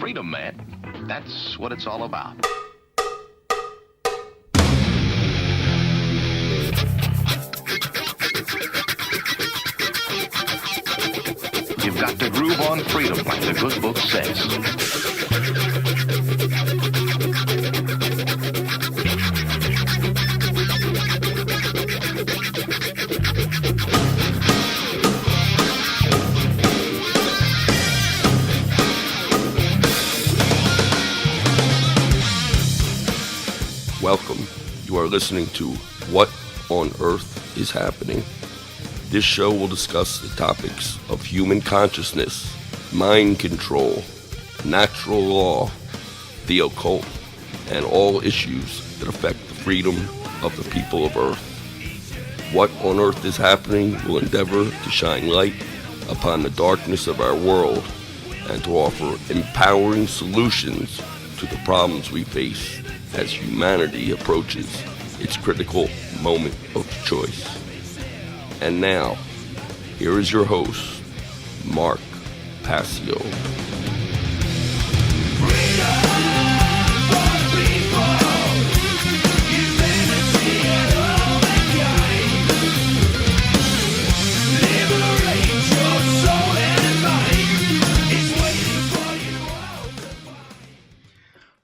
Freedom, man. That's what it's all about. You've got to groove on freedom, like the good book says. Welcome. You are listening to What on Earth is Happening. This show will discuss the topics of human consciousness, mind control, natural law, the occult, and all issues that affect the freedom of the people of Earth. What on Earth is Happening will endeavor to shine light upon the darkness of our world and to offer empowering solutions to the problems we face as humanity approaches its critical moment of choice. And now, here is your host, Mark Passio.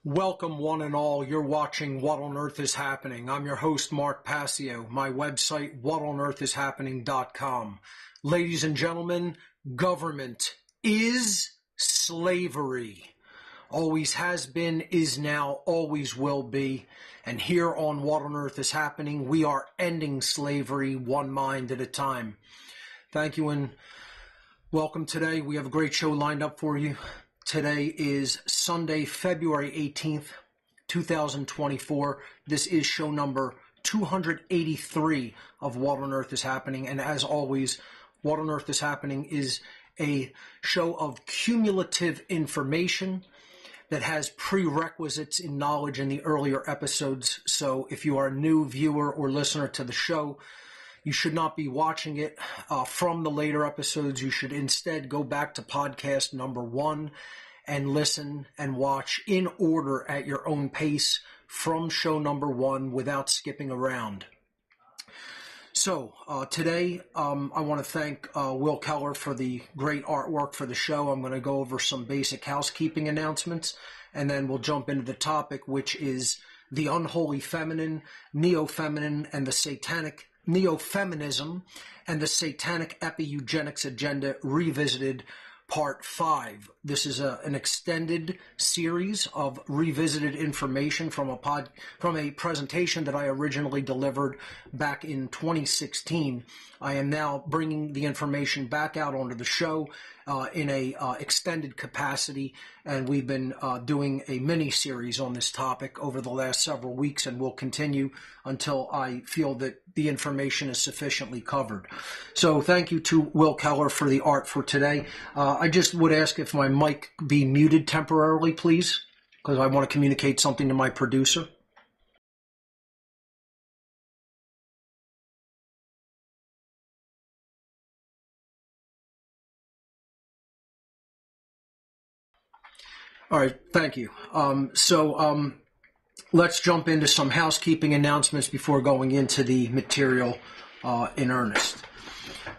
Welcome, one and all. You're watching What on Earth is Happening. I'm your host, Mark Passio. My website, whatonearthishappening.com. Ladies and gentlemen, government is slavery. Always has been, is now, always will be. And here on What on Earth is Happening, we are ending slavery one mind at a time. Thank you and welcome today. We have a great show lined up for you. Today is Sunday, February 18th, 2024. This is show number 283 of What on Earth is Happening. And as always, What on Earth is Happening is a show of cumulative information that has prerequisites in knowledge in the earlier episodes. So if you are a new viewer or listener to the show, you should not be watching it from the later episodes. You should instead go back to podcast number 1 and listen and watch in order at your own pace from show number 1 without skipping around. So today I want to thank Will Keller for the great artwork for the show. I'm going to go over some basic housekeeping announcements, and then we'll jump into the topic, which is the unholy feminine, neo-feminine, and the satanic Neo-Feminism and the Satanic Epi-Eugenics Agenda Revisited, Part 5. This is an extended series of revisited information from a presentation that I originally delivered back in 2016. I am now bringing the information back out onto the show in a extended capacity, and we've been doing a mini-series on this topic over the last several weeks, and will continue until I feel that the information is sufficiently covered. So thank you to Will Keller for the art for today. I just would ask if my mic be muted temporarily, please, because I want to communicate something to my producer. All right, thank you. Let's jump into some housekeeping announcements before going into the material in earnest.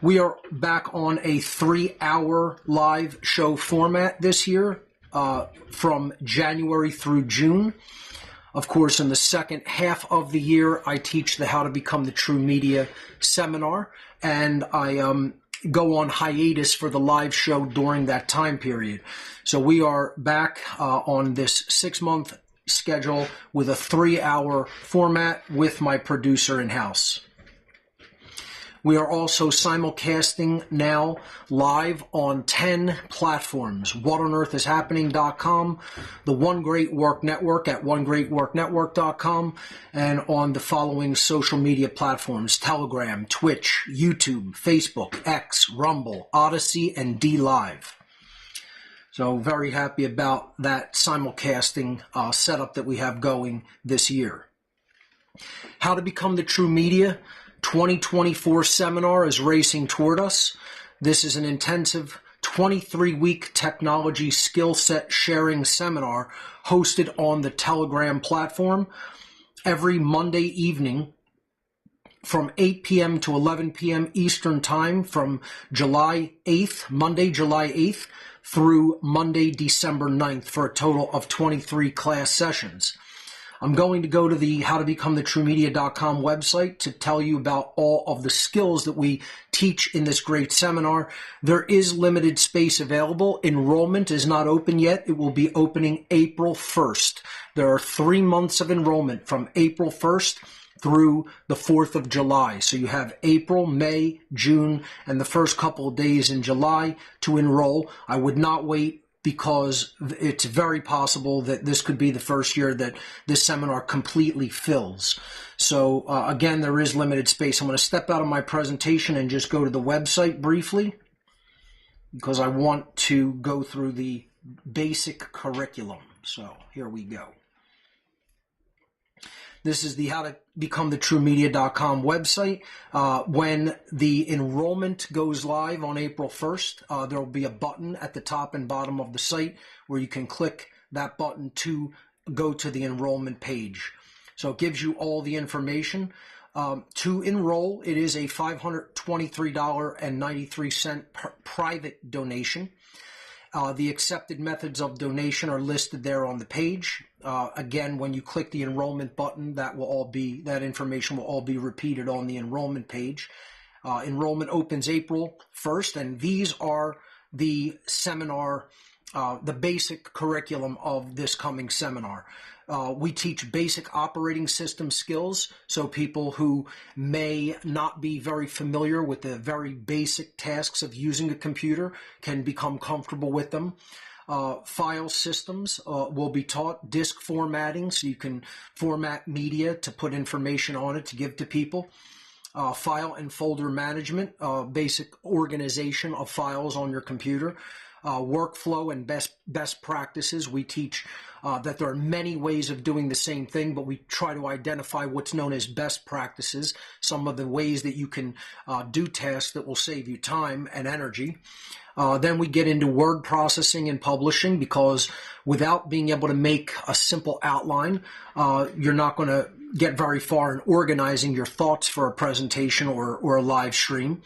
We are back on a 3-hour live show format this year from January through June. Of course, in the second half of the year, I teach the How to Become the True Media seminar, and I go on hiatus for the live show during that time period. So we are back on this 6-month schedule with a 3-hour format with my producer in-house. We are also simulcasting now live on 10 platforms: whatonearthishappening.com, the One Great Work Network at onegreatworknetwork.com, and on the following social media platforms: Telegram, Twitch, YouTube, Facebook, X, Rumble, Odyssey, and DLive. So very happy about that simulcasting setup that we have going this year. How to Become the True Media 2024 seminar is racing toward us. This is an intensive 23-week technology skill set sharing seminar hosted on the Telegram platform every Monday evening from 8 p.m. to 11 p.m. Eastern Time from Monday, July 8th through Monday, December 9th for a total of 23 class sessions. I'm going to go to the howtobecomethitruemedia.com website to tell you about all of the skills that we teach in this great seminar. There is limited space available. Enrollment is not open yet. It will be opening April 1st. There are 3 months of enrollment from April 1st through the 4th of July. So you have April, May, June, and the first couple of days in July to enroll. I would not wait, because it's very possible that this could be the first year that this seminar completely fills. So again, there is limited space. I'm going to step out of my presentation and just go to the website briefly, because I want to go through the basic curriculum. So here we go. This is the howtobecomethitruemedia.com website. When the enrollment goes live on April 1st, there will be a button at the top and bottom of the site where you can click that button to go to the enrollment page. So it gives you all the information. To enroll, it is a $523.93 private donation. The accepted methods of donation are listed there on the page. Again, when you click the enrollment button, that information will all be repeated on the enrollment page. Enrollment opens April 1st, and these are the seminar, the basic curriculum of this coming seminar. We teach basic operating system skills, so people who may not be very familiar with the very basic tasks of using a computer can become comfortable with them. File systems will be taught, disk formatting, so you can format media to put information on it to give to people. File and folder management, basic organization of files on your computer. Workflow and best practices. We teach that there are many ways of doing the same thing, but we try to identify what's known as best practices, some of the ways that you can do tasks that will save you time and energy. Then we get into word processing and publishing, because without being able to make a simple outline, you're not going to get very far in organizing your thoughts for a presentation or a live stream.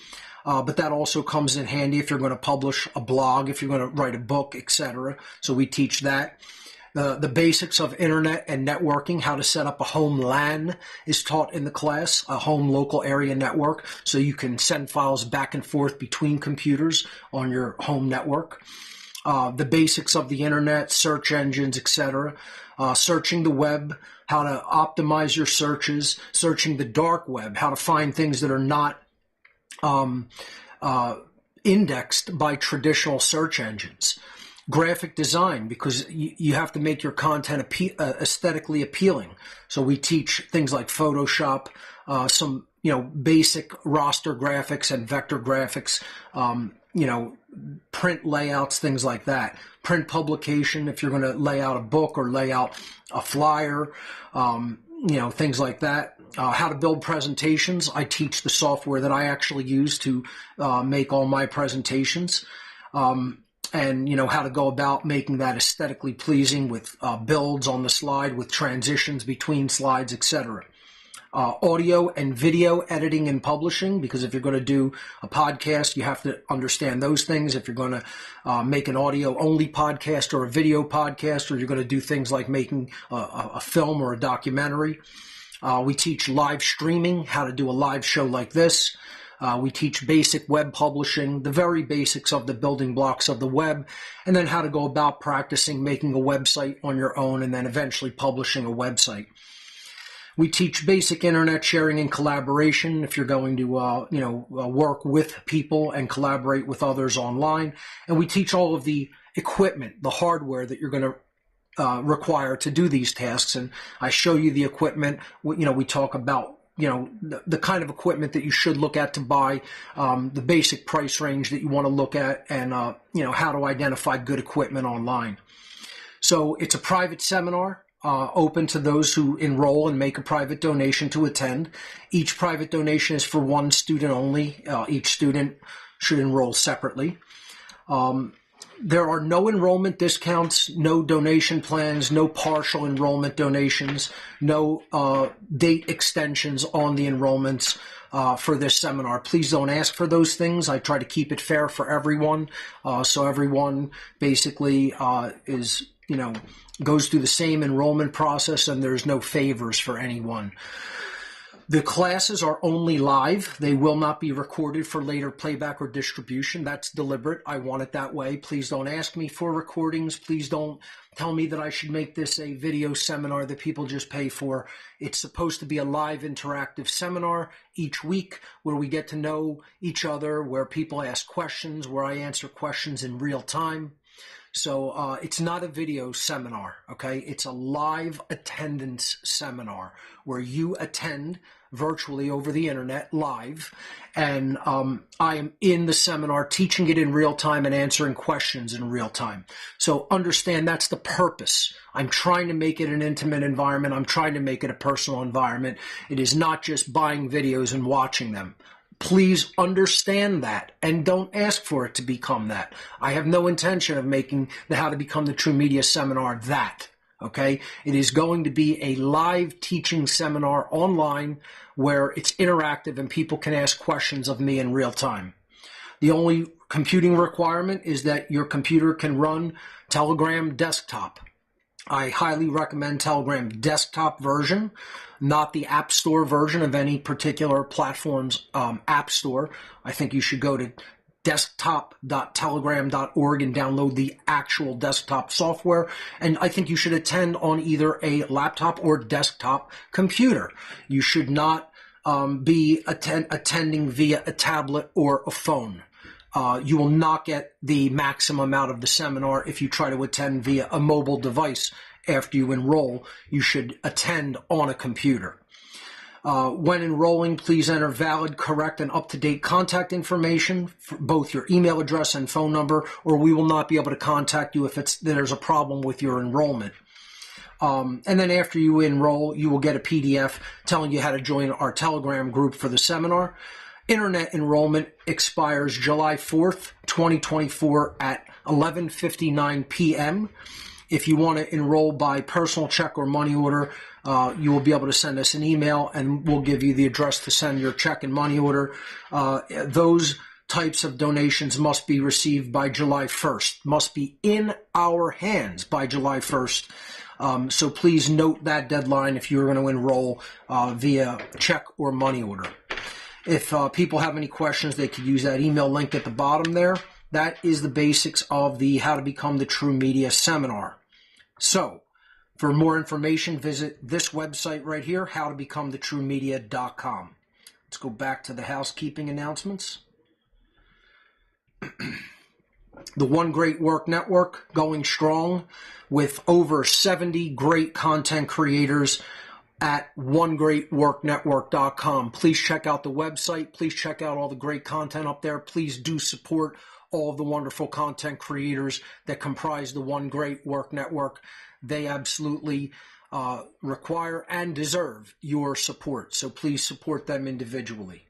But that also comes in handy if you're going to publish a blog, if you're going to write a book, etc. So we teach that. The basics of internet and networking, how to set up a home LAN is taught in the class, a home local area network, so you can send files back and forth between computers on your home network. The basics of the internet, search engines, etc. Searching the web, how to optimize your searches, searching the dark web, how to find things that are not indexed by traditional search engines. Graphic design, because you have to make your content aesthetically appealing. So we teach things like Photoshop, some basic roster graphics and vector graphics, print layouts, things like that. Print publication, if you're going to lay out a book or lay out a flyer, things like that. How to build presentations. I teach the software that I actually use to make all my presentations. And how to go about making that aesthetically pleasing with builds on the slide, with transitions between slides, etc. Audio and video editing and publishing, because if you're going to do a podcast, you have to understand those things. If you're going to make an audio-only podcast or a video podcast, or you're going to do things like making a film or a documentary. We teach live streaming, how to do a live show like this. We teach basic web publishing, the very basics of the building blocks of the web, and then how to go about practicing making a website on your own and then eventually publishing a website. We teach basic internet sharing and collaboration if you're going to, work with people and collaborate with others online. And we teach all of the equipment, the hardware that you're going to require to do these tasks. And I show you the equipment. We talk about the kind of equipment that you should look at to buy, the basic price range that you want to look at, and how to identify good equipment online. So it's a private seminar, open to those who enroll and make a private donation to attend. Each private donation is for one student only. Each student should enroll separately. There are no enrollment discounts, no donation plans, no partial enrollment donations, no date extensions on the enrollments for this seminar. Please don't ask for those things. I try to keep it fair for everyone, so everyone basically is, goes through the same enrollment process, and there's no favors for anyone. The classes are only live. They will not be recorded for later playback or distribution. That's deliberate. I want it that way. Please don't ask me for recordings. Please don't tell me that I should make this a video seminar that people just pay for. It's supposed to be a live interactive seminar each week where we get to know each other, where people ask questions, where I answer questions in real time. So it's not a video seminar, okay? It's a live attendance seminar where you attend virtually over the internet live, and I am in the seminar teaching it in real time and answering questions in real time. So understand that's the purpose. I'm trying to make it an intimate environment. I'm trying to make it a personal environment. It is not just buying videos and watching them. Please understand that and don't ask for it to become that. I have no intention of making the How to Become the True Media seminar that, okay? It is going to be a live teaching seminar online where it's interactive and people can ask questions of me in real time. The only computing requirement is that your computer can run Telegram desktop. I highly recommend Telegram desktop version, not the App Store version of any particular platform's App Store. I think you should go to desktop.telegram.org and download the actual desktop software. And I think you should attend on either a laptop or desktop computer. You should not be attending via a tablet or a phone. You will not get the maximum out of the seminar if you try to attend via a mobile device after you enroll. You should attend on a computer. When enrolling, please enter valid, correct, and up-to-date contact information, for both your email address and phone number, or we will not be able to contact you if there's a problem with your enrollment. And then after you enroll, you will get a PDF telling you how to join our Telegram group for the seminar. Internet enrollment expires July 4th, 2024 at 11:59 p.m. If you want to enroll by personal check or money order, you will be able to send us an email and we'll give you the address to send your check and money order. Those types of donations must be received by July 1st, must be in our hands by July 1st. So please note that deadline if you're going to enroll via check or money order. If people have any questions, they could use that email link at the bottom there. That is the basics of the How to Become the True Media seminar. So, for more information, visit this website right here, howtobecomthetruemedia.com. Let's go back to the housekeeping announcements. The One Great Work Network going strong with over 70 great content creators at onegreatworknetwork.com. Please check out the website. Please check out all the great content up there. Please do support all of the wonderful content creators that comprise the One Great Work Network. They absolutely require and deserve your support. So please support them individually.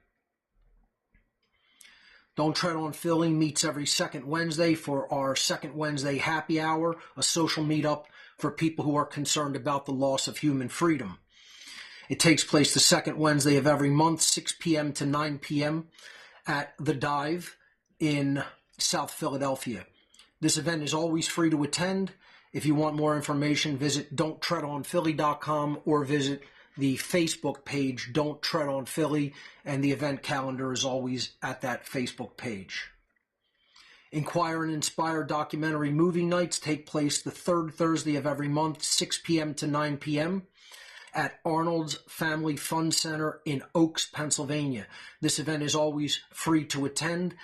Don't Tread on Philly meets every second Wednesday for our second Wednesday happy hour, a social meetup for people who are concerned about the loss of human freedom. It takes place the second Wednesday of every month, 6 p.m. to 9 p.m. at The Dive in South Philadelphia. This event is always free to attend. If you want more information, visit don'ttreadonphilly.com or visit the Facebook page, Don't Tread on Philly, and the event calendar is always at that Facebook page. Inquire and Inspire documentary movie nights take place the third Thursday of every month, 6 p.m. to 9 p.m. at Arnold's Family Fun Center in Oaks, Pennsylvania. This event is always free to attend.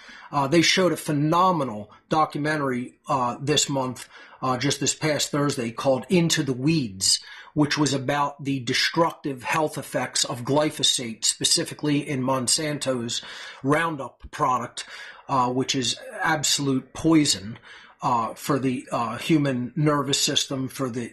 They showed a phenomenal documentary this month, just this past Thursday, called Into the Weeds, which was about the destructive health effects of glyphosate, specifically in Monsanto's Roundup product, which is absolute poison. for the human nervous system, for the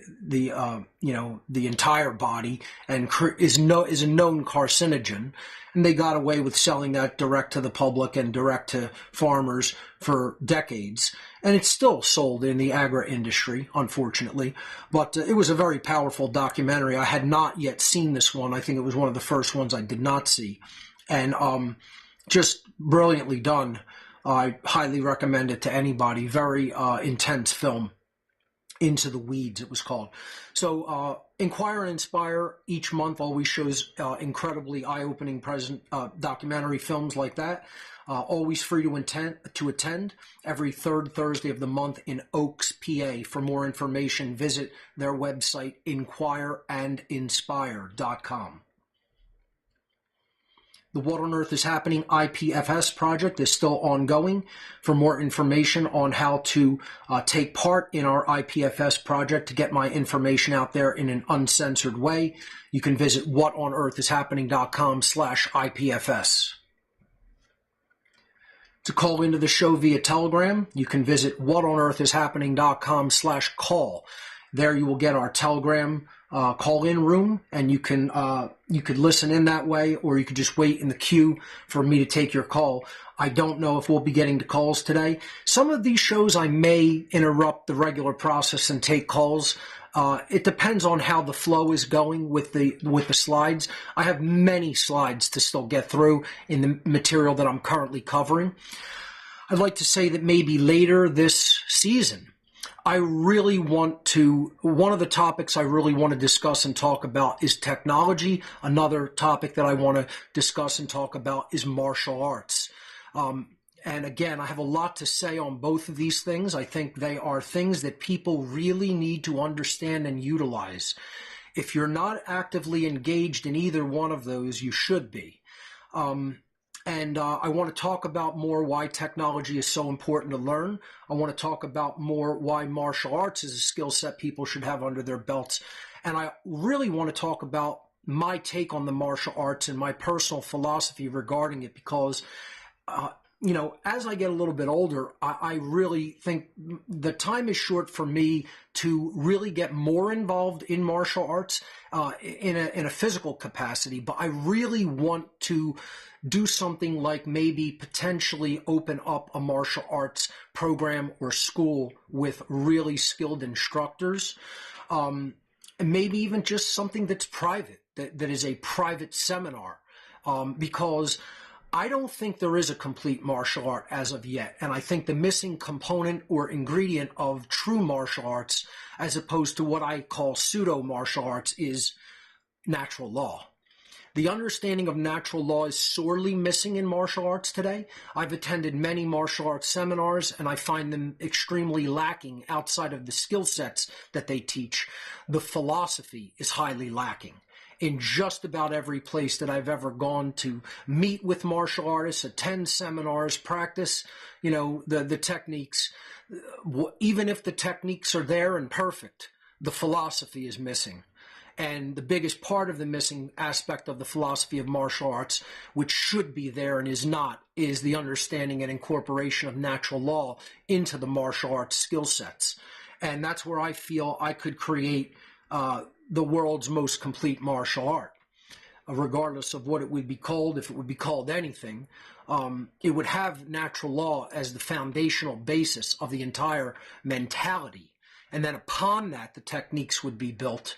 entire body, and is a known carcinogen. And they got away with selling that direct to the public and direct to farmers for decades. And it's still sold in the agri industry, unfortunately. But it was a very powerful documentary. I had not yet seen this one. I think it was one of the first ones I did not see. And just brilliantly done. I highly recommend it to anybody. Very intense film. Into the Weeds, it was called. So Inquire and Inspire each month always shows incredibly eye-opening documentary films like that. Always free to attend every third Thursday of the month in Oaks, PA. For more information, visit their website, inquireandinspire.com. The What on Earth is Happening IPFS project is still ongoing. For more information on how to take part in our IPFS project to get my information out there in an uncensored way, you can visit whatonearthishappening.com/IPFS. To call into the show via Telegram, you can visit whatonearthishappening.com/call. There you will get our Telegram call-in room, and you could listen in that way, or you could just wait in the queue for me to take your call. I don't know if we'll be getting to calls today. Some of these shows I may interrupt the regular process and take calls. It depends on how the flow is going with the slides. I have many slides to still get through in the material that I'm currently covering. I'd like to say that maybe later this season, one of the topics I really want to discuss and talk about is technology. Another topic that I want to discuss and talk about is martial arts. And again, I have a lot to say on both of these things. I think they are things that people really need to understand and utilize. If you're not actively engaged in either one of those, you should be. And I want to talk about more why technology is so important to learn. I want to talk about more why martial arts is a skill set people should have under their belts. And I really want to talk about my take on the martial arts and my personal philosophy regarding it, because as I get a little bit older, I really think the time is short for me to really get more involved in martial arts in a physical capacity. But I really want to do something like maybe potentially open up a martial arts program or school with really skilled instructors. And maybe even just something that's private, that is a private seminar, because I don't think there is a complete martial art as of yet. And I think the missing component or ingredient of true martial arts, as opposed to what I call pseudo martial arts, is natural law. The understanding of natural law is sorely missing in martial arts today. I've attended many martial arts seminars, and I find them extremely lacking outside of the skill sets that they teach. The philosophy is highly lacking. In just about every place that I've ever gone to meet with martial artists, attend seminars, practice, the techniques, even if the techniques are there and perfect, the philosophy is missing. And the biggest part of the missing aspect of the philosophy of martial arts, which should be there and is not, is the understanding and incorporation of natural law into the martial arts skill sets. And that's where I feel I could create the world's most complete martial art, regardless of what it would be called. If it would be called anything, it would have natural law as the foundational basis of the entire mentality. And then upon that, the techniques would be built.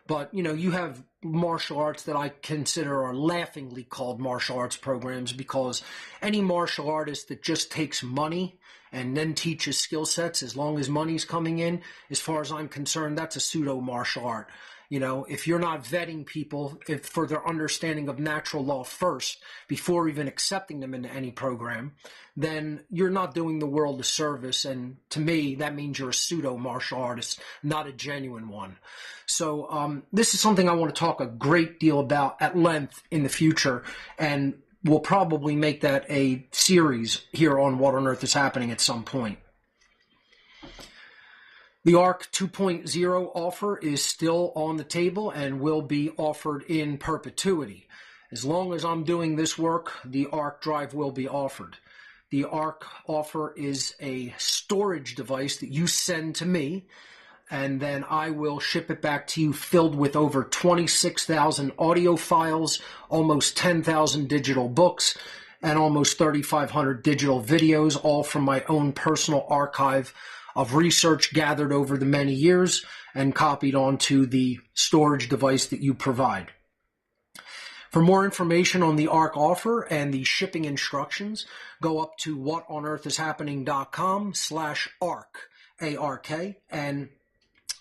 But, you have martial arts that I consider are laughingly called martial arts programs, because any martial artist that just takes money and then teaches skill sets as long as money's coming in, as far as I'm concerned, that's a pseudo martial art. If you're not vetting people for their understanding of natural law first, before even accepting them into any program, then you're not doing the world a service. And to me, that means you're a pseudo martial artist, not a genuine one. So this is something I want to talk a great deal about at length in the future. And we'll probably make that a series here on What on Earth is Happening at some point. The ARC 2.0 offer is still on the table and will be offered in perpetuity. As long as I'm doing this work, the ARC drive will be offered. The ARC offer is a storage device that you send to me, and then I will ship it back to you filled with over 26,000 audio files, almost 10,000 digital books, and almost 3,500 digital videos, all from my own personal archive of research gathered over the many years and copied onto the storage device that you provide. For more information on the ARC offer and the shipping instructions, go up to whatonearthishappening.com/ARC, A-R-K, and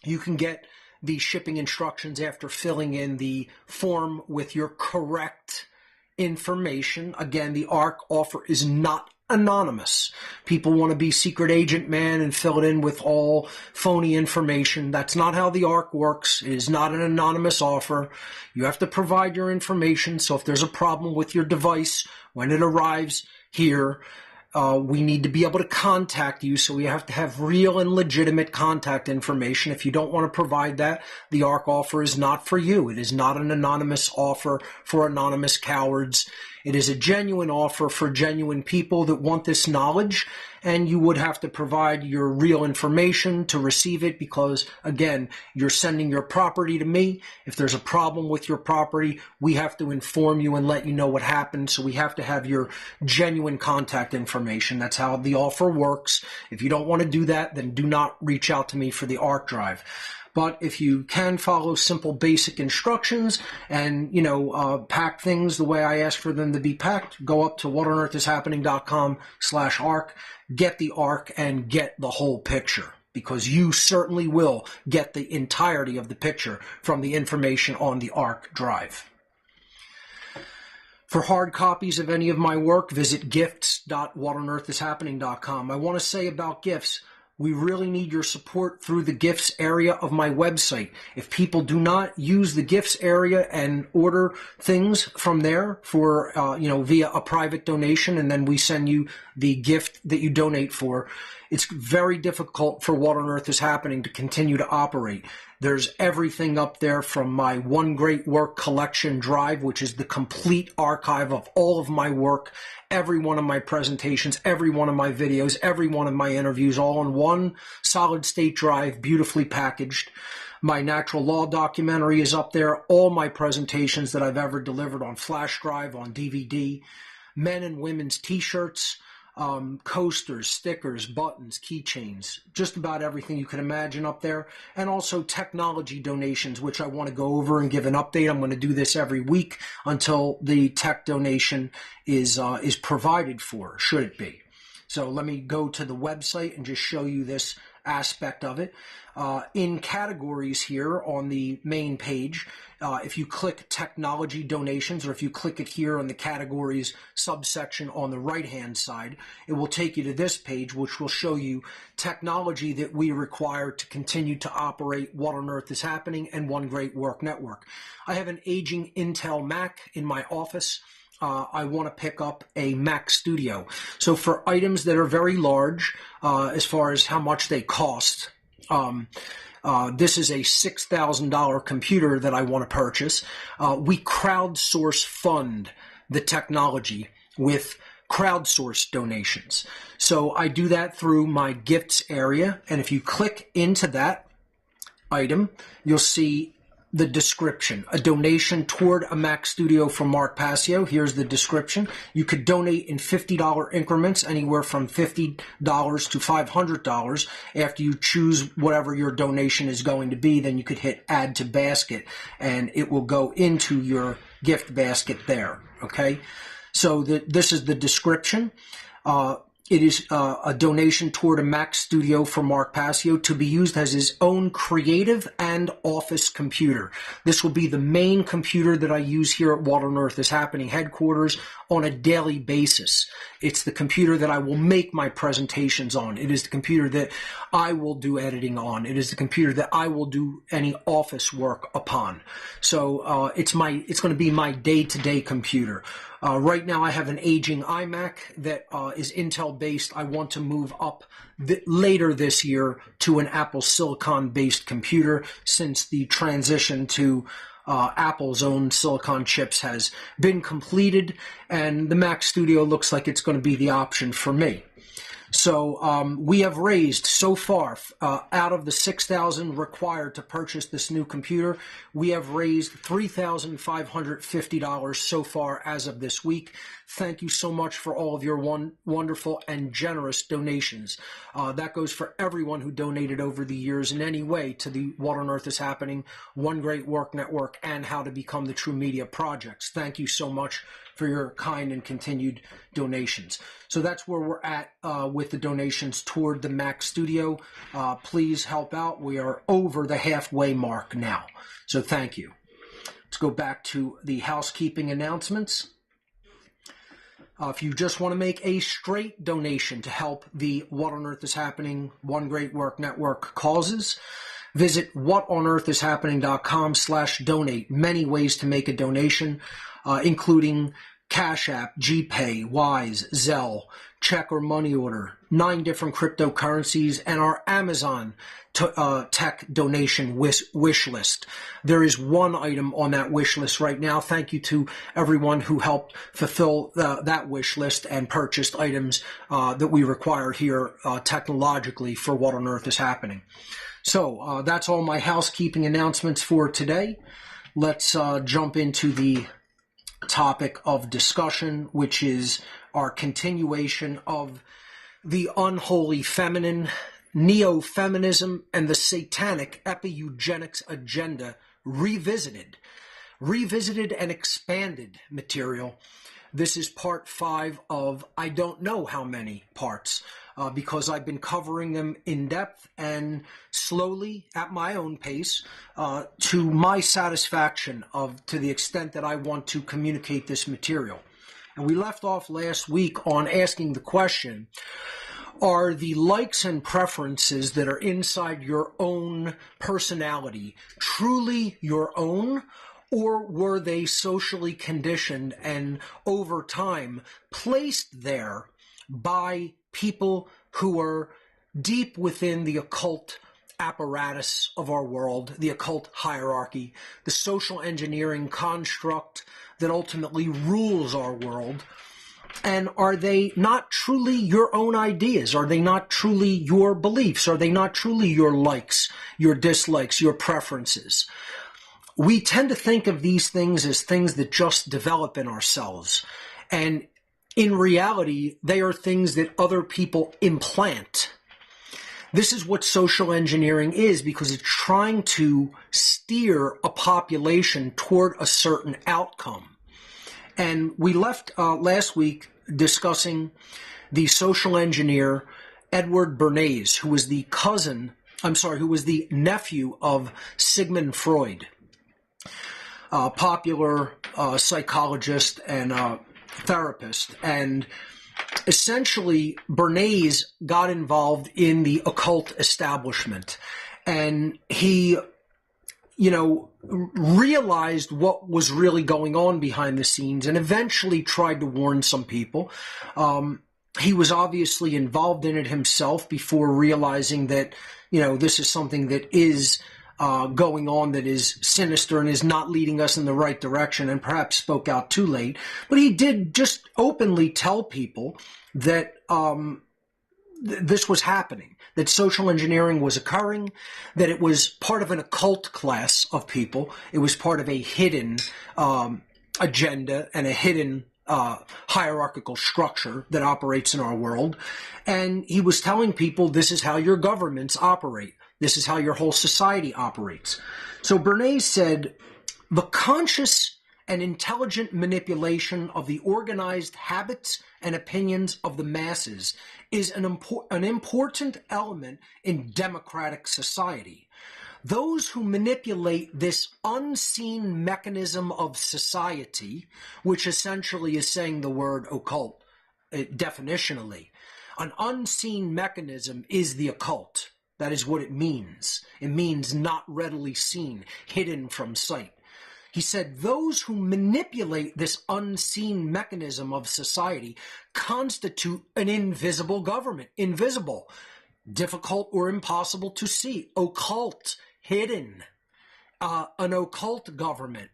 you can get the shipping instructions after filling in the form with your correct information. Again, the ARC offer is not anonymous. People want to be secret agent man and fill it in with all phony information. That's not how the ARC works. It is not an anonymous offer. You have to provide your information. So if there's a problem with your device when it arrives here, we need to be able to contact you, so we have to have real and legitimate contact information. If you don't want to provide that, the ARC offer is not for you. It is not an anonymous offer for anonymous cowards. It is a genuine offer for genuine people that want this knowledge, and you would have to provide your real information to receive it because, again, you're sending your property to me. If there's a problem with your property, we have to inform you and let you know what happened, so we have to have your genuine contact information. That's how the offer works. If you don't want to do that, then do not reach out to me for the ARC drive. But if you can follow simple basic instructions and, pack things the way I ask for them to be packed, go up to whatonearthishappening.com/ARC, get the ARC and get the whole picture, because you certainly will get the entirety of the picture from the information on the ARC drive. For hard copies of any of my work, visit gifts.whatonearthishappening.com. I want to say about gifts, we really need your support through the gifts area of my website. If people do not use the gifts area and order things from there for, via a private donation, and then we send you the gift that you donate for, it's very difficult for What on Earth is Happening to continue to operate. There's everything up there from my One Great Work collection drive, which is the complete archive of all of my work, every one of my presentations, every one of my videos, every one of my interviews, all in one solid state drive, beautifully packaged. My natural law documentary is up there, all my presentations that I've ever delivered on flash drive, on DVD, men and women's t-shirts, coasters, stickers, buttons, keychains, just about everything you can imagine up there. And also technology donations, which I want to go over and give an update. I'm going to do this every week until the tech donation is provided for, should it be. So let me go to the website and just show you this aspect of it. In categories here on the main page, if you click technology donations, or if you click it here on the categories subsection on the right hand side, it will take you to this page, which will show you technology that we require to continue to operate What on Earth is Happening and One Great Work Network. I have an aging Intel Mac in my office. I want to pick up a Mac Studio. So for items that are very large, as far as how much they cost, this is a $6,000 computer that I want to purchase. We crowdsource fund the technology with crowdsource donations. So I do that through my gifts area. And if you click into that item, you'll see the description, a donation toward a Mac Studio from Mark Passio. Here's the description. You could donate in $50 increments, anywhere from $50 to $500. After you choose whatever your donation is going to be, then you could hit add to basket and it will go into your gift basket there. Okay. So this is the description. It is a donation toward a Mac Studio for Mark Passio to be used as his own creative and office computer. This will be the main computer that I use here at What on Earth is Happening headquarters on a daily basis. It's the computer that I will make my presentations on. It is the computer that I will do editing on. It is the computer that I will do any office work upon. So it's going to be my day-to-day computer. Right now I have an aging iMac that is Intel-based. I want to move up later this year to an Apple Silicon-based computer, since the transition to Apple's own silicon chips has been completed, and the Mac Studio looks like it's going to be the option for me. So we have raised so far, out of the $6,000 required to purchase this new computer, we have raised $3,550 so far as of this week. Thank you so much for all of your wonderful and generous donations. That goes for everyone who donated over the years in any way to the What on Earth is Happening, One Great Work Network, and How to Become the True Media projects. Thank you so much for your kind and continued donations. So that's where we're at with the donations toward the Mac Studio. Please help out. We are over the halfway mark now. So thank you. Let's go back to the housekeeping announcements. If you just want to make a straight donation to help the What on Earth is Happening, One Great Work Network causes, visit whatonearthishappening.com/donate. Many ways to make a donation, including Cash App, GPay, Wise, Zelle, check or money order, 9 different cryptocurrencies, and our Amazon tech donation wish list. There is one item on that wish list right now. Thank you to everyone who helped fulfill that wish list and purchased items that we require here technologically for What on Earth is Happening. So that's all my housekeeping announcements for today. Let's jump into the topic of discussion, which is our continuation of the unholy feminine, neo-feminism, and the satanic epi-eugenics agenda revisited and expanded material. This is part 5 of I don't know how many parts, because I've been covering them in depth and slowly at my own pace, to my satisfaction, to the extent that I want to communicate this material. And we left off last week on asking the question, are the likes and preferences that are inside your own personality truly your own? Or were they socially conditioned and over time placed there by people who are deep within the occult apparatus of our world, the occult hierarchy, the social engineering construct that ultimately rules our world? And are they not truly your own ideas? Are they not truly your beliefs? Are they not truly your likes, your dislikes, your preferences? We tend to think of these things as things that just develop in ourselves. And in reality, they are things that other people implant. This is what social engineering is, because it's trying to steer a population toward a certain outcome. And we left last week discussing the social engineer Edward Bernays, who was the nephew of Sigmund Freud, a popular psychologist and therapist. And essentially, Bernays got involved in the occult establishment, and he realized what was really going on behind the scenes and eventually tried to warn some people. He was obviously involved in it himself before realizing that, this is something that is going on that is sinister and is not leading us in the right direction, and perhaps spoke out too late. But he did just openly tell people that this was happening, that social engineering was occurring, that it was part of an occult class of people. It was part of a hidden agenda and a hidden hierarchical structure that operates in our world. And he was telling people, this is how your governments operate. This is how your whole society operates. So Bernays said, the conscious and intelligent manipulation of the organized habits and opinions of the masses is an important element in democratic society. Those who manipulate this unseen mechanism of society, which essentially is saying the word occult definitionally, an unseen mechanism is the occult. That is what it means. It means not readily seen, hidden from sight. He said those who manipulate this unseen mechanism of society constitute an invisible government. Invisible, difficult or impossible to see, occult, hidden. an occult government,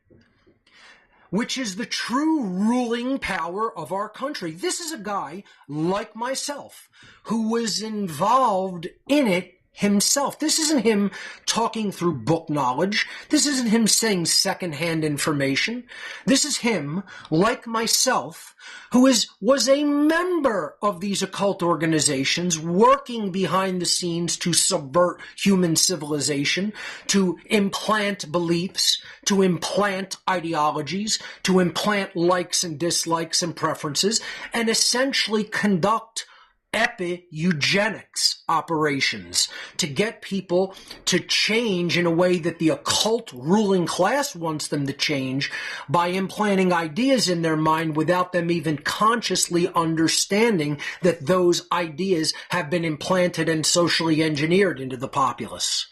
which is the true ruling power of our country. This is a guy like myself who was involved in it himself. This isn't him talking through book knowledge. This isn't him saying secondhand information. This is him, like myself, who was a member of these occult organizations, working behind the scenes to subvert human civilization, to implant beliefs, to implant ideologies, to implant likes and dislikes and preferences, and essentially conduct epi-eugenics operations to get people to change in a way that the occult ruling class wants them to change by implanting ideas in their mind without them even consciously understanding that those ideas have been implanted and socially engineered into the populace.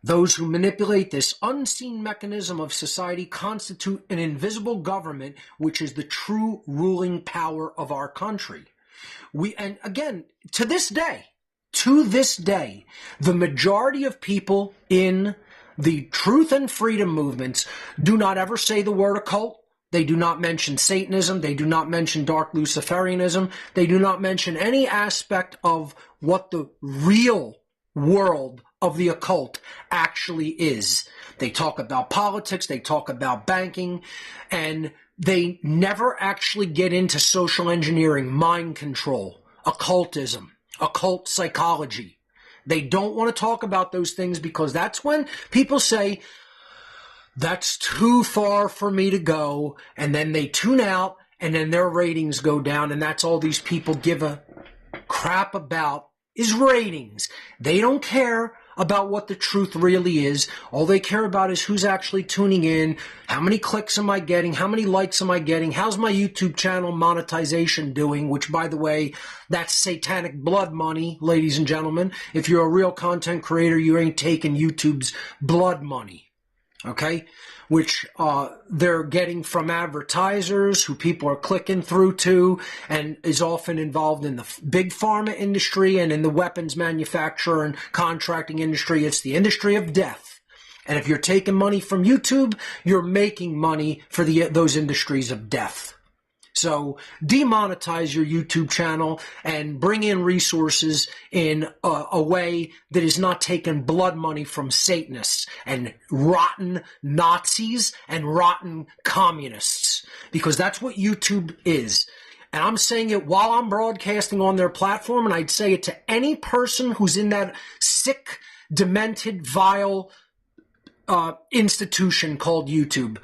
Those who manipulate this unseen mechanism of society constitute an invisible government, which is the true ruling power of our country. And again, to this day, the majority of people in the truth and freedom movements do not ever say the word occult. They do not mention Satanism. They do not mention dark Luciferianism. They do not mention any aspect of what the real world of the occult actually is. They talk about politics. They talk about banking, and they never actually get into social engineering, mind control, occultism, occult psychology. They don't want to talk about those things because that's when people say, that's too far for me to go, and then they tune out, and then their ratings go down, and that's all these people give a crap about is ratings. They don't care about what the truth really is. All they care about is who's actually tuning in, how many clicks am I getting, how many likes am I getting, how's my YouTube channel monetization doing, which, by the way, that's satanic blood money, ladies and gentlemen. If you're a real content creator, you ain't taking YouTube's blood money, okay? Which they're getting from advertisers who people are clicking through to, and is often involved in the big pharma industry and in the weapons manufacturer and contracting industry. It's the industry of death. And if you're taking money from YouTube, you're making money for those industries of death. So demonetize your YouTube channel and bring in resources in a way that is not taking blood money from Satanists and rotten Nazis and rotten communists, because that's what YouTube is. And I'm saying it while I'm broadcasting on their platform, and I'd say it to any person who's in that sick, demented, vile institution called YouTube.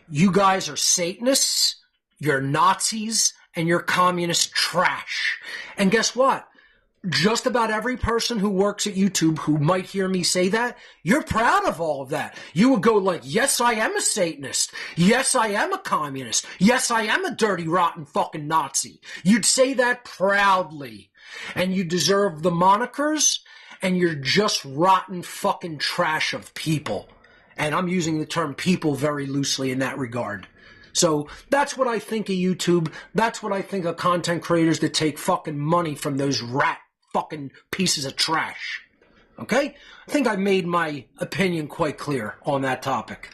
You guys are Satanists. You're Nazis, and you're communist trash. And guess what? Just about every person who works at YouTube who might hear me say that, you're proud of all of that. You would go like, yes, I am a Satanist. Yes, I am a communist. Yes, I am a dirty, rotten fucking Nazi. You'd say that proudly. And you deserve the monikers, and you're just rotten fucking trash of people. And I'm using the term people very loosely in that regard. So that's what I think of YouTube. That's what I think of content creators that take fucking money from those rat fucking pieces of trash. Okay? I think I made my opinion quite clear on that topic.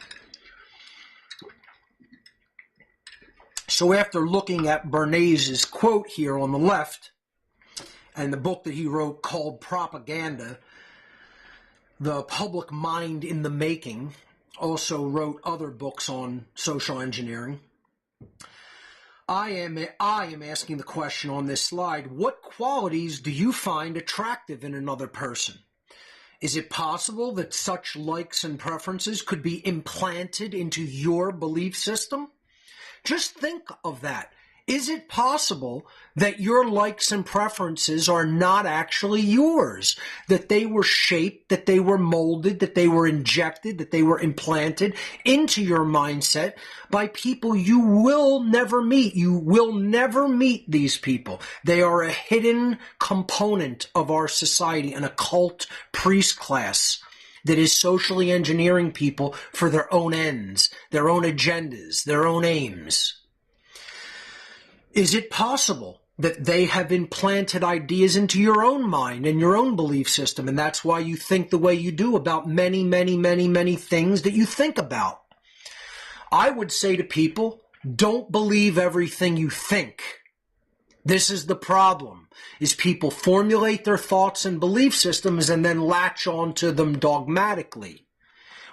So after looking at Bernays' quote here on the left, and the book that he wrote called Propaganda, The Public Mind in the Making, also wrote other books on social engineering. I am asking the question on this slide, what qualities do you find attractive in another person? Is it possible that such likes and preferences could be implanted into your belief system? Just think of that. Is it possible that your likes and preferences are not actually yours? That they were shaped, that they were molded, that they were injected, that they were implanted into your mindset by people you will never meet. You will never meet these people. They are a hidden component of our society, an occult priest class that is socially engineering people for their own ends, their own agendas, their own aims. Is it possible that they have implanted ideas into your own mind and your own belief system. And that's why you think the way you do about many, many, many, many things that you think about. I would say to people, don't believe everything you think. This is the problem, is people formulate their thoughts and belief systems and then latch onto them dogmatically.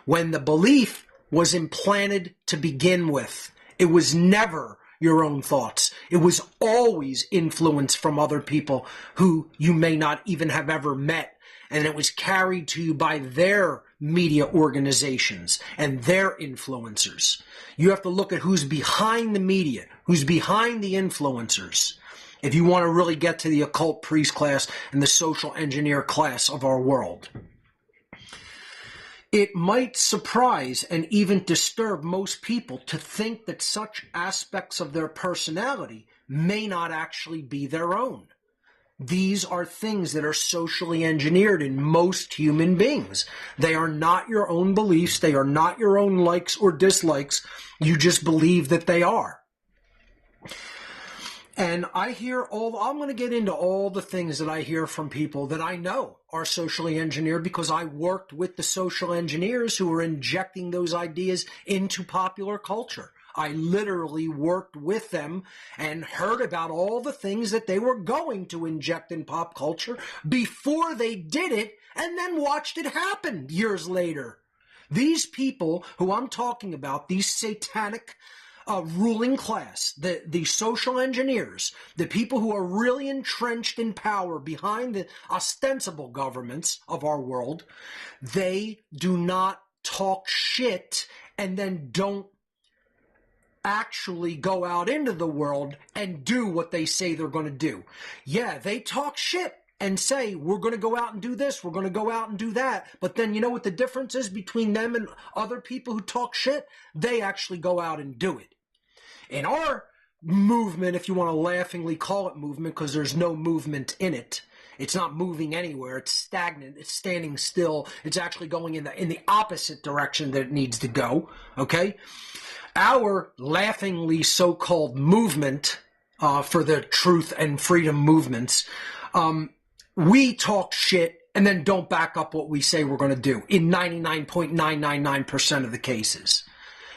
When the belief was implanted to begin with, it was never your own thoughts. It was always influence from other people who you may not even have ever met. And it was carried to you by their media organizations and their influencers. You have to look at who's behind the media, who's behind the influencers, if you want to really get to the occult priest class and the social engineer class of our world. It might surprise and even disturb most people to think that such aspects of their personality may not actually be their own. These are things that are socially engineered in most human beings. They are not your own beliefs. They are not your own likes or dislikes. You just believe that they are. And I'm going to get into all the things that I hear from people that I know are socially engineered, because I worked with the social engineers who are injecting those ideas into popular culture. I literally worked with them and heard about all the things that they were going to inject in pop culture before they did it, and then watched it happen years later. These people who I'm talking about, these satanic ruling class, the social engineers, the people who are really entrenched in power behind the ostensible governments of our world, they do not talk shit and then don't actually go out into the world and do what they say they're going to do. Yeah, they talk shit and say, we're going to go out and do this, we're going to go out and do that. But then you know what the difference is between them and other people who talk shit? They actually go out and do it. In our movement, if you want to laughingly call it movement, because there's no movement in it, it's not moving anywhere, it's stagnant, it's standing still, it's actually going in the opposite direction that it needs to go, okay? Our laughingly so-called movement for the truth and freedom movements, we talk shit and then don't back up what we say we're going to do in 99.999% of the cases.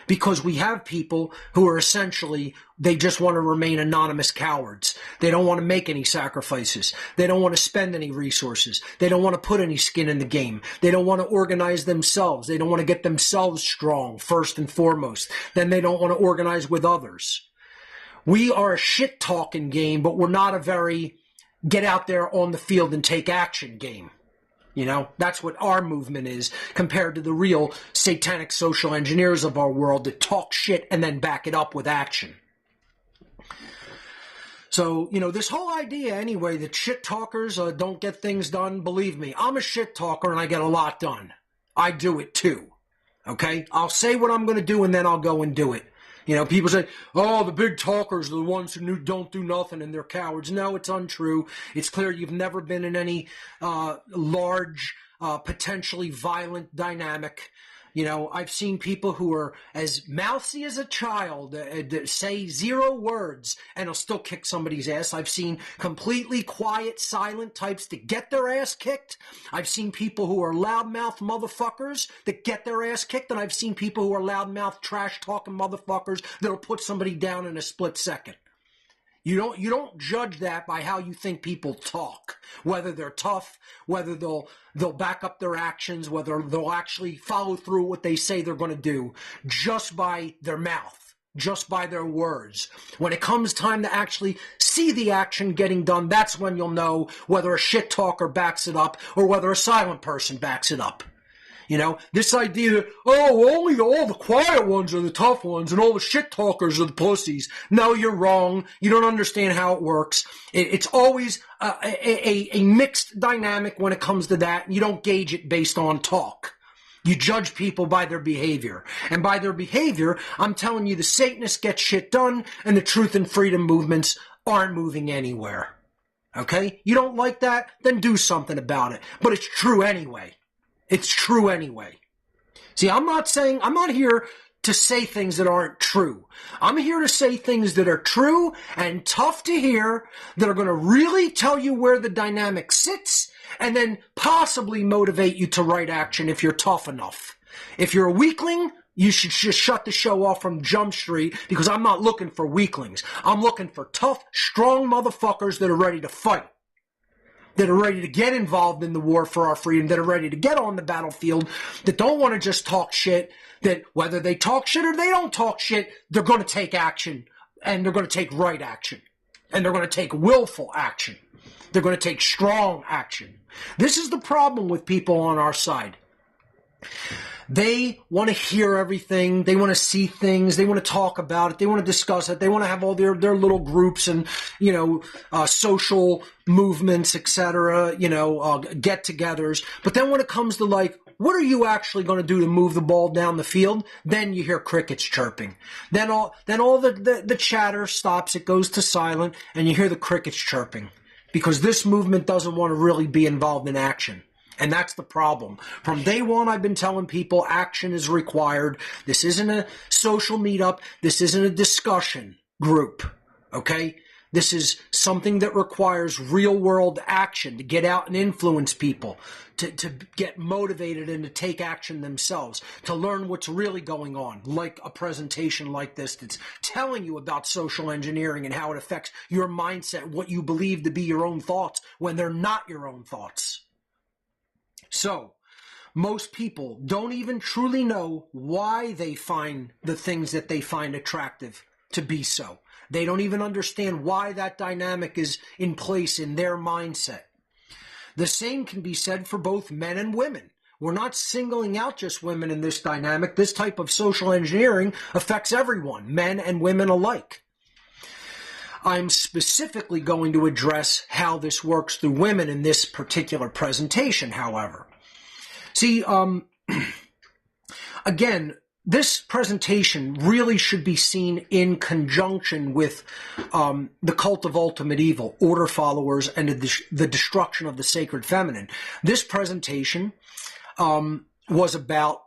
Because we have people who are essentially, they just want to remain anonymous cowards. They don't want to make any sacrifices. They don't want to spend any resources. They don't want to put any skin in the game. They don't want to organize themselves. They don't want to get themselves strong, first and foremost. Then they don't want to organize with others. We are a shit-talking game, but we're not a very get out there on the field and take action game. You know, that's what our movement is compared to the real satanic social engineers of our world that talk shit and then back it up with action. So, you know, this whole idea anyway that shit talkers don't get things done, believe me, I'm a shit talker and I get a lot done. I do it too. Okay? I'll say what I'm going to do and then I'll go and do it. You know, people say, oh, the big talkers are the ones who don't do nothing and they're cowards. No, it's untrue. It's clear you've never been in any large, potentially violent dynamic. You know, I've seen people who are as mouthy as a child, say 0 words, and will still kick somebody's ass. I've seen completely quiet, silent types that get their ass kicked. I've seen people who are loudmouth motherfuckers that get their ass kicked, and I've seen people who are loudmouth, trash-talking motherfuckers that'll put somebody down in a split second. You don't judge that by how you think people talk, whether they're tough, whether they'll back up their actions, whether they'll actually follow through what they say they're going to do, just by their mouth, just by their words. When it comes time to actually see the action getting done, that's when you'll know whether a shit talker backs it up or whether a silent person backs it up. You know, this idea that, oh, only all the quiet ones are the tough ones and all the shit talkers are the pussies. No, you're wrong. You don't understand how it works. It's always a mixed dynamic when it comes to that. You don't gauge it based on talk. You judge people by their behavior. And by their behavior, I'm telling you, the Satanists get shit done and the truth and freedom movements aren't moving anywhere. Okay? You don't like that? Then do something about it. But it's true anyway. It's true anyway. See, I'm not here to say things that aren't true. I'm here to say things that are true and tough to hear, that are going to really tell you where the dynamic sits, and then possibly motivate you to right action if you're tough enough. If you're a weakling, you should just shut the show off from Jump Street, because I'm not looking for weaklings. I'm looking for tough, strong motherfuckers that are ready to fight, that are ready to get involved in the war for our freedom, that are ready to get on the battlefield, that don't want to just talk shit, that whether they talk shit or they don't talk shit, they're going to take action, and they're going to take right action, and they're going to take willful action. They're going to take strong action. This is the problem with people on our side. They want to hear everything. They want to see things. They want to talk about it. They want to discuss it. They want to have all their little groups and, social movements, etc., get-togethers. But then when it comes to, like, what are you actually going to do to move the ball down the field? Then you hear crickets chirping. Then all the chatter stops. It goes to silent, and you hear the crickets chirping, because this movement doesn't want to really be involved in action. And that's the problem. From day one, I've been telling people action is required. This isn't a social meetup. This isn't a discussion group, okay? This is something that requires real-world action to get out and influence people, to get motivated and to take action themselves, to learn what's really going on, like a presentation like this that's telling you about social engineering and how it affects your mindset, what you believe to be your own thoughts when they're not your own thoughts. So, most people don't even truly know why they find the things that they find attractive to be so. They don't even understand why that dynamic is in place in their mindset. The same can be said for both men and women. We're not singling out just women in this dynamic. This type of social engineering affects everyone, men and women alike. I'm specifically going to address how this works through women in this particular presentation, however. See, again, this presentation really should be seen in conjunction with the cult of ultimate evil, order followers, and the destruction of the sacred feminine. This presentation was about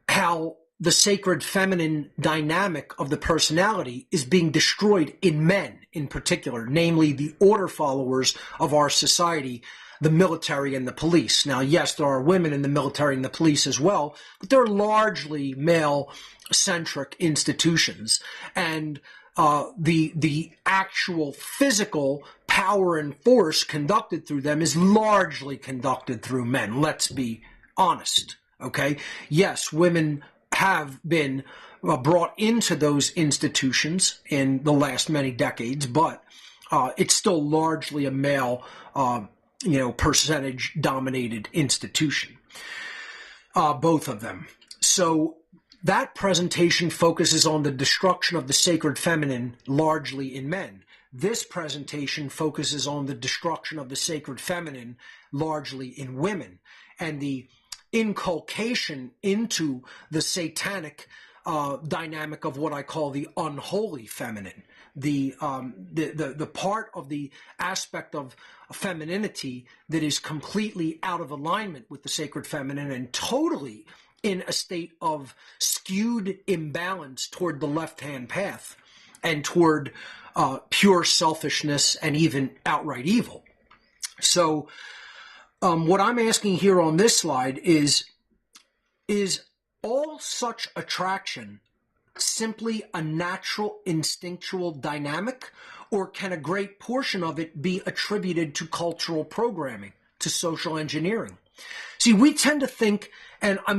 how the sacred feminine dynamic of the personality is being destroyed in men in particular, namely the order followers of our society, the military and the police. Now, yes, there are women in the military and the police as well, but they're largely male-centric institutions. And the actual physical power and force conducted through them is largely conducted through men. Let's be honest, okay? Yes, women have been brought into those institutions in the last many decades, but it's still largely a male, percentage-dominated institution, both of them. So that presentation focuses on the destruction of the sacred feminine, largely in men. This presentation focuses on the destruction of the sacred feminine, largely in women, and the inculcation into the satanic dynamic of what I call the unholy feminine, the part of the aspect of femininity that is completely out of alignment with the sacred feminine and totally in a state of skewed imbalance toward the left-hand path and toward pure selfishness and even outright evil. So what I'm asking here on this slide is all such attraction simply a natural instinctual dynamic, or can a great portion of it be attributed to cultural programming, to social engineering? See, we tend to think, and I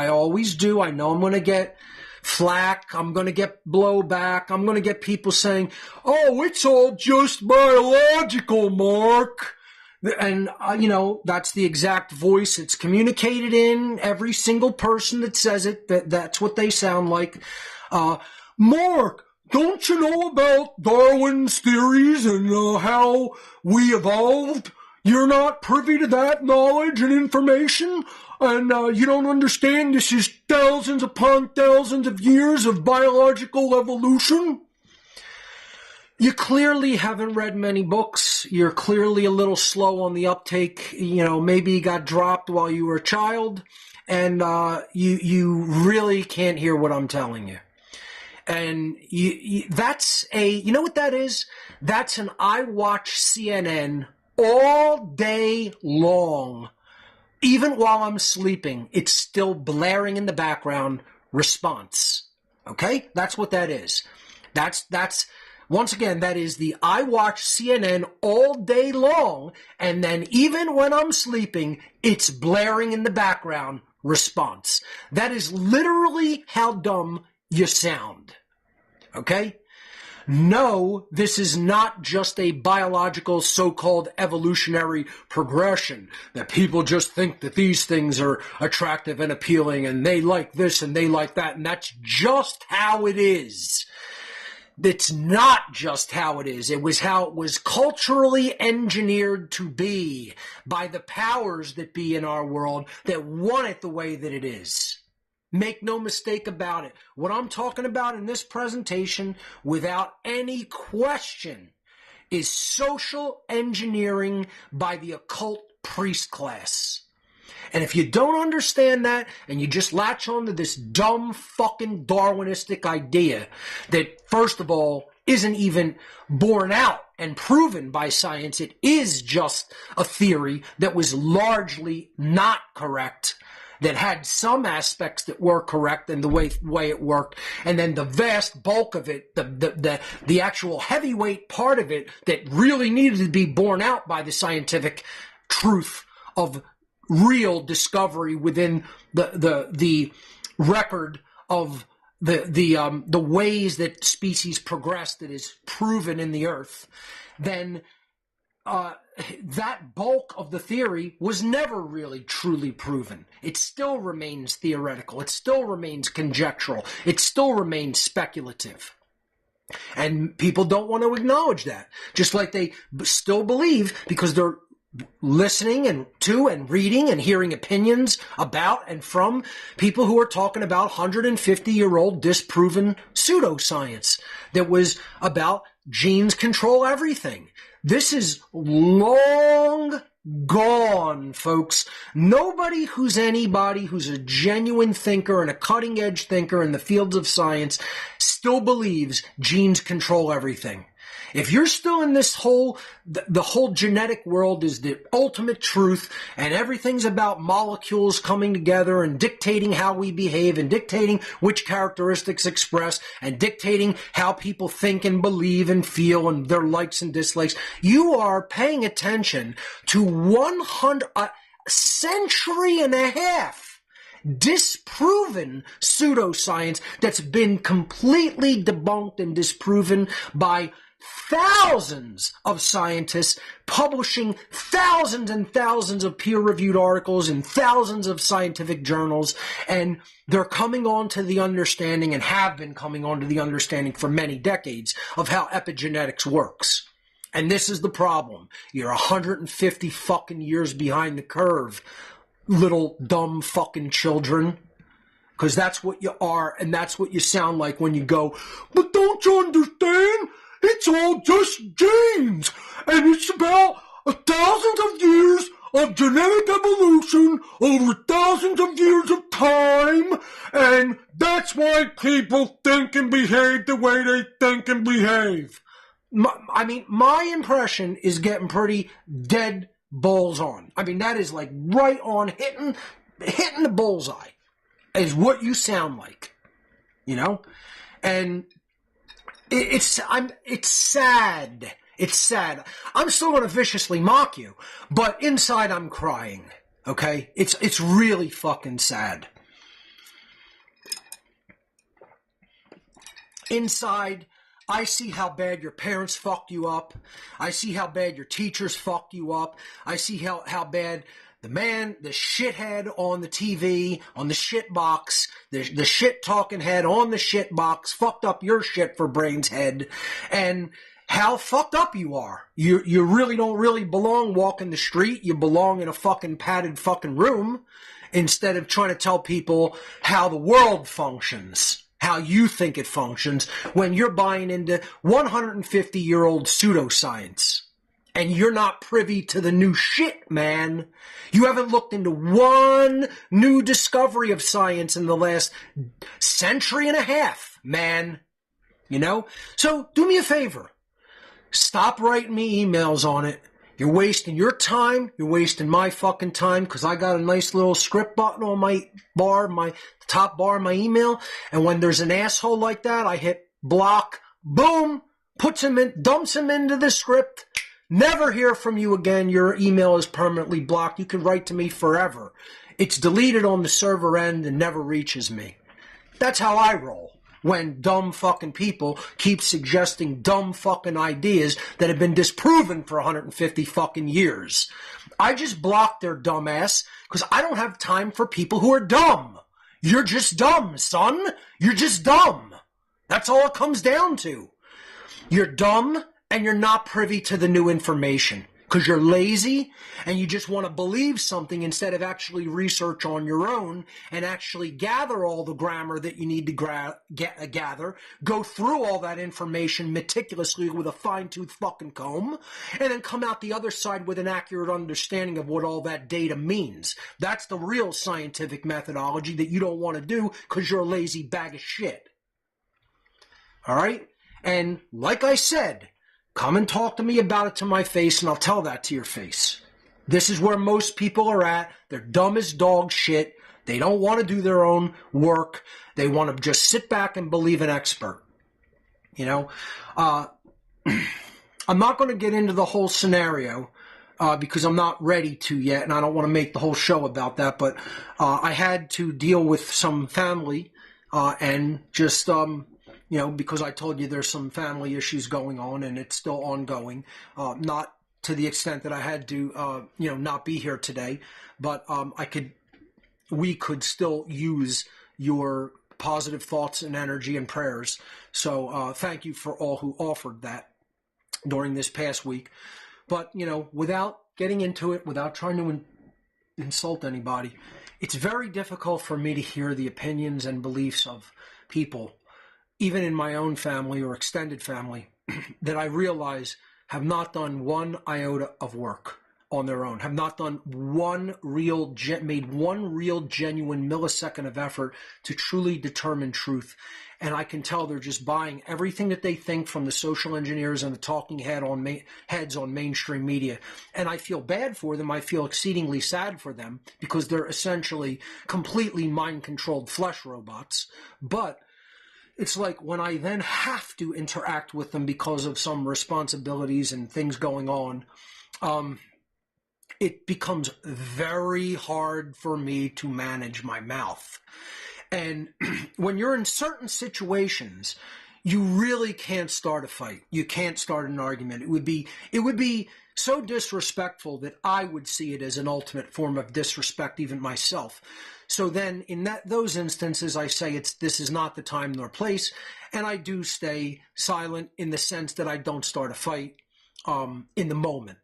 always do, I know I'm going to get flack, I'm going to get blowback, I'm going to get people saying, oh, it's all just biological, Mark. And, that's the exact voice it's communicated in. Every single person that says it, that's what they sound like. Mark, don't you know about Darwin's theories and how we evolved? You're not privy to that knowledge and information? And you don't understand this is thousands upon thousands of years of biological evolution? You clearly haven't read many books. You're clearly a little slow on the uptake. Maybe you got dropped while you were a child, and you really can't hear what I'm telling you. And that's you know what that is? That's an I watch CNN all day long. Even while I'm sleeping, it's still blaring in the background response. Okay? That's what that is. That's once again, that is the I watch CNN all day long, and then even when I'm sleeping, it's blaring in the background response. That is literally how dumb you sound. Okay? No, this is not just a biological so-called evolutionary progression, that people just think that these things are attractive and appealing and they like this and they like that, and that's just how it is. It's not just how it is. It was how it was culturally engineered to be by the powers that be in our world that want it the way that it is. Make no mistake about it. What I'm talking about in this presentation, without any question, is social engineering by the occult priest class. And if you don't understand that, and you just latch on to this dumb fucking Darwinistic idea that, first of all, isn't even borne out and proven by science, it is just a theory that was largely not correct, that had some aspects that were correct in the way it worked, and then the vast bulk of it, the actual heavyweight part of it that really needed to be borne out by the scientific truth of real discovery within the record of the ways that species progress that is proven in the earth, then that bulk of the theory was never really truly proven. It still remains theoretical. It still remains conjectural. It still remains speculative. And people don't want to acknowledge that. Just like they still believe, because they're listening and reading and hearing opinions about and from people who are talking about 150-year-old disproven pseudoscience that was about genes control everything. This is long gone, folks. Nobody who's a genuine thinker and a cutting-edge thinker in the fields of science still believes genes control everything. If you're still in this the whole genetic world is the ultimate truth, and everything's about molecules coming together and dictating how we behave and dictating which characteristics express and dictating how people think and believe and feel and their likes and dislikes, you are paying attention to a century and a half disproven pseudoscience that's been completely debunked and disproven by thousands of scientists publishing thousands and thousands of peer-reviewed articles in thousands of scientific journals, and they're coming on to the understanding, and have been coming on to the understanding for many decades, of how epigenetics works. And this is the problem. You're 150 fucking years behind the curve, little dumb fucking children. Because that's what you are, and that's what you sound like when you go, "But don't you understand? It's all just genes, and it's about thousands of years of genetic evolution over thousands of years of time, and that's why people think and behave the way they think and behave." My impression is getting pretty dead balls on. That is like right on, hitting the bullseye, is what you sound like, and it's sad. It's sad. I'm still going to viciously mock you, but inside I'm crying. Okay? It's really fucking sad. Inside, I see how bad your parents fucked you up. I see how bad your teachers fucked you up. I see how bad the shithead on the TV, on the shit box, the shit talking head on the shit box fucked up your shit for brains head, and how fucked up you are. You really don't really belong walking the street. You belong in a fucking padded fucking room instead of trying to tell people how the world functions. how you think it functions when you're buying into 150-year-old pseudoscience. And you're not privy to the new shit, man. You haven't looked into one new discovery of science in the last century and a half, man. You know? So do me a favor. Stop writing me emails on it. You're wasting your time. You're wasting my fucking time because I got a nice little script button on my bar, my top bar of my email. And when there's an asshole like that, I hit block, boom, puts him in, dumps him into the script. Never hear from you again. Your email is permanently blocked. You can write to me forever. It's deleted on the server end and never reaches me. That's how I roll when dumb fucking people keep suggesting dumb fucking ideas that have been disproven for 150 fucking years. I just block their dumb ass because I don't have time for people who are dumb. You're just dumb, son. You're just dumb. That's all it comes down to. You're dumb. And you're not privy to the new information because you're lazy and you just want to believe something instead of actually research on your own and actually gather all the grammar that you need to gather, go through all that information meticulously with a fine-tooth fucking comb, and then come out the other side with an accurate understanding of what all that data means. That's the real scientific methodology that you don't want to do because you're a lazy bag of shit. All right? And like I said, come and talk to me about it to my face, and I'll tell that to your face. This is where most people are at. They're dumb as dog shit. They don't want to do their own work. They want to just sit back and believe an expert. You know, I'm not going to get into the whole scenario because I'm not ready to yet, and I don't want to make the whole show about that. But I had to deal with some family and just you know, because I told you there's some family issues going on and it's still ongoing. Not to the extent that I had to, you know, not be here today, but we could still use your positive thoughts and energy and prayers. So thank you for all who offered that during this past week. But, you know, without getting into it, without trying to insult anybody, it's very difficult for me to hear the opinions and beliefs of people, even in my own family or extended family, that I realize have not done one iota of work on their own, have not done made one real genuine millisecond of effort to truly determine truth. And I can tell they're just buying everything that they think from the social engineers and the talking heads on mainstream media. And I feel bad for them. I feel exceedingly sad for them because they're essentially completely mind-controlled flesh robots. But it's like when I then have to interact with them because of some responsibilities and things going on, it becomes very hard for me to manage my mouth. And when you're in certain situations, you really can't start a fight. You can't start an argument. It would be so disrespectful that I would see it as an ultimate form of disrespect, even myself. So then in those instances, I say this is not the time nor place, and I do stay silent in the sense that I don't start a fight in the moment.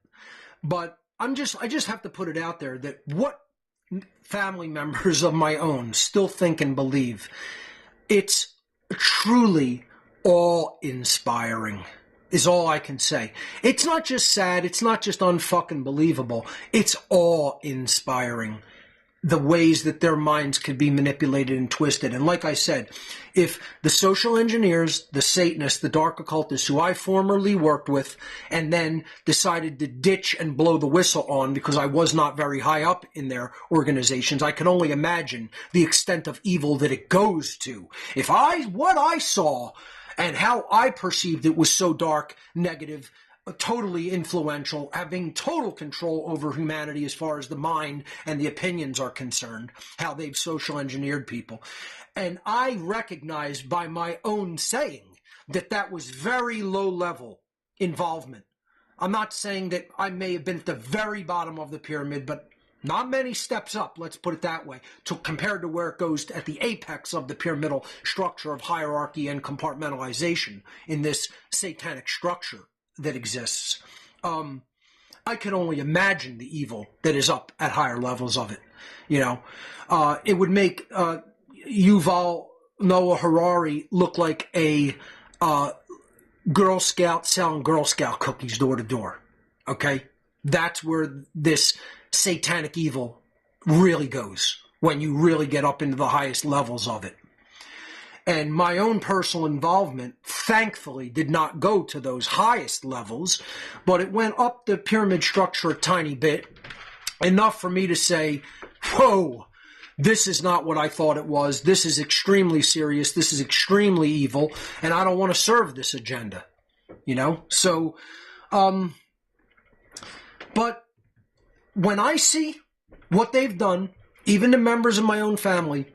But I just have to put it out there that what family members of my own still think and believe, it's truly awe-inspiring, is all I can say. It's not just sad, it's not just unfucking believable, it's awe-inspiring, the ways that their minds could be manipulated and twisted. And like I said, if the social engineers, the Satanists, the dark occultists who I formerly worked with and then decided to ditch and blow the whistle on because I was not very high up in their organizations, I can only imagine the extent of evil that it goes to. If what I saw and how I perceived it was so dark, negative, totally influential, having total control over humanity as far as the mind and the opinions are concerned, how they've social engineered people. And I recognized by my own saying that was very low level involvement. I'm not saying that I may have been at the very bottom of the pyramid, but not many steps up, let's put it that way, compared to where it goes at the apex of the pyramidal structure of hierarchy and compartmentalization in this satanic structure that exists. I can only imagine the evil that is up at higher levels of it. You know, it would make Yuval Noah Harari look like a Girl Scout selling Girl Scout cookies door to door. Okay? That's where this satanic evil really goes, when you really get up into the highest levels of it. And my own personal involvement, thankfully, did not go to those highest levels, but it went up the pyramid structure a tiny bit, enough for me to say, whoa, this is not what I thought it was. This is extremely serious. This is extremely evil, and I don't want to serve this agenda, you know? So, but when I see what they've done, even to members of my own family,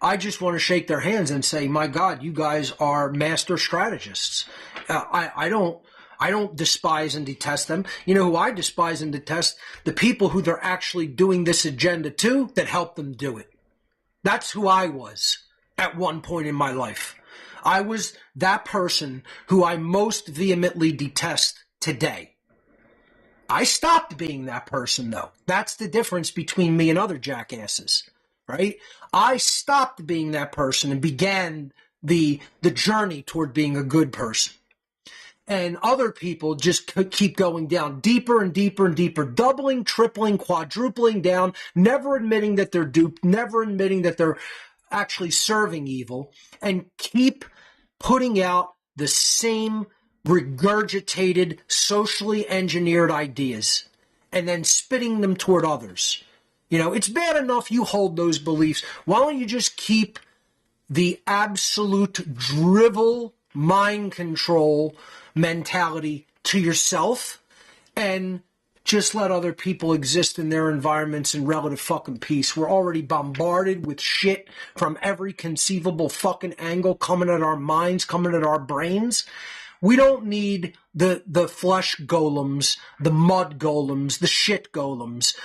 I just want to shake their hands and say, my God, you guys are master strategists. I don't despise and detest them. You know who I despise and detest? The people who they're actually doing this agenda to that help them do it. That's who I was at one point in my life. I was that person who I most vehemently detest today. I stopped being that person, though. That's the difference between me and other jackasses. Right? I stopped being that person and began the journey toward being a good person. And other people just keep going down deeper and deeper and deeper, doubling, tripling, quadrupling down, never admitting that they're duped, never admitting that they're actually serving evil, and keep putting out the same regurgitated, socially engineered ideas and then spitting them toward others. You know, it's bad enough you hold those beliefs. Why don't you just keep the absolute drivel mind control mentality to yourself and just let other people exist in their environments in relative fucking peace? We're already bombarded with shit from every conceivable fucking angle coming at our minds, coming at our brains. We don't need the flesh golems, the mud golems, the shit golems,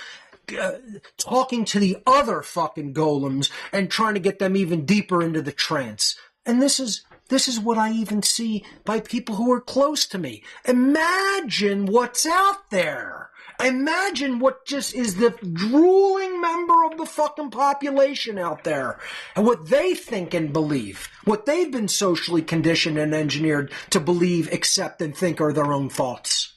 talking to the other fucking golems and trying to get them even deeper into the trance. And this is what I even see by people who are close to me. Imagine what's out there. Imagine what just is the drooling member of the fucking population out there and what they think and believe, what they've been socially conditioned and engineered to believe, accept, and think are their own thoughts.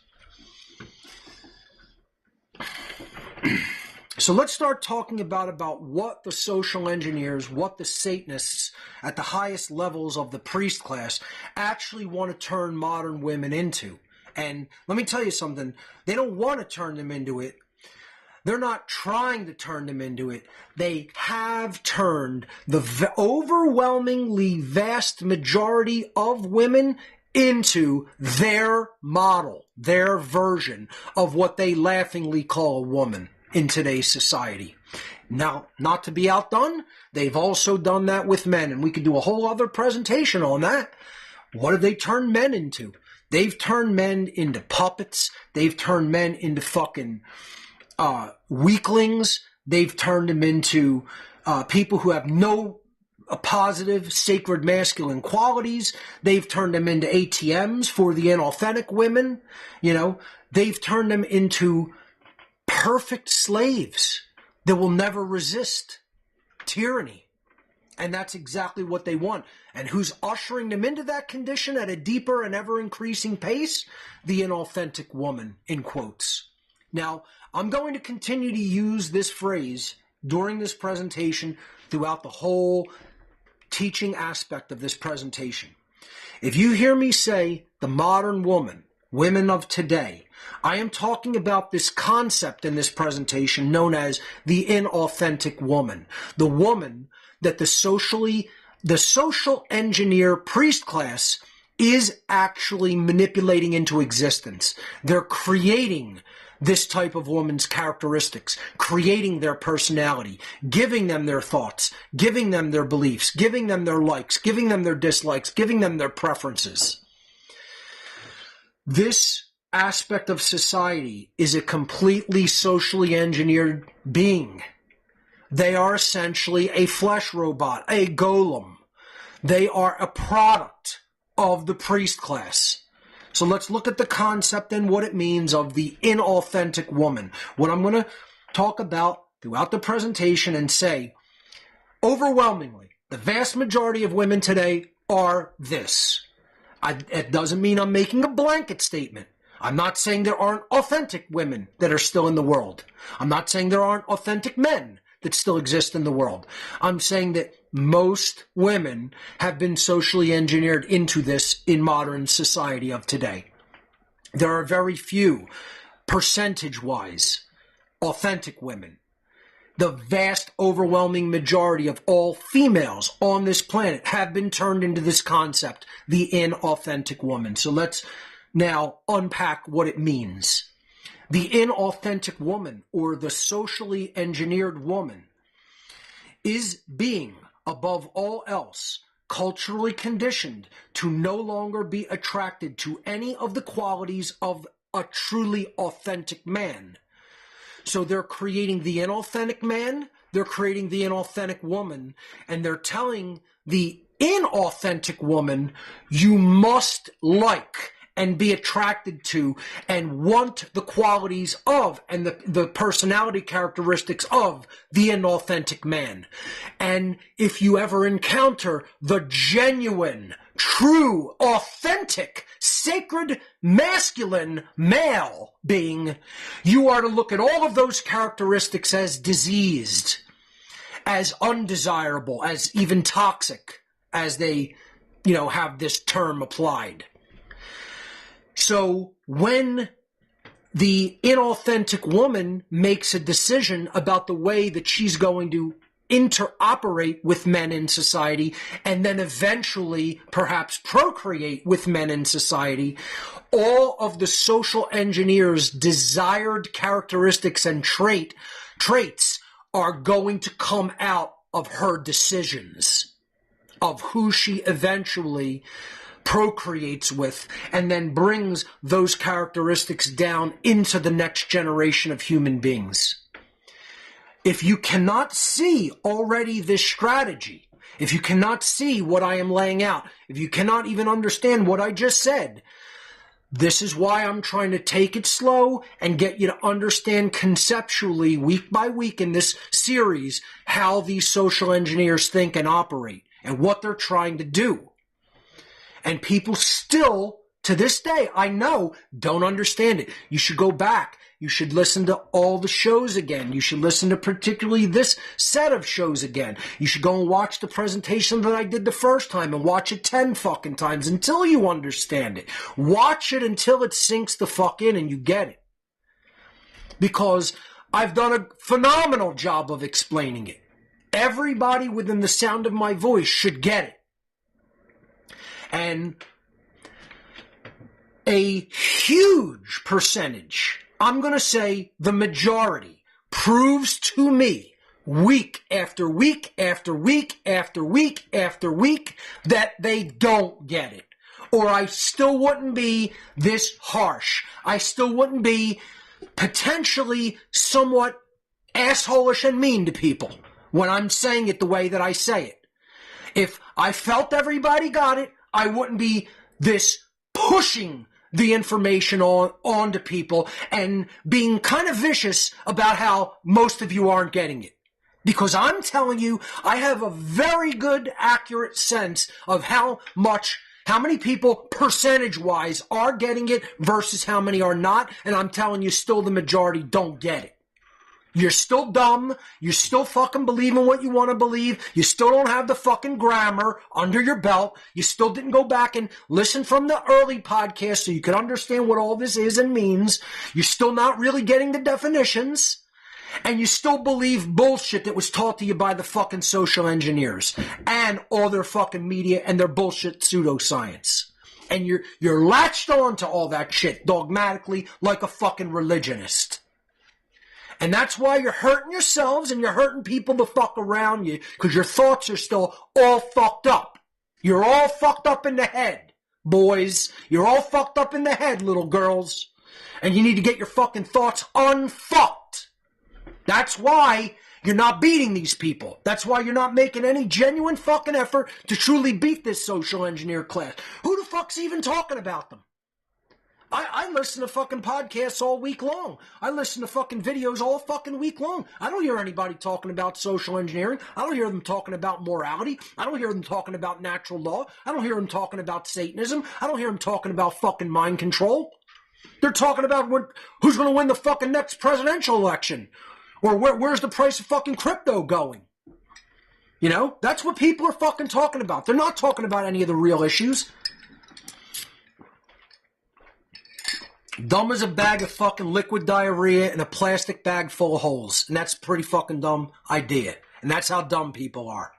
So let's start talking about what the social engineers, what the Satanists at the highest levels of the priest class actually want to turn modern women into. And let me tell you something, they don't want to turn them into it. They're not trying to turn them into it. They have turned the overwhelmingly vast majority of women into their model, their version of what they laughingly call a woman in today's society. Now, not to be outdone, they've also done that with men, and we could do a whole other presentation on that. What have they turned men into? They've turned men into puppets. They've turned men into fucking weaklings. They've turned them into people who have no positive, sacred masculine qualities. They've turned them into ATMs for the inauthentic women. You know, they've turned them into perfect slaves that will never resist tyranny. And that's exactly what they want. And who's ushering them into that condition at a deeper and ever-increasing pace? The inauthentic woman, in quotes. Now, I'm going to continue to use this phrase during this presentation throughout the whole teaching aspect of this presentation. If you hear me say the modern woman, women of today, I am talking about this concept in this presentation known as the inauthentic woman. The woman that the social engineer priest class is actually manipulating into existence. They're creating this type of woman's characteristics, creating their personality, giving them their thoughts, giving them their beliefs, giving them their likes, giving them their dislikes, giving them their preferences. This aspect of society is a completely socially engineered being. They are essentially a flesh robot, a golem. They are a product of the priest class. So let's look at the concept and what it means of the inauthentic woman. What I'm going to talk about throughout the presentation and say, overwhelmingly, The vast majority of women today are this. It doesn't mean I'm making a blanket statement. I'm not saying there aren't authentic women that are still in the world. I'm not saying there aren't authentic men that still exist in the world. I'm saying that most women have been socially engineered into this in modern society of today. There are very few, percentage-wise, authentic women. The vast, overwhelming majority of all females on this planet have been turned into this concept, the inauthentic woman. So let's now unpack what it means. The inauthentic woman, or the socially engineered woman, is being, above all else, culturally conditioned to no longer be attracted to any of the qualities of a truly authentic man. So they're creating the inauthentic man, they're creating the inauthentic woman, and they're telling the inauthentic woman, you must like and be attracted to and want the qualities of and the personality characteristics of the inauthentic man. And if you ever encounter the genuine, true, authentic, sacred, masculine male being, you are to look at all of those characteristics as diseased, as undesirable, as even toxic, as they, have this term applied. So when the inauthentic woman makes a decision about the way that she's going to interoperate with men in society and then eventually perhaps procreate with men in society, all of the social engineer's desired characteristics and traits are going to come out of her decisions of who she eventually procreates with, and then brings those characteristics down into the next generation of human beings. If you cannot see already this strategy, if you cannot see what I am laying out, if you cannot even understand what I just said, this is why I'm trying to take it slow and get you to understand conceptually, week by week in this series, how these social engineers think and operate and what they're trying to do. And people still, to this day, I know, don't understand it. You should go back. You should listen to all the shows again. You should listen to particularly this set of shows again. You should go and watch the presentation that I did the first time and watch it 10 fucking times until you understand it. Watch it until it sinks the fuck in and you get it. Because I've done a phenomenal job of explaining it. Everybody within the sound of my voice should get it. And a huge percentage, I'm going to say the majority, proves to me week after week after week after week after week that they don't get it. Or I still wouldn't be this harsh. I still wouldn't be potentially somewhat assholish and mean to people when I'm saying it the way that I say it. If I felt everybody got it, I wouldn't be this pushing the information on to people and being kind of vicious about how most of you aren't getting it. Because I'm telling you, I have a very good, accurate sense of how many people percentage-wise are getting it versus how many are not. And I'm telling you, still the majority don't get it. You're still dumb. You still fucking believe in what you want to believe. You still don't have the fucking grammar under your belt. You still didn't go back and listen from the early podcast so you can understand what all this is and means. You're still not really getting the definitions. And you still believe bullshit that was taught to you by the fucking social engineers and all their fucking media and their bullshit pseudoscience. And you're latched on to all that shit dogmatically like a fucking religionist. And that's why you're hurting yourselves and you're hurting people the fuck around you, because your thoughts are still all fucked up. You're all fucked up in the head, boys. You're all fucked up in the head, little girls. And you need to get your fucking thoughts unfucked. That's why you're not beating these people. That's why you're not making any genuine fucking effort to truly beat this social engineer class. Who the fuck's even talking about them? I listen to fucking podcasts all week long. I listen to fucking videos all fucking week long. I don't hear anybody talking about social engineering. I don't hear them talking about morality. I don't hear them talking about natural law. I don't hear them talking about Satanism. I don't hear them talking about fucking mind control. They're talking about who's going to win the fucking next presidential election. Or where's the price of fucking crypto going? You know, that's what people are fucking talking about. They're not talking about any of the real issues. Dumb as a bag of fucking liquid diarrhea in a plastic bag full of holes. And that's a pretty fucking dumb idea. And that's how dumb people are.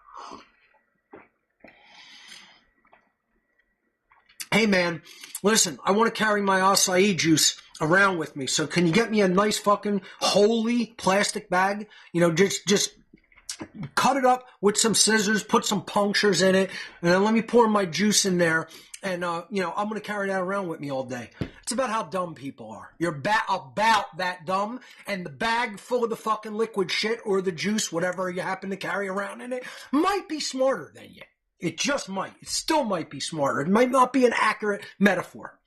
Hey man, listen, I want to carry my acai juice around with me. So can you get me a nice fucking holy plastic bag? You know, just cut it up with some scissors, put some punctures in it, and then let me pour my juice in there. And, you know, I'm going to carry that around with me all day. It's about how dumb people are. You're about that dumb, and the bag full of the fucking liquid shit or the juice, whatever you happen to carry around in it, might be smarter than you. It just might. It still might be smarter. It might not be an accurate metaphor.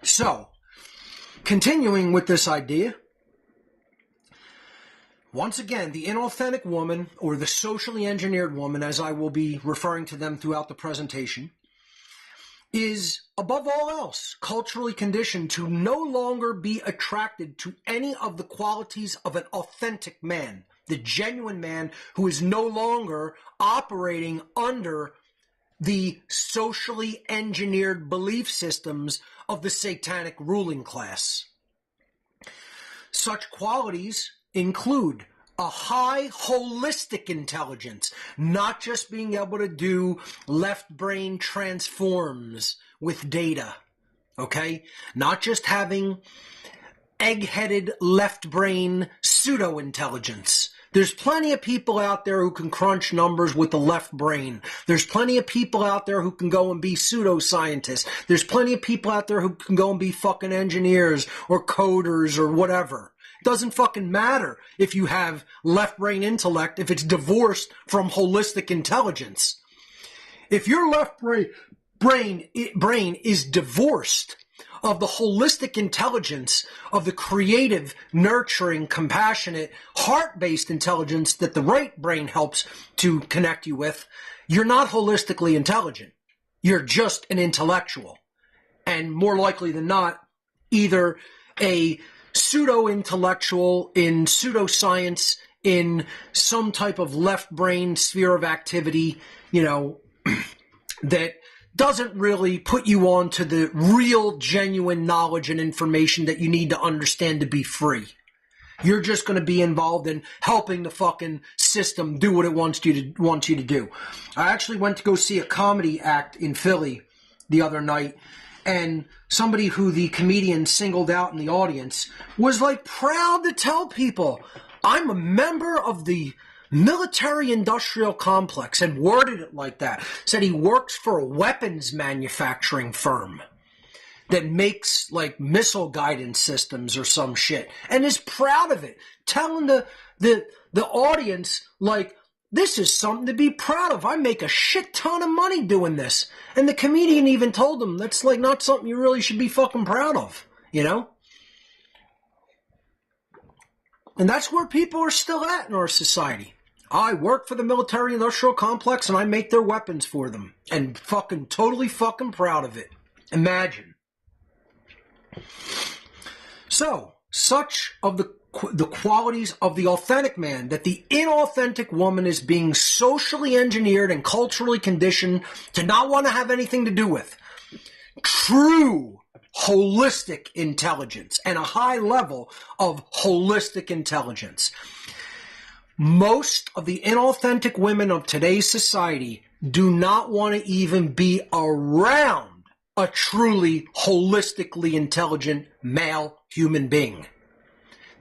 So, continuing with this idea, once again, the inauthentic woman, or the socially engineered woman, as I will be referring to them throughout the presentation, is, above all else, culturally conditioned to no longer be attracted to any of the qualities of an authentic man, the genuine man who is no longer operating under the socially engineered belief systems of the satanic ruling class. Such qualities include a high holistic intelligence, not just being able to do left brain transforms with data, okay? Not just having egg-headed left brain pseudo-intelligence. There's plenty of people out there who can crunch numbers with the left brain. There's plenty of people out there who can go and be pseudoscientists. There's plenty of people out there who can go and be fucking engineers or coders or whatever. It doesn't fucking matter if you have left brain intellect if it's divorced from holistic intelligence. If your left brain is divorced of the holistic intelligence of the creative, nurturing, compassionate, heart-based intelligence that the right brain helps to connect you with, you're not holistically intelligent. You're just an intellectual. And more likely than not, either a pseudo-intellectual in pseudoscience, in some type of left brain sphere of activity, you know, that doesn't really put you on to the real, genuine knowledge and information that you need to understand to be free. You're just going to be involved in helping the fucking system do what it wants you to do. I actually went to go see a comedy act in Philly the other night, and somebody who the comedian singled out in the audience was like proud to tell people, I'm a member of the military-industrial complex, and worded it like that. Said he works for a weapons manufacturing firm that makes like missile guidance systems or some shit, and is proud of it, telling the audience like, this is something to be proud of. I make a shit ton of money doing this. And the comedian even told him that's like not something you really should be fucking proud of, you know? And that's where people are still at in our society. I work for the military-industrial complex and I make their weapons for them. And fucking totally fucking proud of it. Imagine. So, such of the qualities of the authentic man that the inauthentic woman is being socially engineered and culturally conditioned to not want to have anything to do with. True holistic intelligence and a high level of holistic intelligence. Most of the inauthentic women of today's society do not want to even be around a truly holistically intelligent male human being.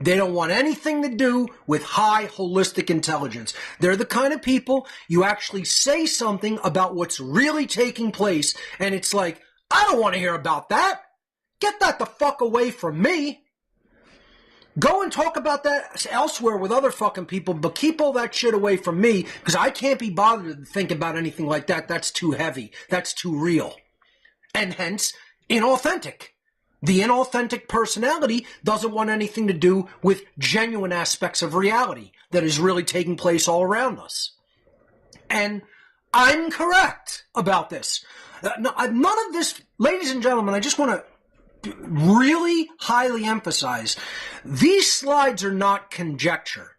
They don't want anything to do with high holistic intelligence. They're the kind of people you actually say something about what's really taking place, and it's like, I don't want to hear about that. Get that the fuck away from me. Go and talk about that elsewhere with other fucking people, but keep all that shit away from me, because I can't be bothered to think about anything like that. That's too heavy. That's too real. And hence, inauthentic. The inauthentic personality doesn't want anything to do with genuine aspects of reality that is really taking place all around us. And I'm correct about this. None of this, ladies and gentlemen, I just want to really highly emphasize, these slides are not conjecture.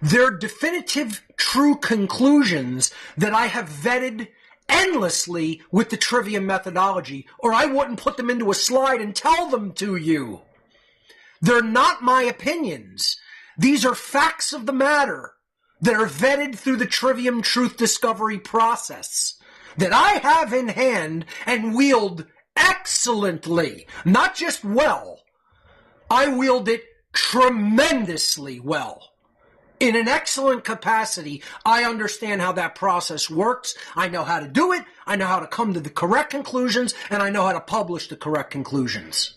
They're definitive, true conclusions that I have vetted endlessly with the trivia methodology, or I wouldn't put them into a slide and tell them to you. They're not my opinions. These are facts of the matter that are vetted through the Trivium Truth Discovery process that I have in hand and wield excellently. Not just well, I wield it tremendously well. In an excellent capacity, I understand how that process works. I know how to do it. I know how to come to the correct conclusions, and I know how to publish the correct conclusions.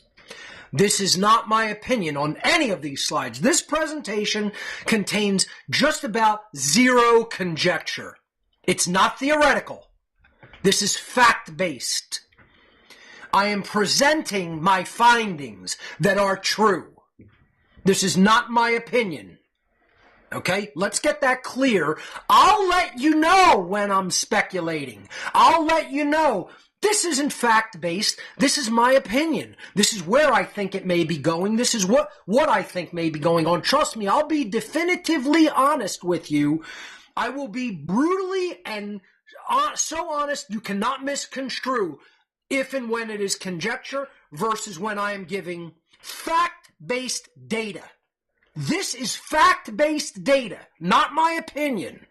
This is not my opinion on any of these slides. This presentation contains just about zero conjecture. It's not theoretical. This is fact-based. I am presenting my findings that are true. This is not my opinion. Okay, let's get that clear. I'll let you know when I'm speculating. I'll let you know. This isn't fact-based. This is my opinion. This is where I think it may be going. This is what I think may be going on. Trust me, I'll be definitively honest with you. I will be brutally and so honest you cannot misconstrue if and when it is conjecture versus when I am giving fact-based data. This is fact-based data, not my opinion.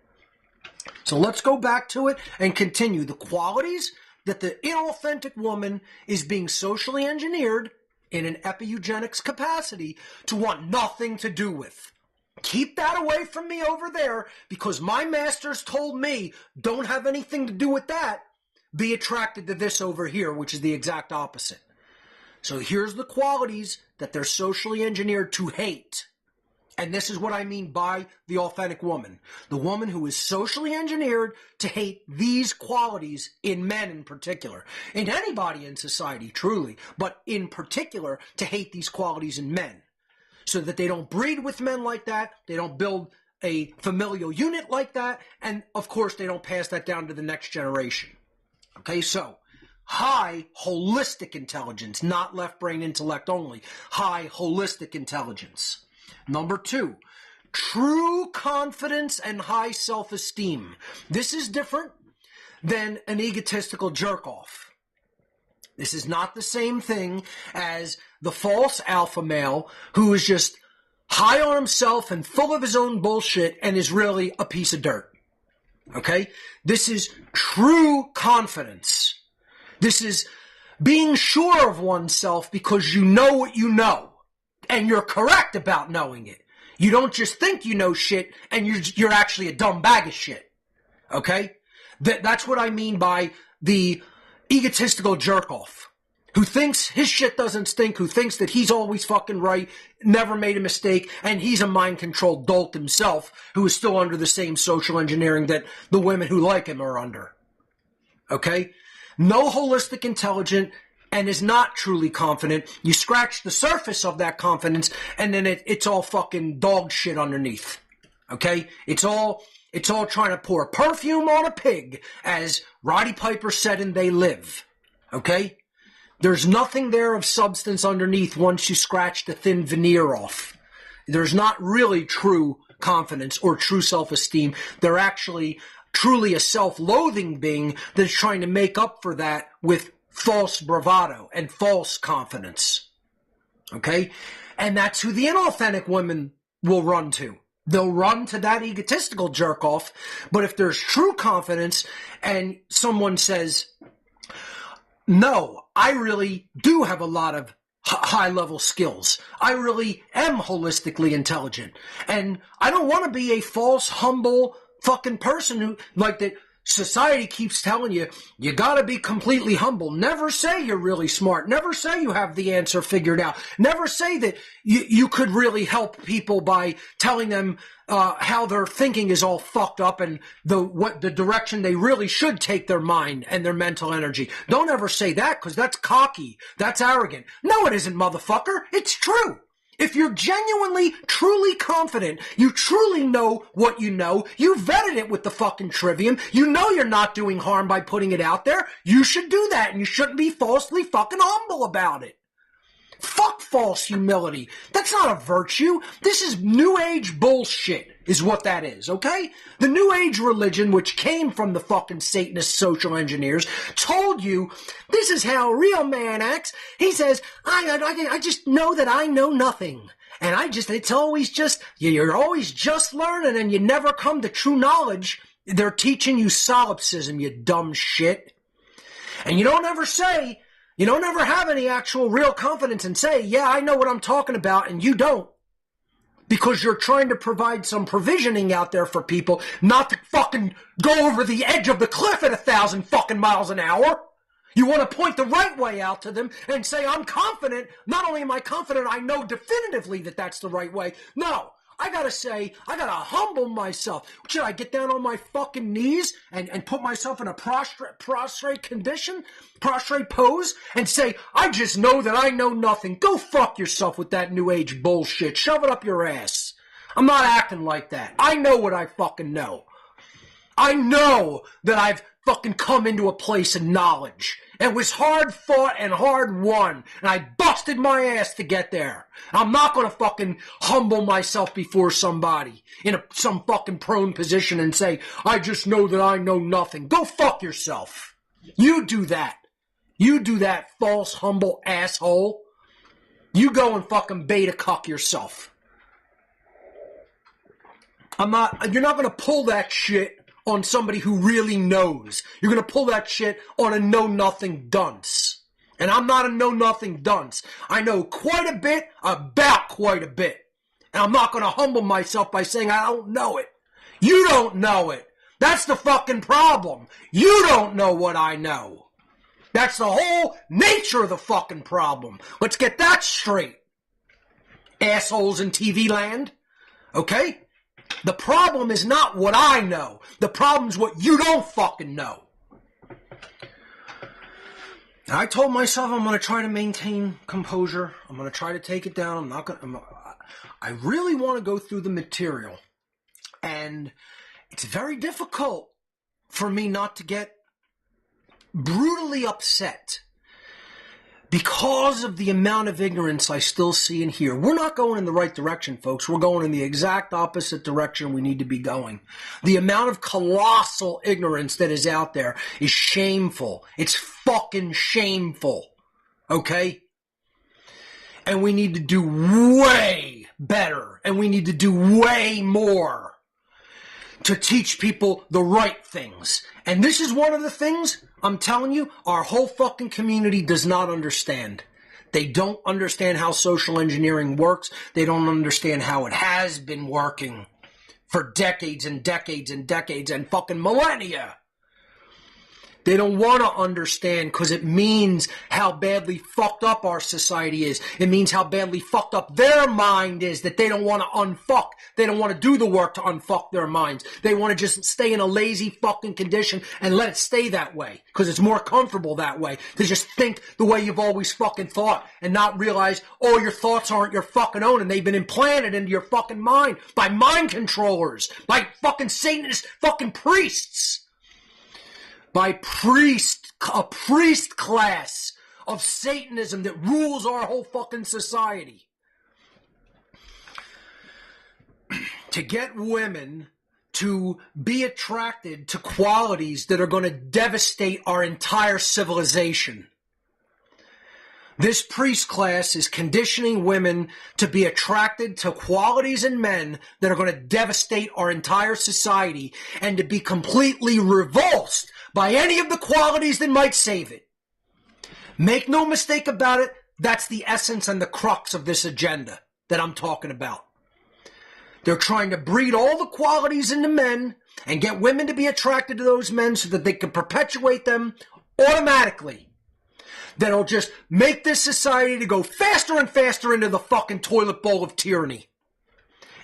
So let's go back to it and continue. The qualities that the inauthentic woman is being socially engineered in an epigenetic capacity to want nothing to do with. Keep that away from me over there because my masters told me don't have anything to do with that. Be attracted to this over here, which is the exact opposite. So here's the qualities that they're socially engineered to hate. And this is what I mean by the authentic woman. The woman who is socially engineered to hate these qualities in men in particular. In anybody in society, truly. But in particular, to hate these qualities in men. So that they don't breed with men like that. They don't build a familial unit like that. And, of course, they don't pass that down to the next generation. Okay, so high holistic intelligence, not left brain intellect only. High holistic intelligence. Number 2, true confidence and high self-esteem. This is different than an egotistical jerk-off. This is not the same thing as the false alpha male who is just high on himself and full of his own bullshit and is really a piece of dirt. Okay? This is true confidence. This is being sure of oneself because you know what you know. And you're correct about knowing it. You don't just think you know shit and you're actually a dumb bag of shit. Okay? That's what I mean by the egotistical jerk-off. Who thinks his shit doesn't stink, who thinks that he's always fucking right, never made a mistake, and he's a mind-controlled dolt himself who is still under the same social engineering that the women who like him are under. Okay? No holistic intelligence and is not truly confident. You scratch the surface of that confidence and then it's all fucking dog shit underneath. Okay? It's all trying to pour perfume on a pig, as Roddy Piper said in They Live. Okay? There's nothing there of substance underneath once you scratch the thin veneer off. There's not really true confidence or true self-esteem. They're actually truly a self-loathing being that is trying to make up for that with false bravado and false confidence. Okay? And that's who the inauthentic women will run to. They'll run to that egotistical jerk-off, but if there's true confidence and someone says, no, I really do have a lot of high-level skills. I really am holistically intelligent. And I don't want to be a false, humble fucking person who, like, that society keeps telling you, you gotta be completely humble. Never say you're really smart. Never say you have the answer figured out. Never say that you could really help people by telling them how their thinking is all fucked up and the direction they really should take their mind and their mental energy. Don't ever say that, because that's cocky. That's arrogant. No, it isn't, motherfucker. It's true. If you're genuinely, truly confident, you truly know what you know, you vetted it with the fucking trivium, you know you're not doing harm by putting it out there, you should do that, and you shouldn't be falsely fucking humble about it. Fuck false humility. That's not a virtue. This is New Age bullshit, is what that is, okay? The New Age religion, which came from the fucking Satanist social engineers, told you this is how a real man acts. He says, I just know that I know nothing. And it's always just, you're always just learning and you never come to true knowledge. They're teaching you solipsism, you dumb shit. And you don't ever have any actual real confidence and say, yeah, I know what I'm talking about, and you don't. Because you're trying to provide some provisioning out there for people not to fucking go over the edge of the cliff at 1,000 fucking miles an hour. You want to point the right way out to them and say, I'm confident. Not only am I confident, I know definitively that that's the right way. No. I gotta humble myself. Should I get down on my fucking knees and put myself in a prostrate condition, prostrate pose, and say, I just know that I know nothing? Go fuck yourself with that New Age bullshit. Shove it up your ass. I'm not acting like that. I know what I fucking know. I know that I've fucking come into a place of knowledge. It was hard fought and hard won, and I busted my ass to get there. I'm not gonna fucking humble myself before somebody in some fucking prone position and say, I just know that I know nothing. Go fuck yourself. You do that. You do that, false, humble asshole. You go and fucking beta cuck yourself. You're not gonna pull that shit on somebody who really knows. You're going to pull that shit on a know-nothing dunce. And I'm not a know-nothing dunce. I know quite a bit about quite a bit. And I'm not going to humble myself by saying I don't know it. You don't know it. That's the fucking problem. You don't know what I know. That's the whole nature of the fucking problem. Let's get that straight. Assholes in TV land. Okay? The problem is not what I know. The problem is what you don't fucking know. I told myself I'm going to try to maintain composure. I'm going to try to take it down. I really want to go through the material. And it's very difficult for me not to get brutally upset because of the amount of ignorance I still see and hear. We're not going in the right direction, folks. We're going in the exact opposite direction we need to be going. The amount of colossal ignorance that is out there is shameful. It's fucking shameful. Okay? And we need to do way better. And we need to do way more to teach people the right things. And this is one of the things, I'm telling you, our whole fucking community does not understand. They don't understand how social engineering works. They don't understand how it has been working for decades and decades and decades and fucking millennia. They don't want to understand because it means how badly fucked up our society is. It means how badly fucked up their mind is that they don't want to unfuck. They don't want to do the work to unfuck their minds. They want to just stay in a lazy fucking condition and let it stay that way because it's more comfortable that way to just think the way you've always fucking thought and not realize, oh, your thoughts aren't your fucking own and they've been implanted into your fucking mind by mind controllers, by fucking Satanist fucking priests. By a priest class of Satanism that rules our whole fucking society. To get women to be attracted to qualities that are going to devastate our entire civilization. This priest class is conditioning women to be attracted to qualities in men that are going to devastate our entire society and to be completely revulsed by any of the qualities that might save it. Make no mistake about it, that's the essence and the crux of this agenda that I'm talking about. They're trying to breed all the qualities into men and get women to be attracted to those men so that they can perpetuate them automatically, that'll just make this society to go faster and faster into the fucking toilet bowl of tyranny.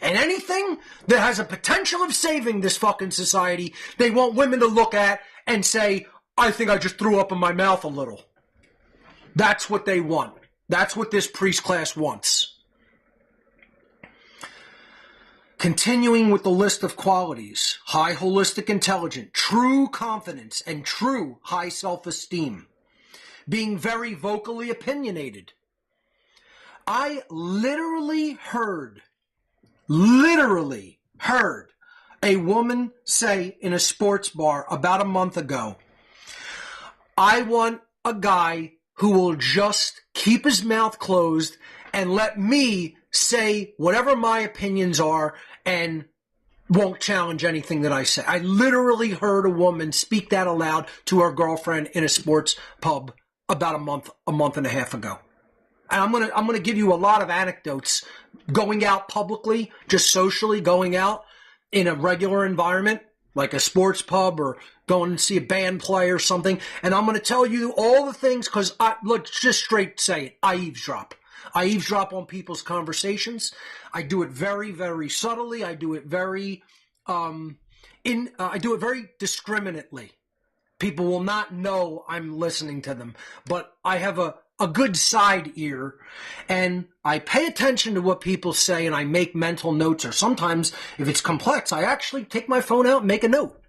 And anything that has a potential of saving this fucking society, they want women to look at and say, I think I just threw up in my mouth a little. That's what they want. That's what this priest class wants. Continuing with the list of qualities: high holistic intelligence, true confidence, and true high self-esteem. Being very vocally opinionated. I literally heard a woman say in a sports bar about a month ago, I want a guy who will just keep his mouth closed and let me say whatever my opinions are and won't challenge anything that I say. I literally heard a woman speak that aloud to her girlfriend in a sports pub about a month and a half ago. And I'm gonna give you a lot of anecdotes going out publicly, just socially going out in a regular environment, like a sports pub or going to see a band play or something. And I'm going to tell you all the things because let's just straight say it. I eavesdrop. I eavesdrop on people's conversations. I do it very, very subtly. I do it very, I do it very discriminately. People will not know I'm listening to them, but I have a good side ear, and I pay attention to what people say, and I make mental notes, or sometimes, if it's complex, I actually take my phone out and make a note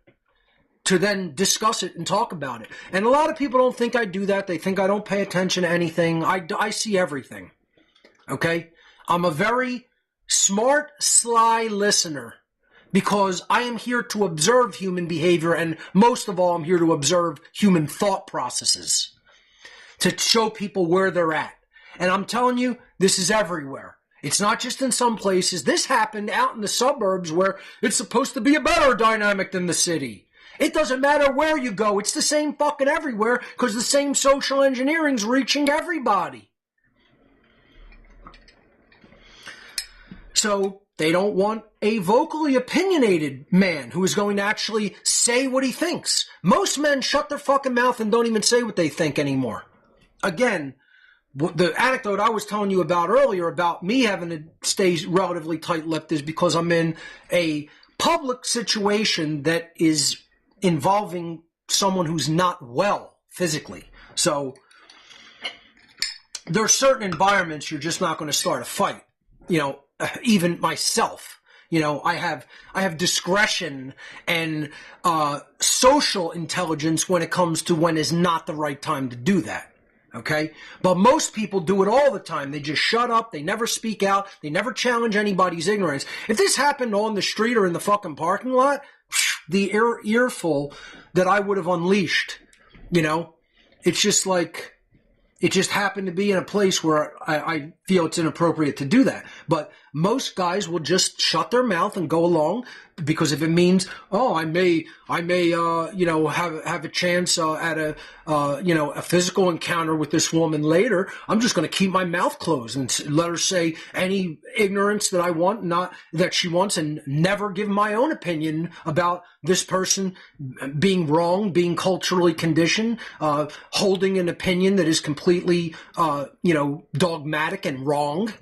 to then discuss it and talk about it. And a lot of people don't think I do that. They think I don't pay attention to anything. I see everything, okay? I'm a very smart, sly listener because I am here to observe human behavior, and most of all, I'm here to observe human thought processes, to show people where they're at. And I'm telling you, this is everywhere. It's not just in some places. This happened out in the suburbs where it's supposed to be a better dynamic than the city. It doesn't matter where you go. It's the same fucking everywhere because the same social engineering's reaching everybody. So they don't want a vocally opinionated man who is going to actually say what he thinks. Most men shut their fucking mouth and don't even say what they think anymore. Again, the anecdote I was telling you about earlier about me having to stay relatively tight-lipped is because I'm in a public situation that is involving someone who's not well physically. So there are certain environments you're just not going to start a fight. You know, even myself. You know, I have discretion and social intelligence when it comes to when is not the right time to do that. Okay? But most people do it all the time. They just shut up. They never speak out. They never challenge anybody's ignorance. If this happened on the street or in the fucking parking lot, the earful that I would have unleashed, you know, it's just like, it just happened to be in a place where I feel it's inappropriate to do that. But most guys will just shut their mouth and go along because if it means, oh, I may, you know, have a chance at you know, a physical encounter with this woman later, I'm just going to keep my mouth closed and let her say any ignorance that I want, not that she wants, and never give my own opinion about this person being wrong, being culturally conditioned, holding an opinion that is completely, you know, dogmatic and wrong.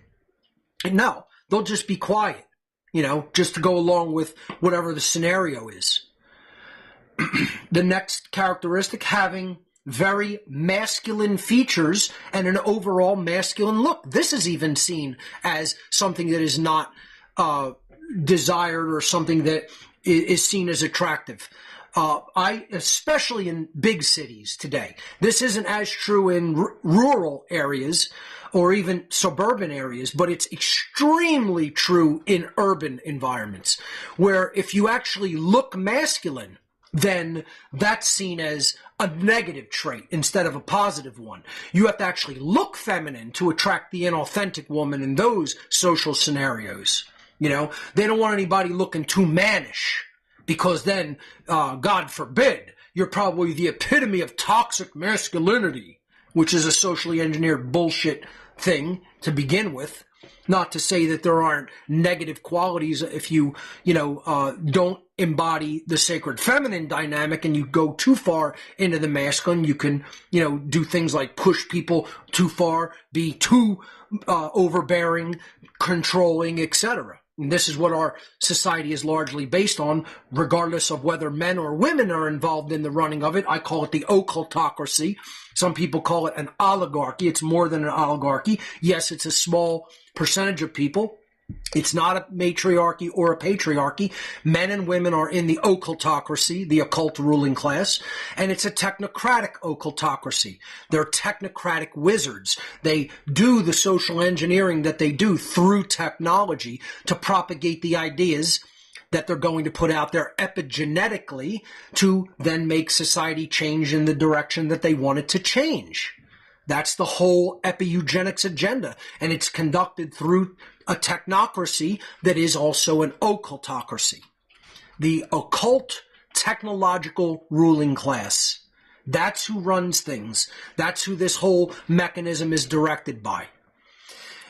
No, they'll just be quiet, you know, just to go along with whatever the scenario is. The next characteristic, having very masculine features and an overall masculine look. This is even seen as something that is not desired or something that is seen as attractive. Especially in big cities today. This isn't as true in rural areas or even suburban areas, but it's extremely true in urban environments, where if you actually look masculine, then that's seen as a negative trait instead of a positive one. You have to actually look feminine to attract the inauthentic woman in those social scenarios. You know, they don't want anybody looking too mannish, because then, God forbid, you're probably the epitome of toxic masculinity, which is a socially engineered bullshit thing to begin with. Not to say that there aren't negative qualities if you don't embody the sacred feminine dynamic and you go too far into the masculine. You can, do things like push people too far, be too overbearing, controlling, etc. And this is what our society is largely based on, regardless of whether men or women are involved in the running of it. I call it the occultocracy. Some people call it an oligarchy. It's more than an oligarchy. Yes, it's a small percentage of people. It's not a matriarchy or a patriarchy. Men and women are in the occultocracy, the occult ruling class, and it's a technocratic occultocracy. They're technocratic wizards. They do the social engineering that they do through technology to propagate the ideas that they're going to put out there epigenetically to then make society change in the direction that they want it to change. That's the whole epi-eugenics agenda, and it's conducted through a technocracy that is also an occultocracy. The occult technological ruling class. That's who runs things. That's who this whole mechanism is directed by.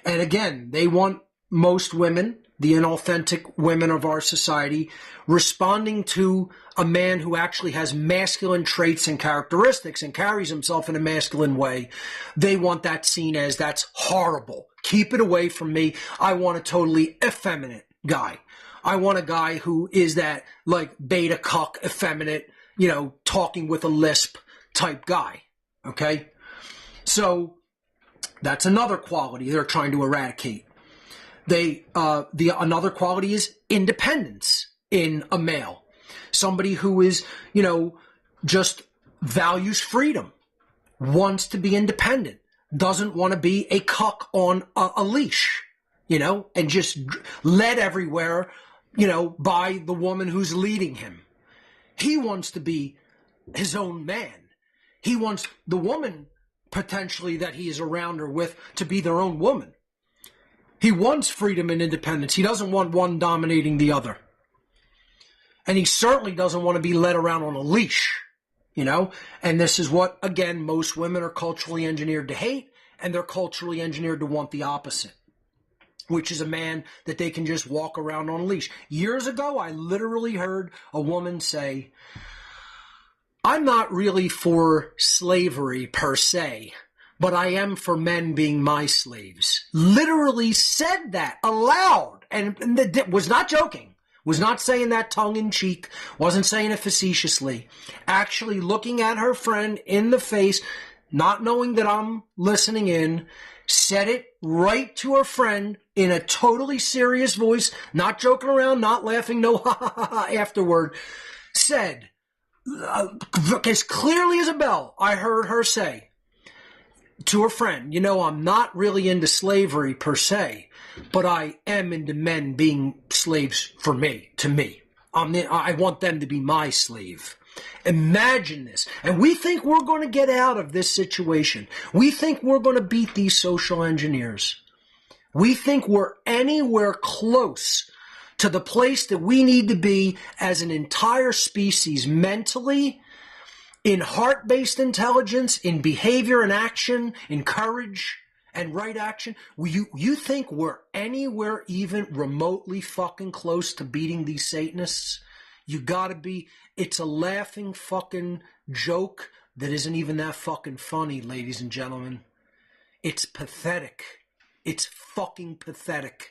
And again, they want most women, the inauthentic women of our society, responding to a man who actually has masculine traits and characteristics and carries himself in a masculine way. They want that seen as, that's horrible. Keep it away from me. I want a totally effeminate guy. I want a guy who is that like beta cuck, effeminate, talking with a lisp type guy. Okay? So that's another quality they're trying to eradicate. Another quality is independence in a male. Somebody who is, just values freedom, wants to be independent, doesn't want to be a cuck on a leash, and just led everywhere, by the woman who's leading him. He wants to be his own man. He wants the woman potentially that he is around or with to be their own woman. He wants freedom and independence. He doesn't want one dominating the other. And he certainly doesn't want to be led around on a leash, And this is what, again, most women are culturally engineered to hate, and they're culturally engineered to want the opposite, which is a man that they can just walk around on a leash. Years ago, I literally heard a woman say, I'm not really for slavery per se, but I am for men being my slaves. Literally said that aloud, and was not joking. Was not saying that tongue-in-cheek, wasn't saying it facetiously. Actually looking at her friend in the face, not knowing that I'm listening in, said it right to her friend in a totally serious voice, not joking around, not laughing, no ha ha ha ha afterward. Said, as clearly as a bell, I heard her say to her friend, I'm not really into slavery per se, but I am into men being slaves for me, to me. I want them to be my slave. Imagine this. And we think we're going to get out of this situation. We think we're going to beat these social engineers. We think we're anywhere close to the place that we need to be as an entire species, mentally, in heart-based intelligence, in behavior and action, in courage and right action. You think we're anywhere even remotely fucking close to beating these Satanists? You gotta be. It's a laughing fucking joke that isn't even that fucking funny, ladies and gentlemen. It's pathetic. It's fucking pathetic.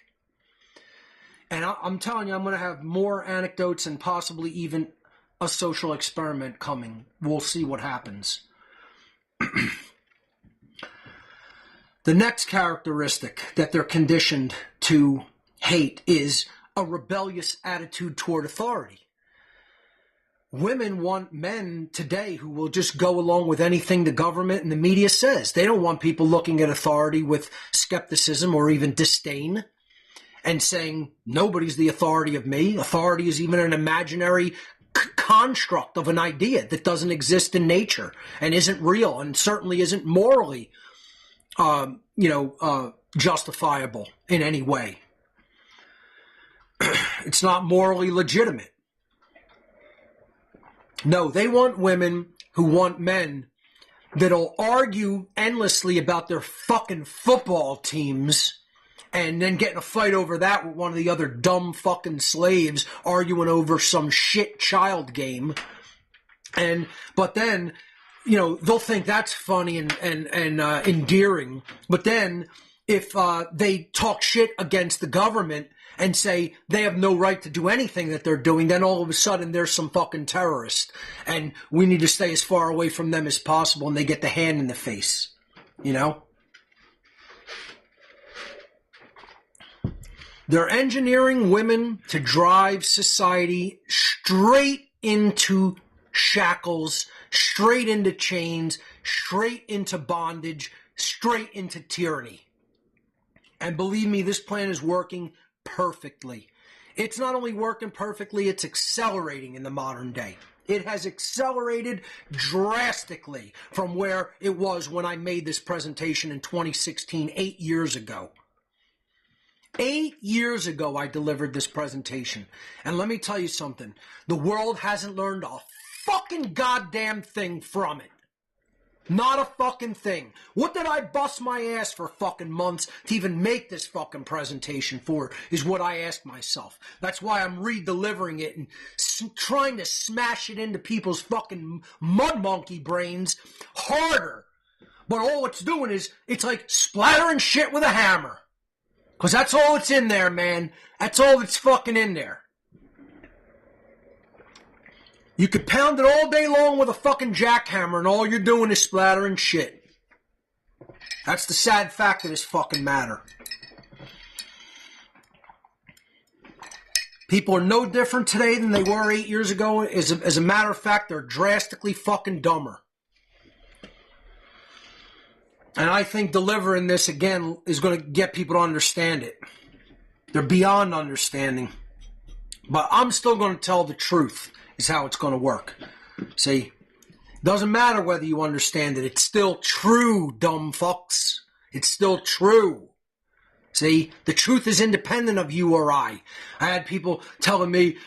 And I'm telling you, I'm going to have more anecdotes and possibly even a social experiment coming. We'll see what happens. The next characteristic that they're conditioned to hate is a rebellious attitude toward authority. Women want men today who will just go along with anything the government and the media says. They don't want people looking at authority with skepticism or even disdain and saying, nobody's the authority of me. Authority is even an imaginary construct of an idea that doesn't exist in nature and isn't real and certainly isn't morally, justifiable in any way. It's not morally legitimate. No, they want women who want men that'll argue endlessly about their fucking football teams and then get in a fight over that with one of the other dumb fucking slaves arguing over some shit child game. But then, you know, they'll think that's funny and endearing. But then if they talk shit against the government and say they have no right to do anything that they're doing, then all of a sudden there's some fucking terrorist. And we need to stay as far away from them as possible, and they get the hand in the face. You know? They're engineering women to drive society straight into shackles, straight into chains, straight into bondage, straight into tyranny. And believe me, this plan is working perfectly. It's not only working perfectly, it's accelerating in the modern day. It has accelerated drastically from where it was when I made this presentation in 2016, 8 years ago. 8 years ago, I delivered this presentation. And let me tell you something. The world hasn't learned a fucking goddamn thing from it. Not a fucking thing. What did I bust my ass for fucking months to even make this fucking presentation for, is what I ask myself. That's why I'm re-delivering it and trying to smash it into people's fucking mud monkey brains harder. But all it's doing is, it's like splattering shit with a hammer. Because that's all that's in there, man. That's all that's fucking in there. You could pound it all day long with a fucking jackhammer and all you're doing is splattering shit. That's the sad fact of this fucking matter. People are no different today than they were 8 years ago. As a matter of fact, they're drastically fucking dumber. And I think delivering this again is going to get people to understand it. They're beyond understanding. But I'm still going to tell the truth is how it's going to work. See, doesn't matter whether you understand it. It's still true, dumb fucks. It's still true. See, the truth is independent of you or I. I had people telling me,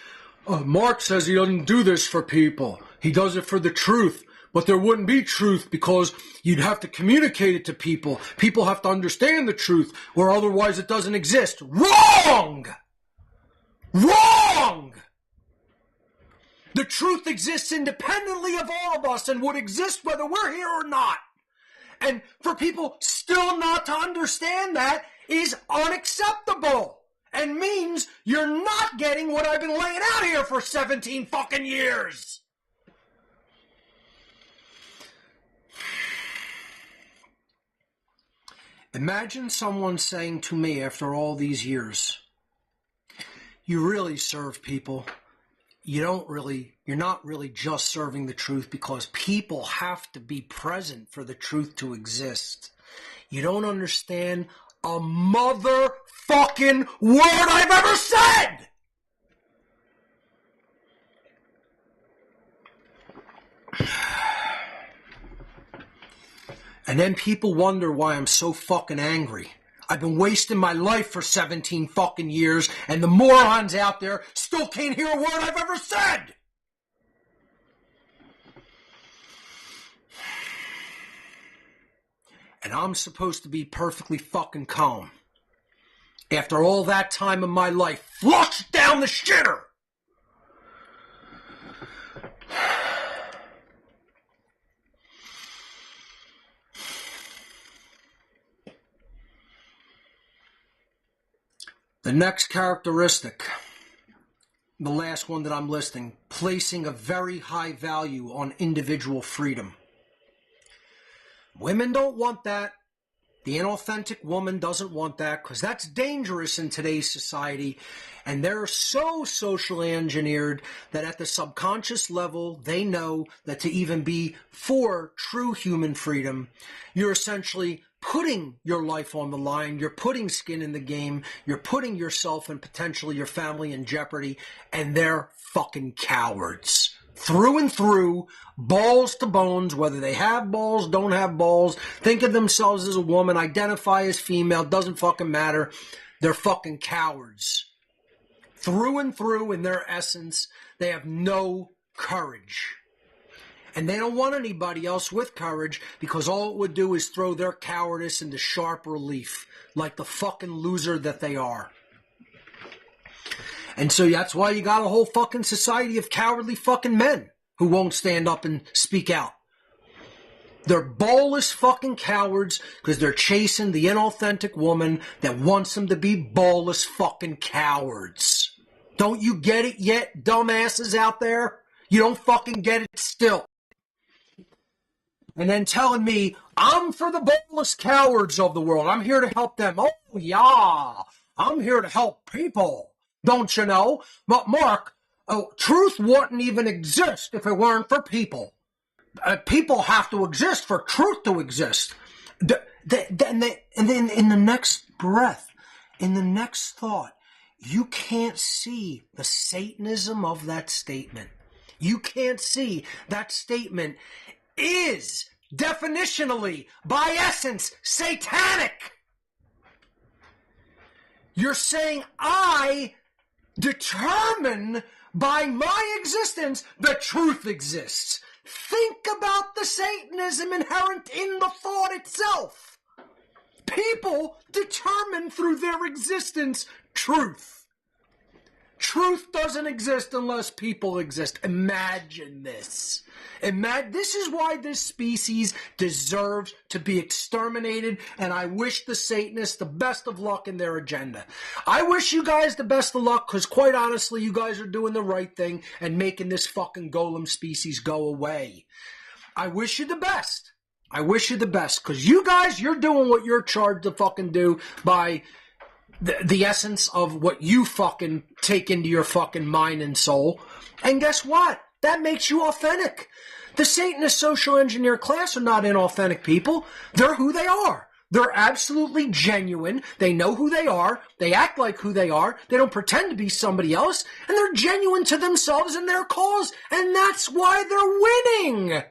Mark says he doesn't do this for people. He does it for the truth. But there wouldn't be truth because you'd have to communicate it to people. People have to understand the truth, or otherwise it doesn't exist. Wrong! Wrong! The truth exists independently of all of us and would exist whether we're here or not. And for people still not to understand that is unacceptable and means you're not getting what I've been laying out here for 17 fucking years. Imagine someone saying to me after all these years, you really serve people. You're not really just serving the truth because people have to be present for the truth to exist. You don't understand a motherfucking word I've ever said! And then people wonder why I'm so fucking angry. I've been wasting my life for 17 fucking years, and the morons out there still can't hear a word I've ever said! And I'm supposed to be perfectly fucking calm. After all that time in my life, flushed down the shitter! The next characteristic, the last one that I'm listing, placing a very high value on individual freedom. Women don't want that. The inauthentic woman doesn't want that because that's dangerous in today's society. And they're so socially engineered that at the subconscious level, they know that to even be for true human freedom, you're essentially putting your life on the line, you're putting skin in the game, you're putting yourself and potentially your family in jeopardy, and they're fucking cowards. Through and through, balls to bones, whether they have balls, don't have balls, think of themselves as a woman, identify as female, doesn't fucking matter. They're fucking cowards. Through and through, in their essence, they have no courage. And they don't want anybody else with courage because all it would do is throw their cowardice into sharp relief, like the fucking loser that they are. And so that's why you got a whole fucking society of cowardly fucking men who won't stand up and speak out. They're ballless fucking cowards because they're chasing the inauthentic woman that wants them to be ballless fucking cowards. Don't you get it yet, dumbasses out there? You don't fucking get it still. And then telling me, I'm for the ballless cowards of the world. I'm here to help them. Oh, yeah. I'm here to help people. Don't you know? But Mark, truth wouldn't even exist if it weren't for people. People have to exist for truth to exist. And then in the next breath, in the next thought, you can't see the Satanism of that statement. You can't see that statement is definitionally, by essence, satanic. You're saying I determine by my existence the truth exists. Think about the Satanism inherent in the thought itself. People determine through their existence truth. Truth doesn't exist unless people exist. Imagine this. This is why this species deserves to be exterminated, and I wish the Satanists the best of luck in their agenda. I wish you guys the best of luck, because quite honestly, you guys are doing the right thing and making this fucking golem species go away. I wish you the best. I wish you the best, because you guys, you're doing what you're charged to fucking do by the essence of what you fucking take into your fucking mind and soul. And guess what? That makes you authentic. The Satanist social engineer class are not inauthentic people. They're who they are. They're absolutely genuine. They know who they are. They act like who they are. They don't pretend to be somebody else. And they're genuine to themselves and their cause. And that's why they're winning.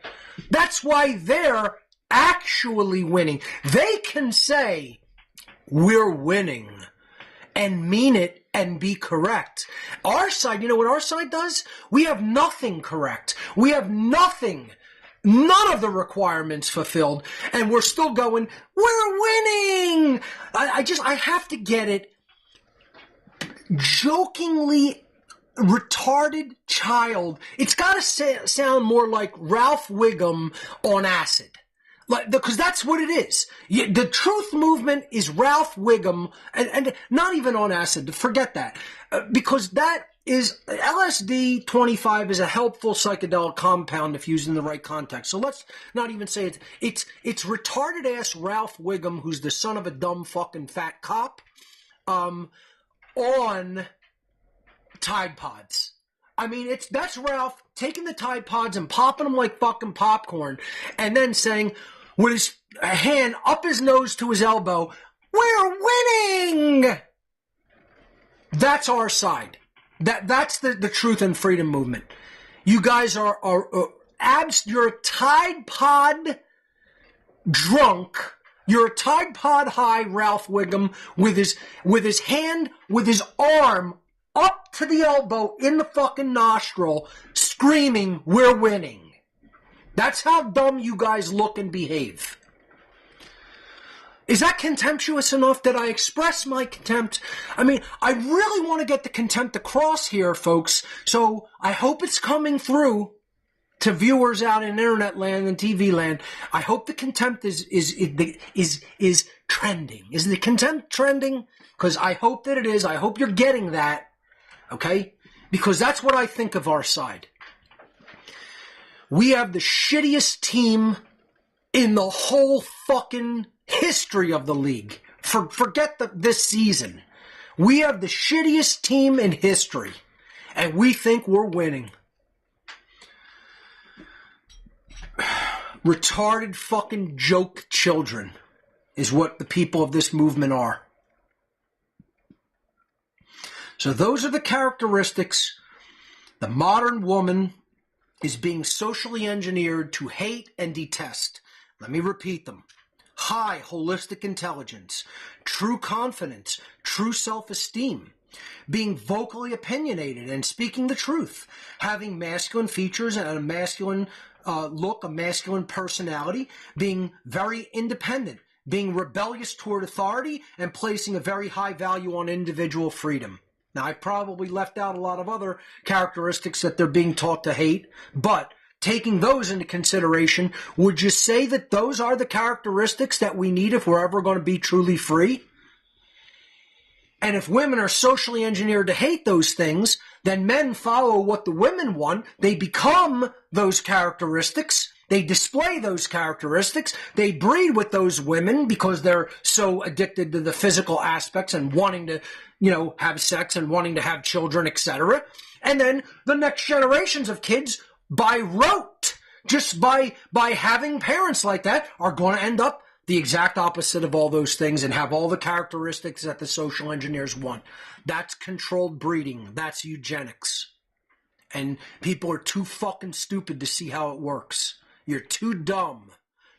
That's why they're actually winning. They can say, we're winning, and mean it and be correct. Our side, you know what our side does? We have nothing correct. We have nothing, none of the requirements fulfilled, and we're still going, we're winning! I have to get it. Jokingly retarded child. It's got to sound more like Ralph Wiggum on acid. Because that's what it is. The truth movement is Ralph Wiggum, and not even on acid. Forget that. Because that is, LSD 25 is a helpful psychedelic compound if used in the right context. So let's not even say it's retarded ass Ralph Wiggum, who's the son of a dumb fucking fat cop, on Tide Pods. I mean, that's Ralph taking the Tide Pods and popping them like fucking popcorn, and then saying, with his hand up his nose to his elbow, we're winning! That's our side. That's the truth and freedom movement. You guys are you're a Tide Pod drunk. You're a Tide Pod high Ralph Wiggum with his hand, with his arm up to the elbow in the fucking nostril, screaming, we're winning. That's how dumb you guys look and behave. Is that contemptuous enough? Did I express my contempt? I mean, I really want to get the contempt across here, folks, so I hope it's coming through to viewers out in internet land and TV land. I hope the contempt is trending. Is the contempt trending? Because I hope that it is. I hope you're getting that. Okay? Because that's what I think of our side. We have the shittiest team in the whole fucking history of the league. Forget this season. We have the shittiest team in history, and we think we're winning. Retarded fucking joke children is what the people of this movement are. So those are the characteristics. The modern woman is being socially engineered to hate and detest. Let me repeat them. High holistic intelligence, true confidence, true self-esteem, being vocally opinionated and speaking the truth, having masculine features and a masculine look, a masculine personality, being very independent, being rebellious toward authority, and placing a very high value on individual freedom. Now, I probably left out a lot of other characteristics that they're being taught to hate, but taking those into consideration, would you say that those are the characteristics that we need if we're ever going to be truly free? And if women are socially engineered to hate those things, then men follow what the women want. They become those characteristics. They display those characteristics. They breed with those women because they're so addicted to the physical aspects and wanting to, have sex and wanting to have children, etc. And then the next generations of kids, by rote, just by having parents like that, are going to end up the exact opposite of all those things and have all the characteristics that the social engineers want. That's controlled breeding. That's eugenics. And people are too fucking stupid to see how it works. You're too dumb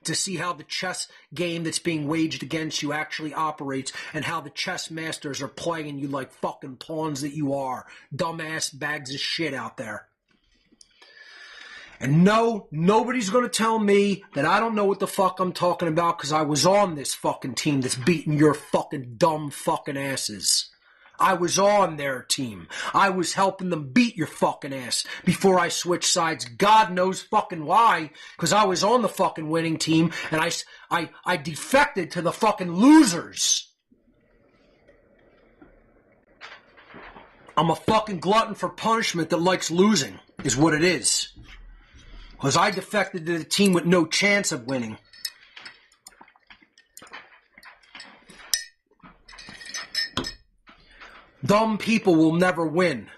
to see how the chess game that's being waged against you actually operates and how the chess masters are playing you like fucking pawns that you are. Dumbass bags of shit out there. And no, nobody's going to tell me that I don't know what the fuck I'm talking about because I was on this fucking team that's beating your fucking dumb fucking asses. I was on their team. I was helping them beat your fucking ass before I switched sides. God knows fucking why, because I was on the fucking winning team and I defected to the fucking losers. I'm a fucking glutton for punishment that likes losing, is what it is. Because I defected to the team with no chance of winning. Dumb people will never win.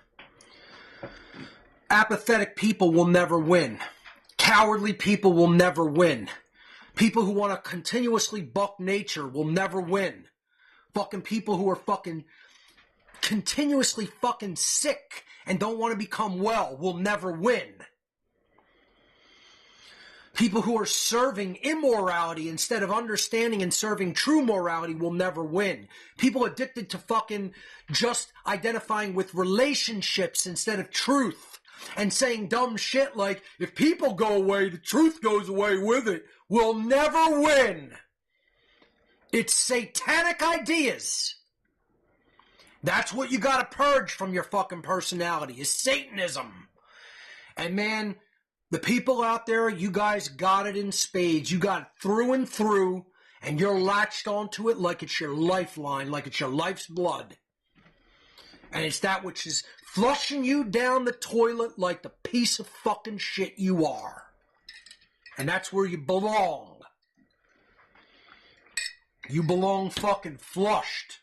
Apathetic people will never win. Cowardly people will never win. People who want to continuously buck nature will never win. Fucking people who are fucking continuously fucking sick and don't want to become well will never win. People who are serving immorality instead of understanding and serving true morality will never win. People addicted to fucking just identifying with relationships instead of truth and saying dumb shit like, if people go away, the truth goes away with it, will never win. It's satanic ideas. That's what you gotta purge from your fucking personality, is Satanism. And man, the people out there, you guys got it in spades. You got it through and through, and you're latched onto it like it's your lifeline, like it's your life's blood. And it's that which is flushing you down the toilet like the piece of fucking shit you are. And that's where you belong. You belong fucking flushed.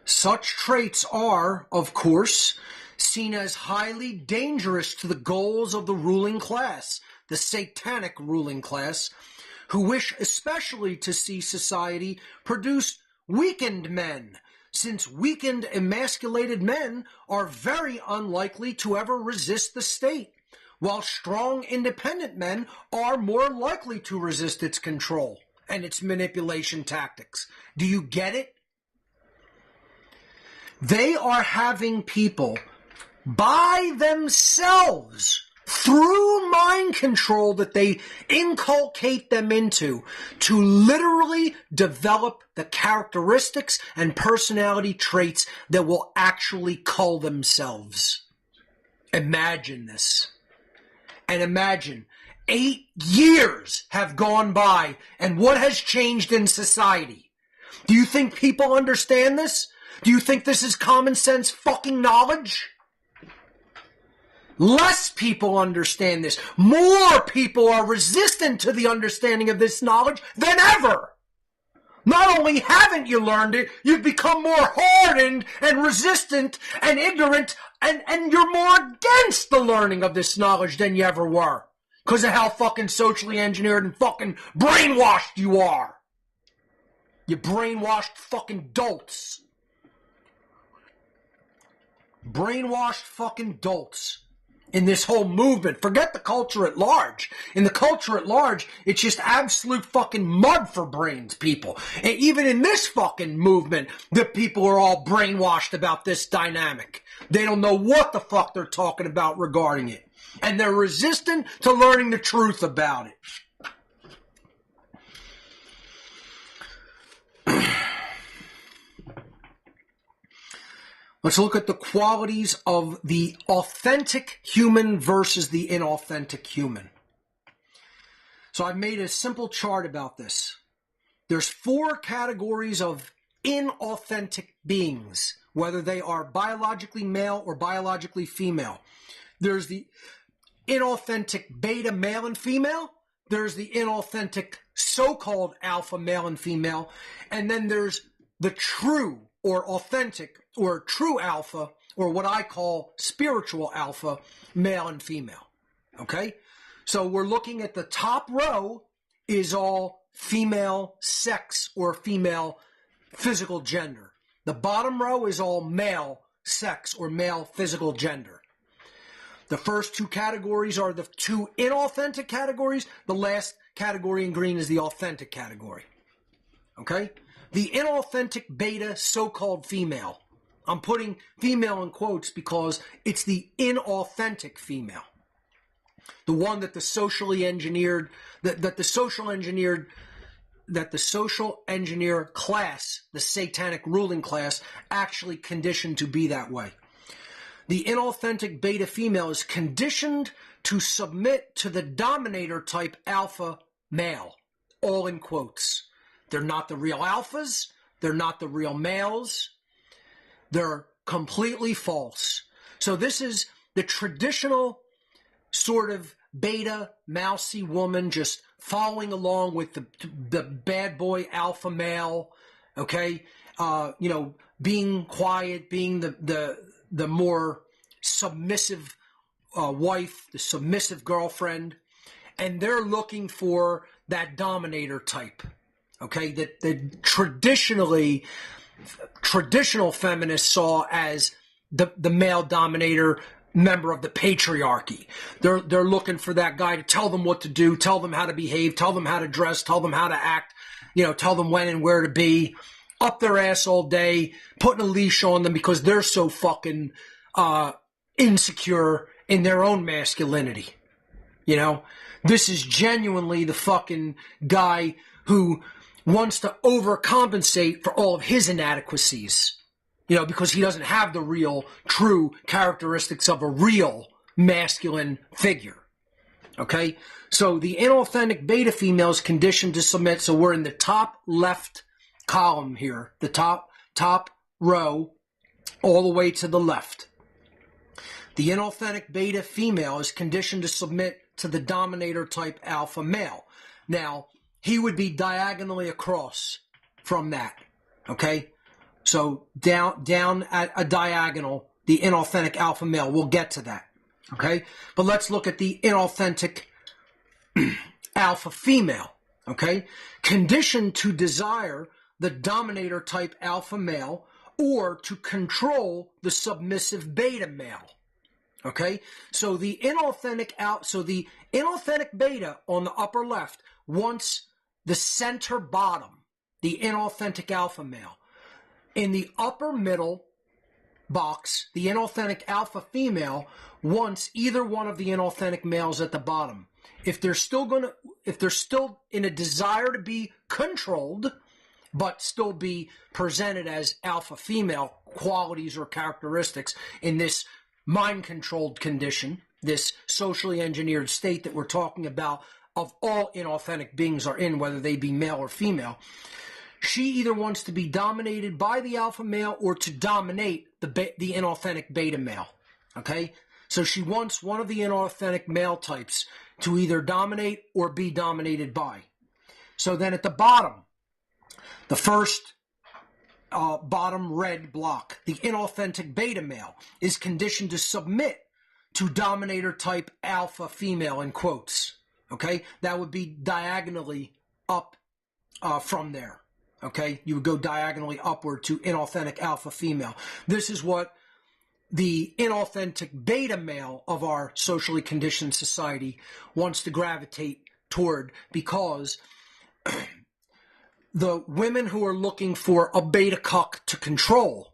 Such traits are, of course, seen as highly dangerous to the goals of the ruling class, the satanic ruling class, who wish especially to see society produce weakened men, since weakened, emasculated men are very unlikely to ever resist the state, while strong, independent men are more likely to resist its control and its manipulation tactics. Do you get it? They are having people by themselves, through mind control that they inculcate them into, to literally develop the characteristics and personality traits that will actually cull themselves. Imagine this. And imagine 8 years have gone by, and what has changed in society? Do you think people understand this? Do you think this is common sense fucking knowledge? Less people understand this. More people are resistant to the understanding of this knowledge than ever. Not only haven't you learned it, you've become more hardened and resistant and ignorant, and you're more against the learning of this knowledge than you ever were. Because of how fucking socially engineered and fucking brainwashed you are. You brainwashed fucking dolts. Brainwashed fucking dolts. in this whole movement. Forget the culture at large. In the culture at large, it's just absolute fucking mud for brains, people. And even in this fucking movement, the people are all brainwashed about this dynamic. They don't know what the fuck they're talking about regarding it. And they're resistant to learning the truth about it. Let's look at the qualities of the authentic human versus the inauthentic human. So I've made a simple chart about this. There's 4 categories of inauthentic beings, whether they are biologically male or biologically female. There's the inauthentic beta male and female. There's the inauthentic so-called alpha male and female. And then there's the true or authentic or true alpha, or what I call spiritual alpha, male and female. Okay? So we're looking at the top row is all female sex or female physical gender. The bottom row is all male sex or male physical gender. The first 2 categories are the 2 inauthentic categories. The last category in green is the authentic category. Okay? The inauthentic beta so-called female. I'm putting female in quotes because it's the inauthentic female. The one that the socially engineered, that the social engineer class, the satanic ruling class, actually conditioned to be that way. The inauthentic beta female is conditioned to submit to the dominator type alpha male, all in quotes. They're not the real alphas. They're not the real males. They're completely false. So this is the traditional sort of beta mousy woman just following along with the bad boy alpha male, okay? Being quiet, being the more submissive wife, the submissive girlfriend, and they're looking for that dominator type. Okay, that traditional feminists saw as the male dominator member of the patriarchy. They're looking for that guy to tell them what to do, tell them how to behave, tell them how to dress, tell them how to act, tell them when and where to be, up their ass all day, putting a leash on them because they're so fucking insecure in their own masculinity. This is genuinely the fucking guy who wants to overcompensate for all of his inadequacies, because he doesn't have the real, true characteristics of a real masculine figure. Okay? So the inauthentic beta female is conditioned to submit. So we're in the top left column here, the top row, all the way to the left. The inauthentic beta female is conditioned to submit to the dominator type alpha male. Now, he would be diagonally across from that, okay? So down at a diagonal, the inauthentic alpha male. We'll get to that, okay? But let's look at the inauthentic alpha female, okay? Conditioned to desire the dominator type alpha male or to control the submissive beta male, okay? So the inauthentic beta on the upper left wants the center bottom, the inauthentic alpha male. In the upper middle box, the inauthentic alpha female wants either one of the inauthentic males at the bottom. If they're still in a desire to be controlled, but still be presented as alpha female qualities or characteristics in this mind-controlled condition, this socially engineered state that we're talking about, of all inauthentic beings are in, whether they be male or female, she either wants to be dominated by the alpha male or to dominate the inauthentic beta male, okay? So she wants one of the inauthentic male types to either dominate or be dominated by. So then at the bottom, the first bottom red block, the inauthentic beta male, is conditioned to submit to dominator type alpha female in quotes. Okay, that would be diagonally up from there. Okay, you would go diagonally upward to inauthentic alpha female. This is what the inauthentic beta male of our socially conditioned society wants to gravitate toward, because the women who are looking for a beta cuck to control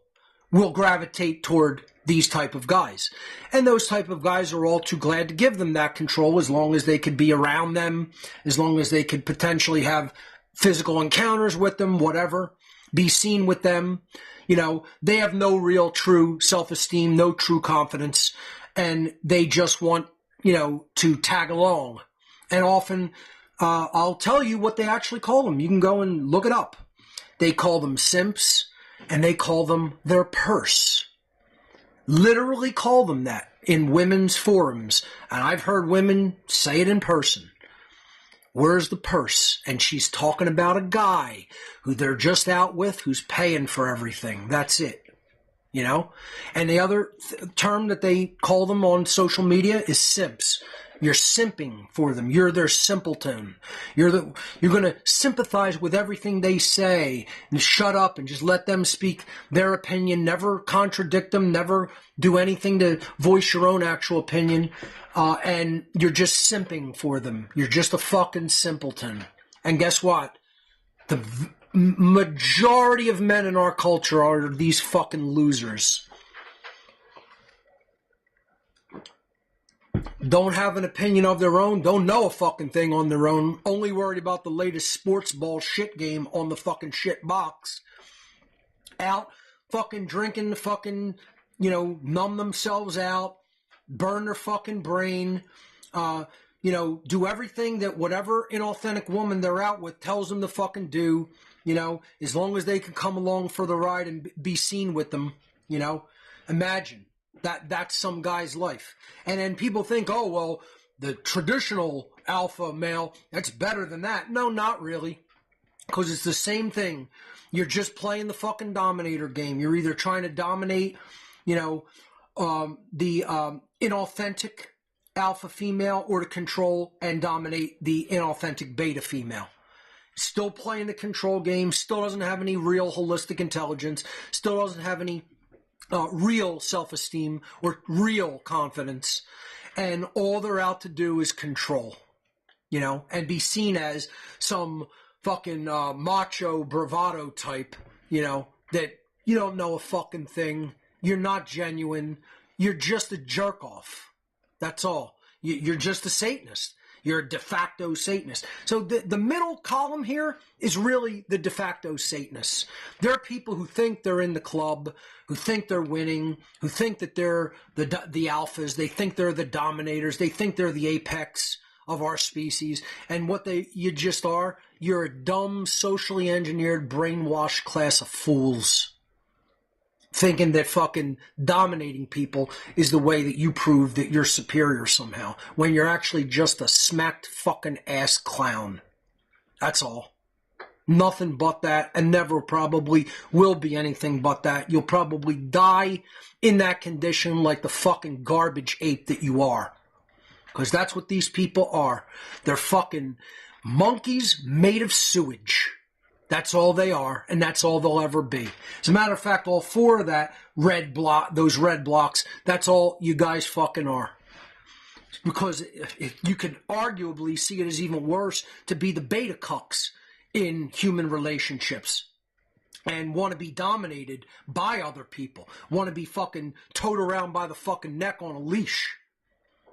will gravitate toward these type of guys. And those type of guys are all too glad to give them that control, as long as they could be around them, as long as they could potentially have physical encounters with them, whatever, be seen with them. You know, they have no real true self-esteem, no true confidence, and they just want, you know, to tag along. And often, I'll tell you what they actually call them. You can go and look it up. They call them simps, and they call them their purse. Literally call them that in women's forums. And I've heard women say it in person. Where's the purse? And she's talking about a guy who they're just out with, who's paying for everything. That's it. You know? And the other term that they call them on social media is simps. You're simping for them. You're their simpleton. You're going to sympathize with everything they say and shut up and just let them speak their opinion. Never contradict them. Never do anything to voice your own actual opinion. And you're just simping for them. You're just a fucking simpleton. And guess what? The majority of men in our culture are these fucking losers. Don't have an opinion of their own, don't know a fucking thing on their own, only worried about the latest sports ball shit game on the fucking shit box. Out fucking drinking, fucking, you know, numb themselves out, burn their fucking brain, you know, do everything that whatever inauthentic woman they're out with tells them to fucking do, you know, as long as they can come along for the ride and be seen with them, you know. Imagine. That's some guy's life. And then people think, oh, well, the traditional alpha male, that's better than that. No, not really. Because it's the same thing. You're just playing the fucking dominator game. You're either trying to dominate, you know, the inauthentic alpha female, or to control and dominate the inauthentic beta female. Still playing the control game, still doesn't have any real holistic intelligence, still doesn't have any real self-esteem or real confidence, and all they're out to do is control, you know, and be seen as some fucking macho bravado type, you know, that you don't know a fucking thing, you're not genuine, you're just a jerk-off, that's all. You're just a Satanist. You're a de facto Satanist. So the middle column here is really the de facto Satanists. There are people who think they're in the club, who think they're winning, who think that they're the alphas. They think they're the dominators. They think they're the apex of our species. And what you just are, you're a dumb, socially engineered, brainwashed class of fools. Thinking that fucking dominating people is the way that you prove that you're superior somehow, when you're actually just a smacked fucking ass clown. That's all. Nothing but that, and never probably will be anything but that. You'll probably die in that condition like the fucking garbage ape that you are. Because that's what these people are. They're fucking monkeys made of sewage. That's all they are, and that's all they'll ever be. As a matter of fact, all four of those red blocks, that's all you guys fucking are. Because if you could arguably see it as even worse to be the beta cucks in human relationships and want to be dominated by other people, want to be fucking towed around by the fucking neck on a leash.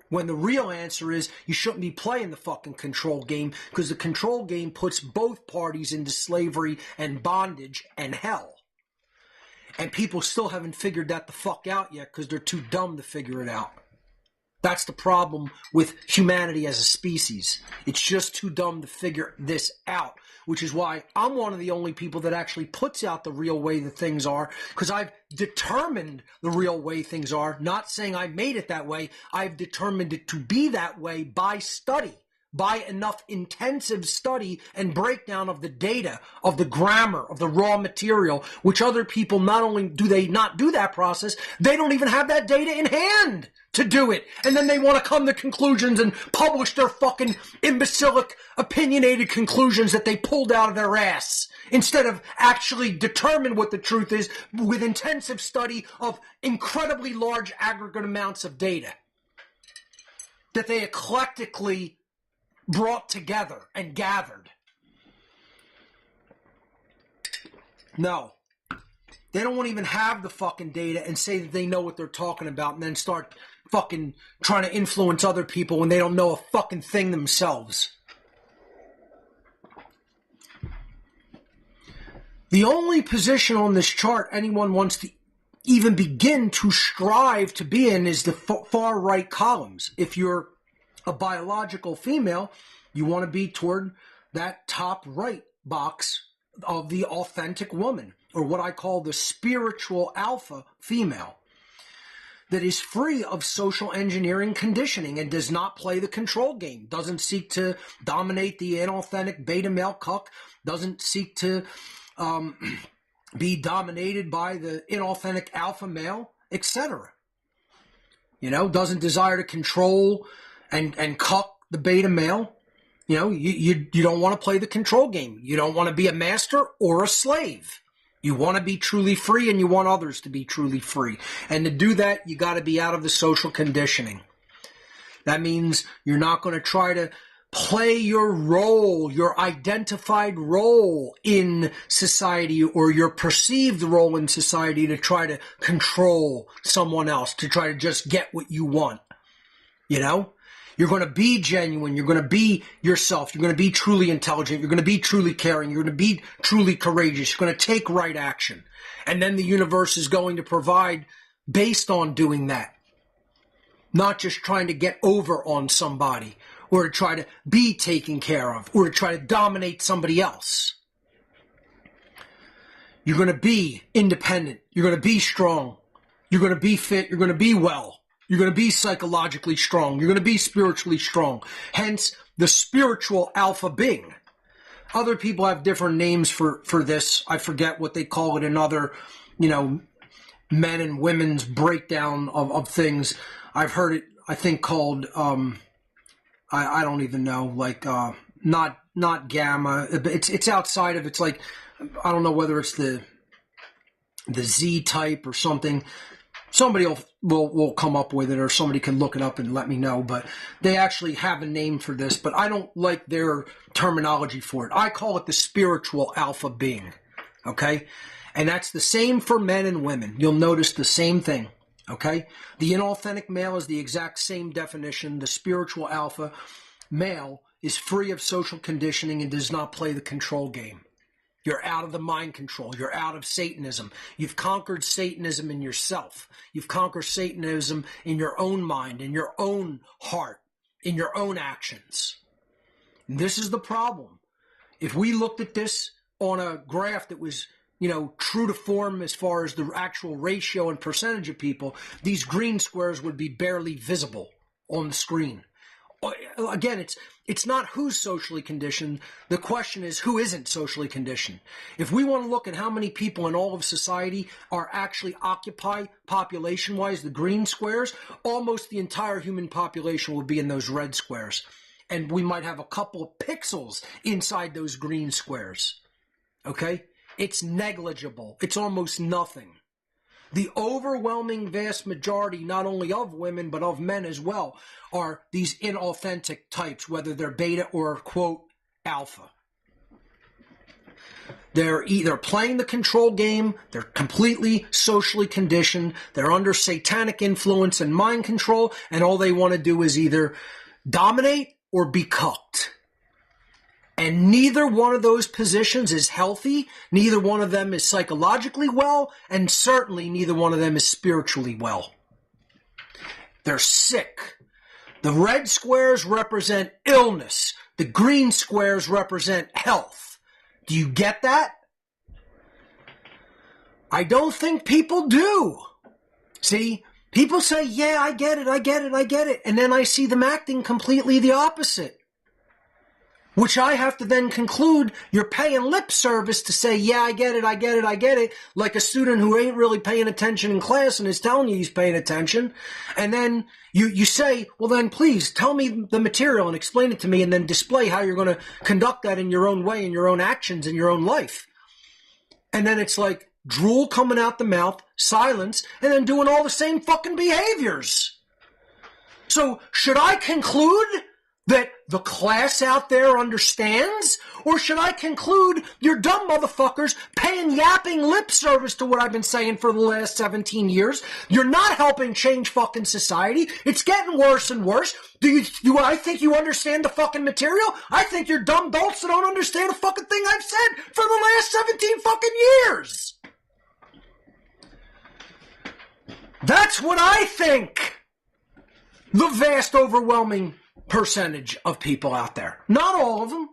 When the real answer is you shouldn't be playing the fucking control game, because the control game puts both parties into slavery and bondage and hell. And people still haven't figured that the fuck out yet because they're too dumb to figure it out. That's the problem with humanity as a species. It's just too dumb to figure this out, which is why I'm one of the only people that actually puts out the real way that things are, because I've determined the real way things are, not saying I made it that way. I've determined it to be that way by study, by enough intensive study and breakdown of the data, of the grammar, of the raw material, which other people not only do they not do that process, they don't even have that data in hand to do it. And then they want to come to conclusions and publish their fucking imbecilic, opinionated conclusions that they pulled out of their ass, instead of actually determine what the truth is with intensive study of incredibly large aggregate amounts of data that they eclectically brought together and gathered. No. They don't want to even have the fucking data and say that they know what they're talking about and then start fucking trying to influence other people when they don't know a fucking thing themselves. The only position on this chart anyone wants to even begin to strive to be in is the far right columns. If you're a biological female, you want to be toward that top right box of the authentic woman, or what I call the spiritual alpha female, that is free of social engineering conditioning and does not play the control game, doesn't seek to dominate the inauthentic beta male cuck, doesn't seek to be dominated by the inauthentic alpha male, etc. Doesn't desire to control and cuck the beta male. You don't want to play the control game. You don't want to be a master or a slave. You want to be truly free, and you want others to be truly free. And to do that, you got to be out of the social conditioning. That means you're not going to try to play your role, your identified role in society, or your perceived role in society, to try to control someone else, to try to just get what you want. You're going to be genuine. You're going to be yourself. You're going to be truly intelligent. You're going to be truly caring. You're going to be truly courageous. You're going to take right action. And then the universe is going to provide based on doing that. Not just trying to get over on somebody, or to try to be taken care of, or to try to dominate somebody else. You're going to be independent. You're going to be strong. You're going to be fit. You're going to be well. You're going to be psychologically strong. You're going to be spiritually strong. Hence, the spiritual alpha being. Other people have different names for this. I forget what they call it in other, men and women's breakdown of things. I've heard it, I think, called, I don't even know, like, not gamma. It's outside of, it's like, I don't know whether it's the Z type or something. Somebody will come up with it, or somebody can look it up and let me know. But they actually have a name for this, but I don't like their terminology for it. I call it the spiritual alpha being, okay? And that's the same for men and women. You'll notice the same thing, okay? The inauthentic male is the exact same definition. The spiritual alpha male is free of social conditioning and does not play the control game. You're out of the mind control. You're out of Satanism. You've conquered Satanism in yourself. You've conquered Satanism in your own mind, in your own heart, in your own actions. And this is the problem. If we looked at this on a graph that was, true to form as far as the actual ratio and percentage of people, these green squares would be barely visible on the screen. Again, it's not who's socially conditioned. The question is who isn't socially conditioned. If we want to look at how many people in all of society are actually occupied population-wise, the green squares, almost the entire human population will be in those red squares. And we might have a couple of pixels inside those green squares. Okay? It's negligible. It's almost nothing. The overwhelming vast majority, not only of women, but of men as well, are these inauthentic types, whether they're beta or, quote, alpha. They're either playing the control game, they're completely socially conditioned, they're under satanic influence and mind control, and all they want to do is either dominate or be cucked. And neither one of those positions is healthy, neither one of them is psychologically well, and certainly neither one of them is spiritually well. They're sick. The red squares represent illness. The green squares represent health. Do you get that? I don't think people do. See, people say, yeah, I get it. And then I see them acting completely the opposite. which I have to then conclude you're paying lip service to say, yeah, I get it, like a student who ain't really paying attention in class and is telling you he's paying attention. And then you say, well, then please tell me the material and explain it to me, and then display how you're going to conduct that in your own way, in your own actions, in your own life. And then it's like drool coming out the mouth, silence, and then doing all the same fucking behaviors. So should I conclude that the class out there understands? Or should I conclude you're dumb motherfuckers paying yapping lip service to what I've been saying for the last 17 years? You're not helping change fucking society. It's getting worse and worse. Do I think you understand the fucking material? I think you're dumb dolts that don't understand a fucking thing I've said for the last 17 fucking years. That's what I think. The vast overwhelming percentage of people out there. Not all of them.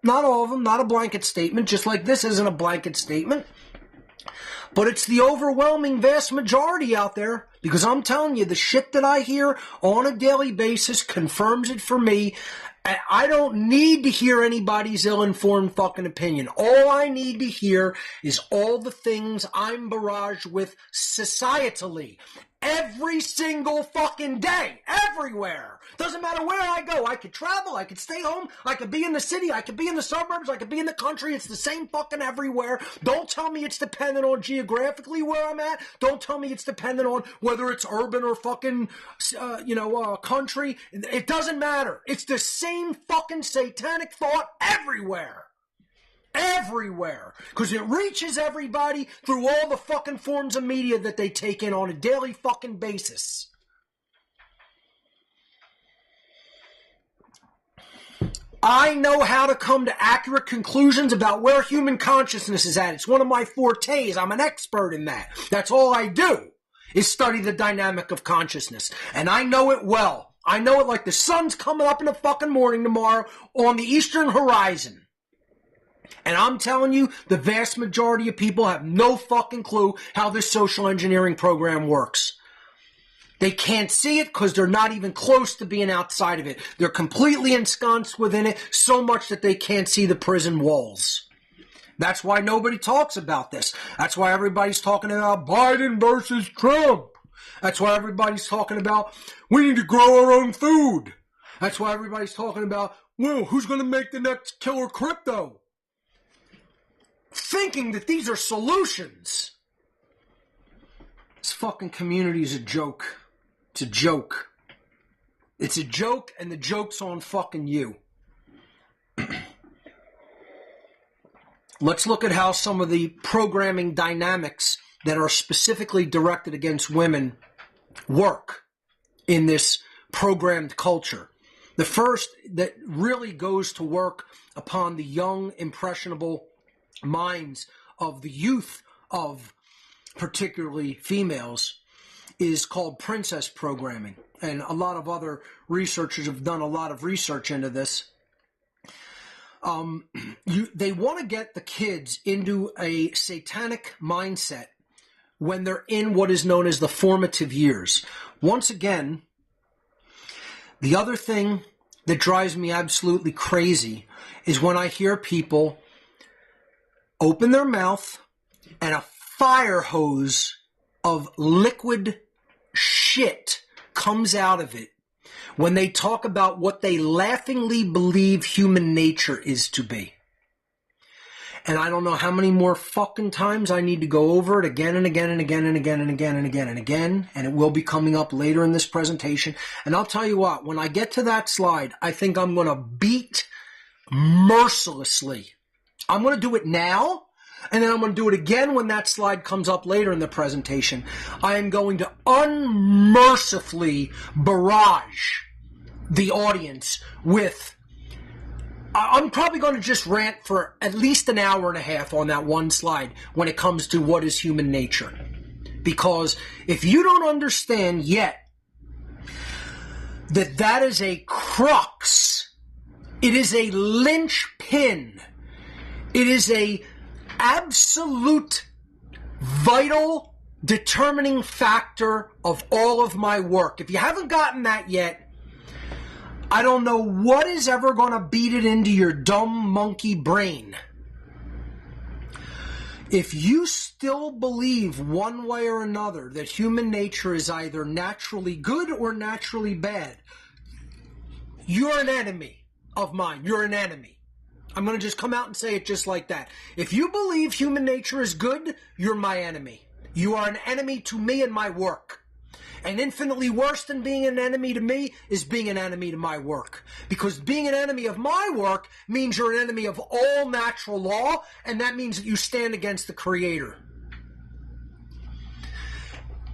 Not a blanket statement, just like this isn't a blanket statement. But it's the overwhelming vast majority out there, because I'm telling you, the shit that I hear on a daily basis confirms it for me. I don't need to hear anybody's ill-informed fucking opinion. All I need to hear is all the things I'm barraged with societally. Every single fucking day. Everywhere. Doesn't matter where I go. I could travel. I could stay home. I could be in the city. I could be in the suburbs. I could be in the country. It's the same fucking everywhere. Don't tell me it's dependent on geographically where I'm at. Don't tell me it's dependent on whether it's urban or fucking, country. It doesn't matter. It's the same fucking satanic thought everywhere. Everywhere. Because it reaches everybody through all the fucking forms of media that they take in on a daily fucking basis. I know how to come to accurate conclusions about where human consciousness is at. It's one of my fortes. I'm an expert in that. That's all I do, is study the dynamic of consciousness. And I know it well. I know it like the sun's coming up in the fucking morning tomorrow on the eastern horizon. And I'm telling you, the vast majority of people have no fucking clue how this social engineering program works. They can't see it because they're not even close to being outside of it. They're completely ensconced within it, so much that they can't see the prison walls. That's why nobody talks about this. That's why everybody's talking about Biden versus Trump. That's why everybody's talking about we need to grow our own food. That's why everybody's talking about, well, who's going to make the next killer crypto? Thinking that these are solutions. This fucking community is a joke. It's a joke. It's a joke, and the joke's on fucking you. Let's look at how some of the programming dynamics that are specifically directed against women work in this programmed culture. The first that really goes to work upon the young, impressionable minds of the youth of particularly females is called princess programming. And a lot of other researchers have done a lot of research into this. They want to get the kids into a satanic mindset when they're in what is known as the formative years. Once again, the other thing that drives me absolutely crazy is when I hear people open their mouth and a fire hose of liquid shit comes out of it when they talk about what they laughingly believe human nature is to be. And I don't know how many more fucking times I need to go over it again and again and again and again and again and again and again. And it will be coming up later in this presentation. And I'll tell you what, when I get to that slide, I think I'm going to beat mercilessly. I'm going to do it now, and then I'm going to do it again when that slide comes up later in the presentation. I am going to unmercifully barrage the audience with... I'm probably going to just rant for at least an hour and a half on that one slide when it comes to what is human nature. Because if you don't understand yet that that is a crux, it is a linchpin, it is a absolute vital determining factor of all of my work. If you haven't gotten that yet, I don't know what is ever going to beat it into your dumb monkey brain. If you still believe one way or another that human nature is either naturally good or naturally bad, you're an enemy of mine. You're an enemy. I'm going to just come out and say it just like that. If you believe human nature is good, you're my enemy. You are an enemy to me and my work. And infinitely worse than being an enemy to me is being an enemy to my work. Because being an enemy of my work means you're an enemy of all natural law, and that means that you stand against the Creator.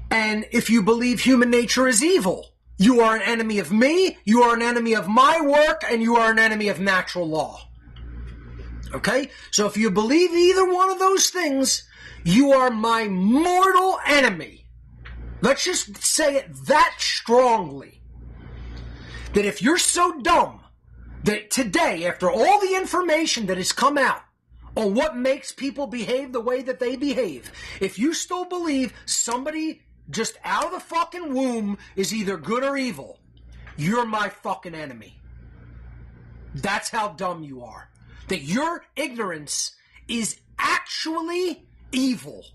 And if you believe human nature is evil, you are an enemy of me, you are an enemy of my work, and you are an enemy of natural law. Okay? So if you believe either one of those things, you are my mortal enemy. Let's just say it that strongly. That if you're so dumb that today, after all the information that has come out on what makes people behave the way that they behave, if you still believe somebody just out of the fucking womb is either good or evil, you're my fucking enemy. That's how dumb you are. That your ignorance is actually evil.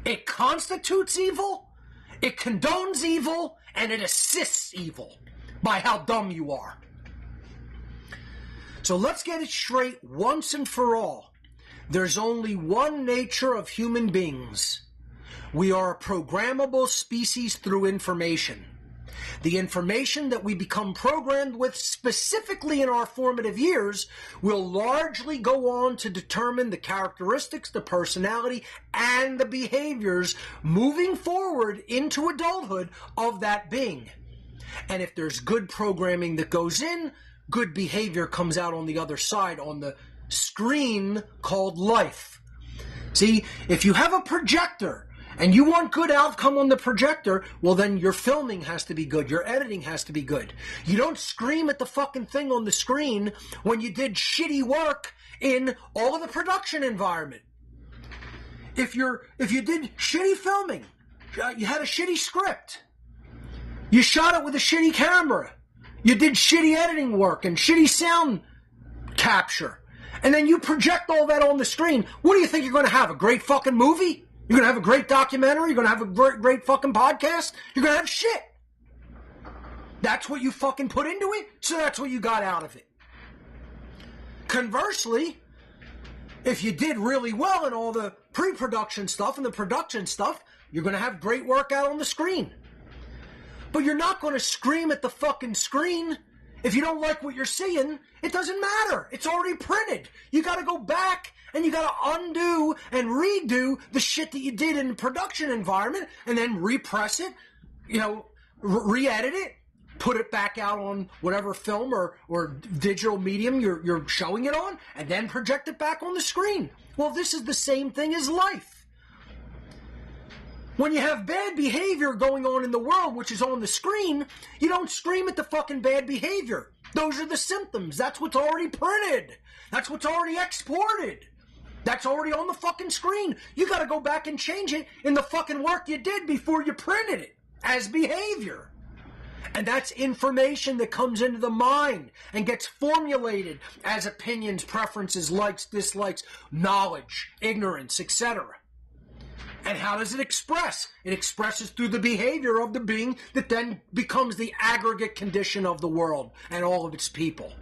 It constitutes evil, it condones evil, and it assists evil by how dumb you are. So let's get it straight once and for all. There's only one nature of human beings. We are a programmable species through information. The information that we become programmed with specifically in our formative years will largely go on to determine the characteristics, the personality, and the behaviors moving forward into adulthood of that being. And if there's good programming that goes in, good behavior comes out on the other side on the screen called life. See, if you have a projector and you want good outcome on the projector, well then your filming has to be good. Your editing has to be good. You don't scream at the fucking thing on the screen when you did shitty work in all of the production environment. If you did shitty filming, you had a shitty script, you shot it with a shitty camera, you did shitty editing work and shitty sound capture, and then you project all that on the screen, what do you think you're going to have? A great fucking movie? You're going to have a great documentary? You're going to have a great fucking podcast? You're going to have shit. That's what you fucking put into it, so that's what you got out of it. Conversely, if you did really well in all the pre-production stuff and the production stuff, you're going to have great work out on the screen. But you're not going to scream at the fucking screen. If you don't like what you're seeing, it doesn't matter. It's already printed. You got to go back and you got to undo and redo the shit that you did in the production environment and then repress it, re-edit it, put it back out on whatever film or digital medium you're showing it on, and then project it back on the screen. Well, this is the same thing as life. When you have bad behavior going on in the world, which is on the screen, you don't scream at the fucking bad behavior. Those are the symptoms. That's what's already printed. That's what's already exported. That's already on the fucking screen. You got to go back and change it in the fucking work you did before you printed it as behavior. And that's information that comes into the mind and gets formulated as opinions, preferences, likes, dislikes, knowledge, ignorance, etc. And how does it express? It expresses through the behavior of the being that then becomes the aggregate condition of the world and all of its people.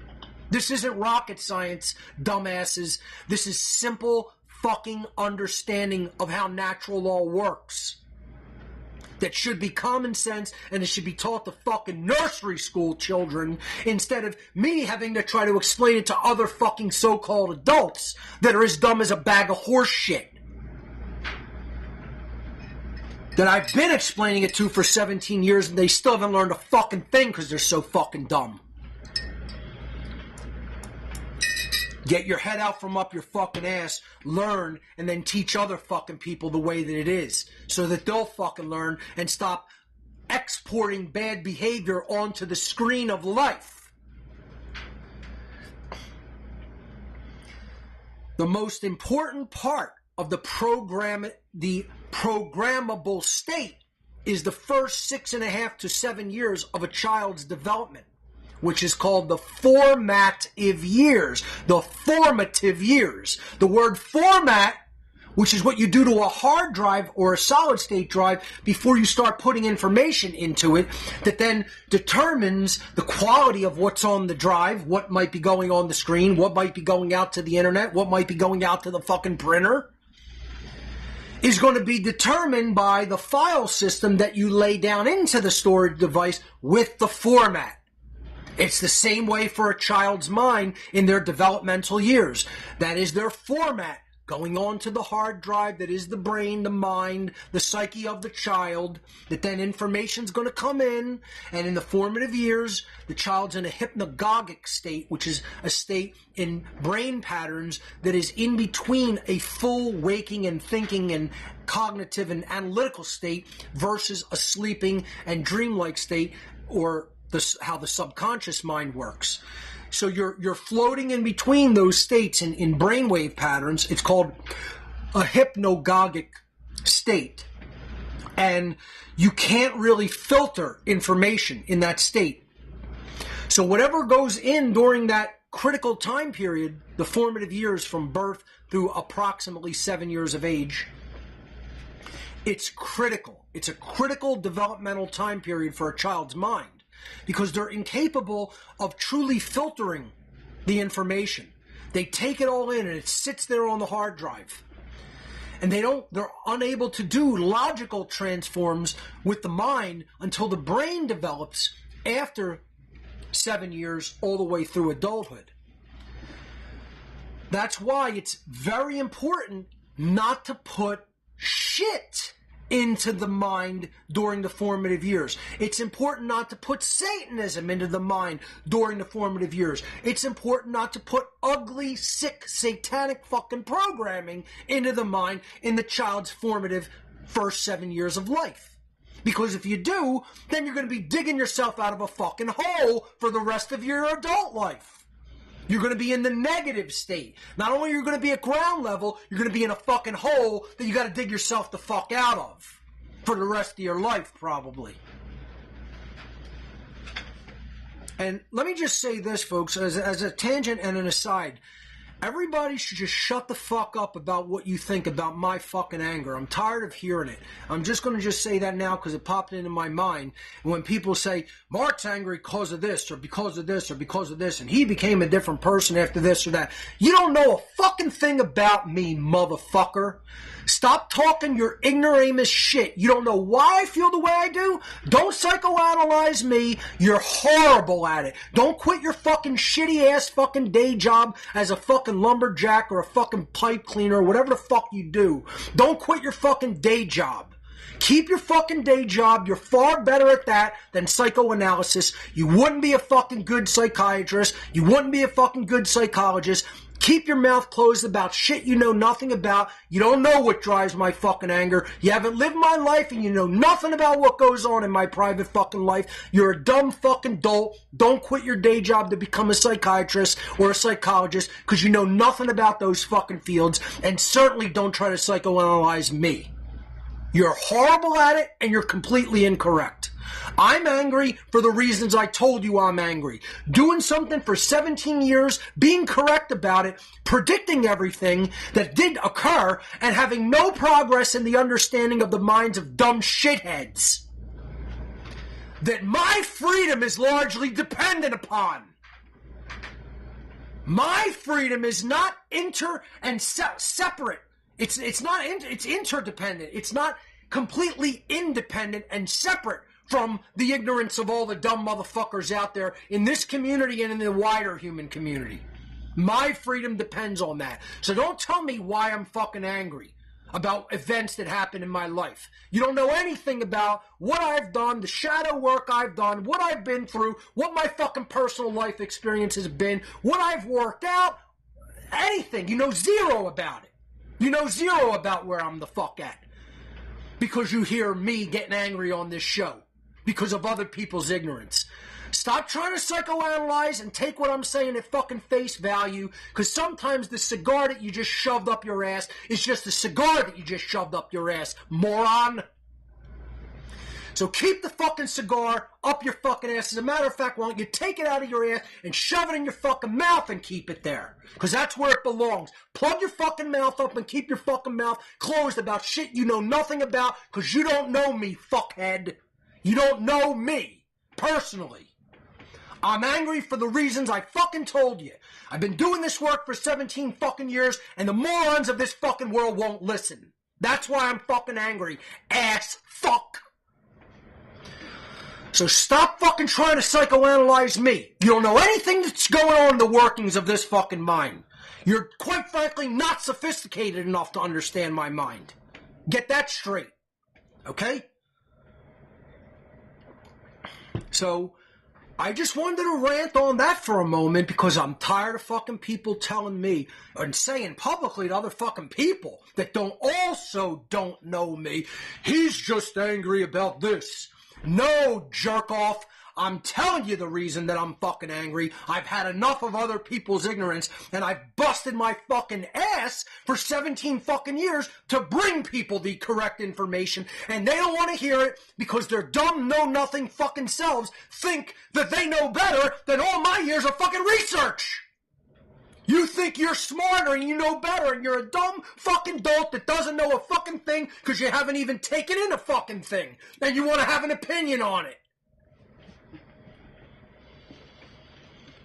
This isn't rocket science, dumbasses. This is simple fucking understanding of how natural law works. That should be common sense, and it should be taught to fucking nursery school children instead of me having to try to explain it to other fucking so-called adults that are as dumb as a bag of horse shit. That I've been explaining it to for 17 years and they still haven't learned a fucking thing because they're so fucking dumb. Get your head out from up your fucking ass, learn, and then teach other fucking people the way that it is so that they'll fucking learn and stop exporting bad behavior onto the screen of life. The most important part of the programmable state is the first 6.5 to 7 years of a child's development, which is called the formative years. The formative years. The word format, which is what you do to a hard drive or a solid state drive before you start putting information into it, that then determines the quality of what's on the drive, what might be going on the screen, what might be going out to the internet, what might be going out to the fucking printer, is going to be determined by the file system that you lay down into the storage device with the format. It's the same way for a child's mind in their developmental years. That is their format. Going on to the hard drive that is the brain, the mind, the psyche of the child, that then information's going to come in, and in the formative years, the child's in a hypnagogic state, which is a state in brain patterns that is in between a full waking and thinking and cognitive and analytical state versus a sleeping and dreamlike state, or how the subconscious mind works. So you're floating in between those states in brainwave patterns. It's called a hypnagogic state. And you can't really filter information in that state. So whatever goes in during that critical time period, the formative years from birth through approximately 7 years of age, it's critical. It's a critical developmental time period for a child's mind, because they're incapable of truly filtering the information. They take it all in and it sits there on the hard drive. And they're unable to do logical transforms with the mind until the brain develops after 7 years all the way through adulthood. That's why it's very important not to put shit into the mind during the formative years. It's important not to put Satanism into the mind during the formative years. It's important not to put ugly, sick, satanic fucking programming into the mind in the child's formative first 7 years of life. Because if you do, then you're going to be digging yourself out of a fucking hole for the rest of your adult life. You're going to be in the negative state. Not only are you going to be at ground level, you're going to be in a fucking hole that you got to dig yourself the fuck out of for the rest of your life, probably. And let me just say this, folks, as a tangent and an aside. Everybody should just shut the fuck up about what you think about my fucking anger. I'm tired of hearing it. I'm just going to just say that now because it popped into my mind. And when people say, Mark's angry because of this, or because of this, or because of this, and he became a different person after this or that, you don't know a fucking thing about me, motherfucker. Stop talking your ignoramus shit. You don't know why I feel the way I do? Don't psychoanalyze me. You're horrible at it. Don't quit your fucking shitty ass fucking day job as a fucking lumberjack or a fucking pipe cleaner or whatever the fuck you do. Don't quit your fucking day job. Keep your fucking day job. You're far better at that than psychoanalysis. You wouldn't be a fucking good psychiatrist. You wouldn't be a fucking good psychologist. Keep your mouth closed about shit you know nothing about. You don't know what drives my fucking anger. You haven't lived my life and you know nothing about what goes on in my private fucking life. You're a dumb fucking dolt. Don't quit your day job to become a psychiatrist or a psychologist because you know nothing about those fucking fields, and certainly don't try to psychoanalyze me. You're horrible at it and you're completely incorrect. I'm angry for the reasons I told you I'm angry. Doing something for 17 years, being correct about it, predicting everything that did occur, and having no progress in the understanding of the minds of dumb shitheads that my freedom is largely dependent upon. My freedom is not separate. It's interdependent. It's not completely independent and separate from the ignorance of all the dumb motherfuckers out there in this community and in the wider human community. My freedom depends on that. So don't tell me why I'm fucking angry about events that happen in my life. You don't know anything about what I've done, the shadow work I've done, what I've been through, what my fucking personal life experience has been, what I've worked out, anything. You know zero about it. You know zero about where I'm the fuck at. Because you hear me getting angry on this show. Because of other people's ignorance. Stop trying to psychoanalyze and take what I'm saying at fucking face value, because sometimes the cigar that you just shoved up your ass is just a cigar that you just shoved up your ass, moron. So keep the fucking cigar up your fucking ass. As a matter of fact, why don't you take it out of your ass and shove it in your fucking mouth and keep it there? Because that's where it belongs. Plug your fucking mouth up and keep your fucking mouth closed about shit you know nothing about, because you don't know me, fuckhead. You don't know me, personally. I'm angry for the reasons I fucking told you. I've been doing this work for 17 fucking years, and the morons of this fucking world won't listen. That's why I'm fucking angry. Ass fuck. So stop fucking trying to psychoanalyze me. You don't know anything that's going on in the workings of this fucking mind. You're, quite frankly, not sophisticated enough to understand my mind. Get that straight. Okay? So, I just wanted to rant on that for a moment because I'm tired of fucking people telling me and saying publicly to other fucking people that don't know me, he's just angry about this. No, jerk off. I'm telling you the reason that I'm fucking angry. I've had enough of other people's ignorance, and I've busted my fucking ass for 17 fucking years to bring people the correct information, and they don't want to hear it because their dumb, know-nothing fucking selves think that they know better than all my years of fucking research. You think you're smarter and you know better, and you're a dumb fucking dolt that doesn't know a fucking thing because you haven't even taken in a fucking thing, and you want to have an opinion on it.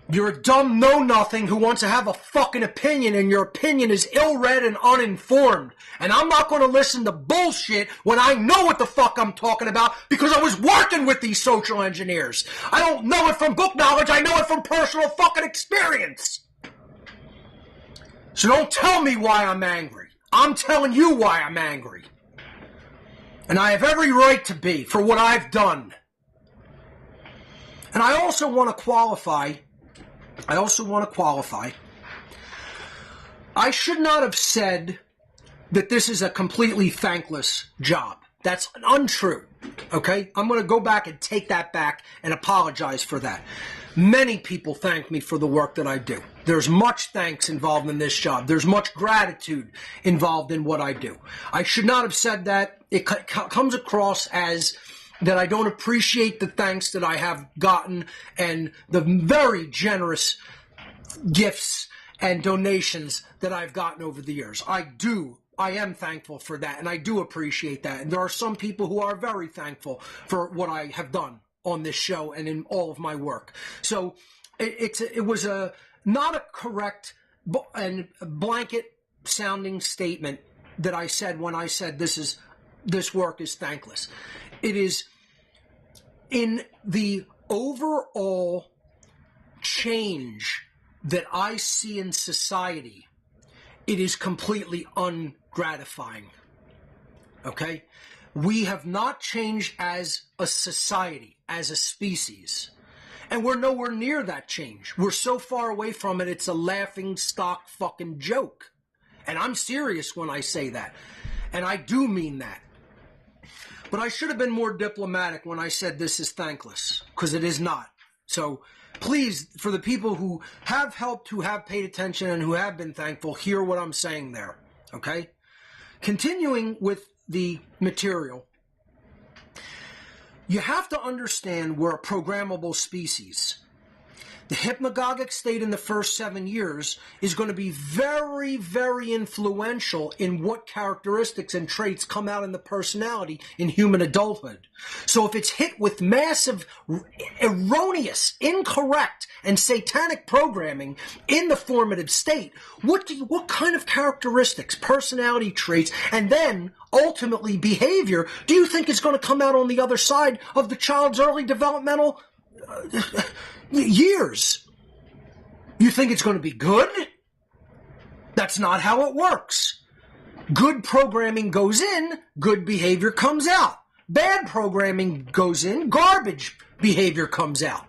You're a dumb know-nothing who wants to have a fucking opinion, and your opinion is ill-read and uninformed. And I'm not going to listen to bullshit when I know what the fuck I'm talking about because I was working with these social engineers. I don't know it from book knowledge, I know it from personal fucking experience. So don't tell me why I'm angry. I'm telling you why I'm angry. And I have every right to be for what I've done. And I also want to qualify. I should not have said that this is a completely thankless job. That's untrue. Okay? I'm going to go back and take that back and apologize for that. Many people thank me for the work that I do. There's much thanks involved in this job. There's much gratitude involved in what I do. I should not have said that. It comes across as that I don't appreciate the thanks that I have gotten and the very generous gifts and donations that I've gotten over the years. I am thankful for that, and I do appreciate that. And there are some people who are very thankful for what I have done on this show and in all of my work. So it was not a correct and blanket sounding statement that I said when I said this work is thankless. It is in the overall change that I see in society, it is completely ungratifying. Okay? We have not changed as a society, as a species. And we're nowhere near that change. We're so far away from it, it's a laughing stock fucking joke. And I'm serious when I say that. And I do mean that. But I should have been more diplomatic when I said this is thankless, because it is not. So please, for the people who have helped, who have paid attention, and who have been thankful, hear what I'm saying there. Okay? Continuing with the material, you have to understand we're a programmable species. The hypnagogic state in the first 7 years is going to be very, very influential in what characteristics and traits come out in the personality in human adulthood. So if it's hit with massive, erroneous, incorrect, and satanic programming in the formative state, what kind of characteristics, personality traits, and then ultimately behavior do you think is going to come out on the other side of the child's early developmental years? You think it's going to be good? That's not how it works. Good programming goes in, good behavior comes out. Bad programming goes in, garbage behavior comes out.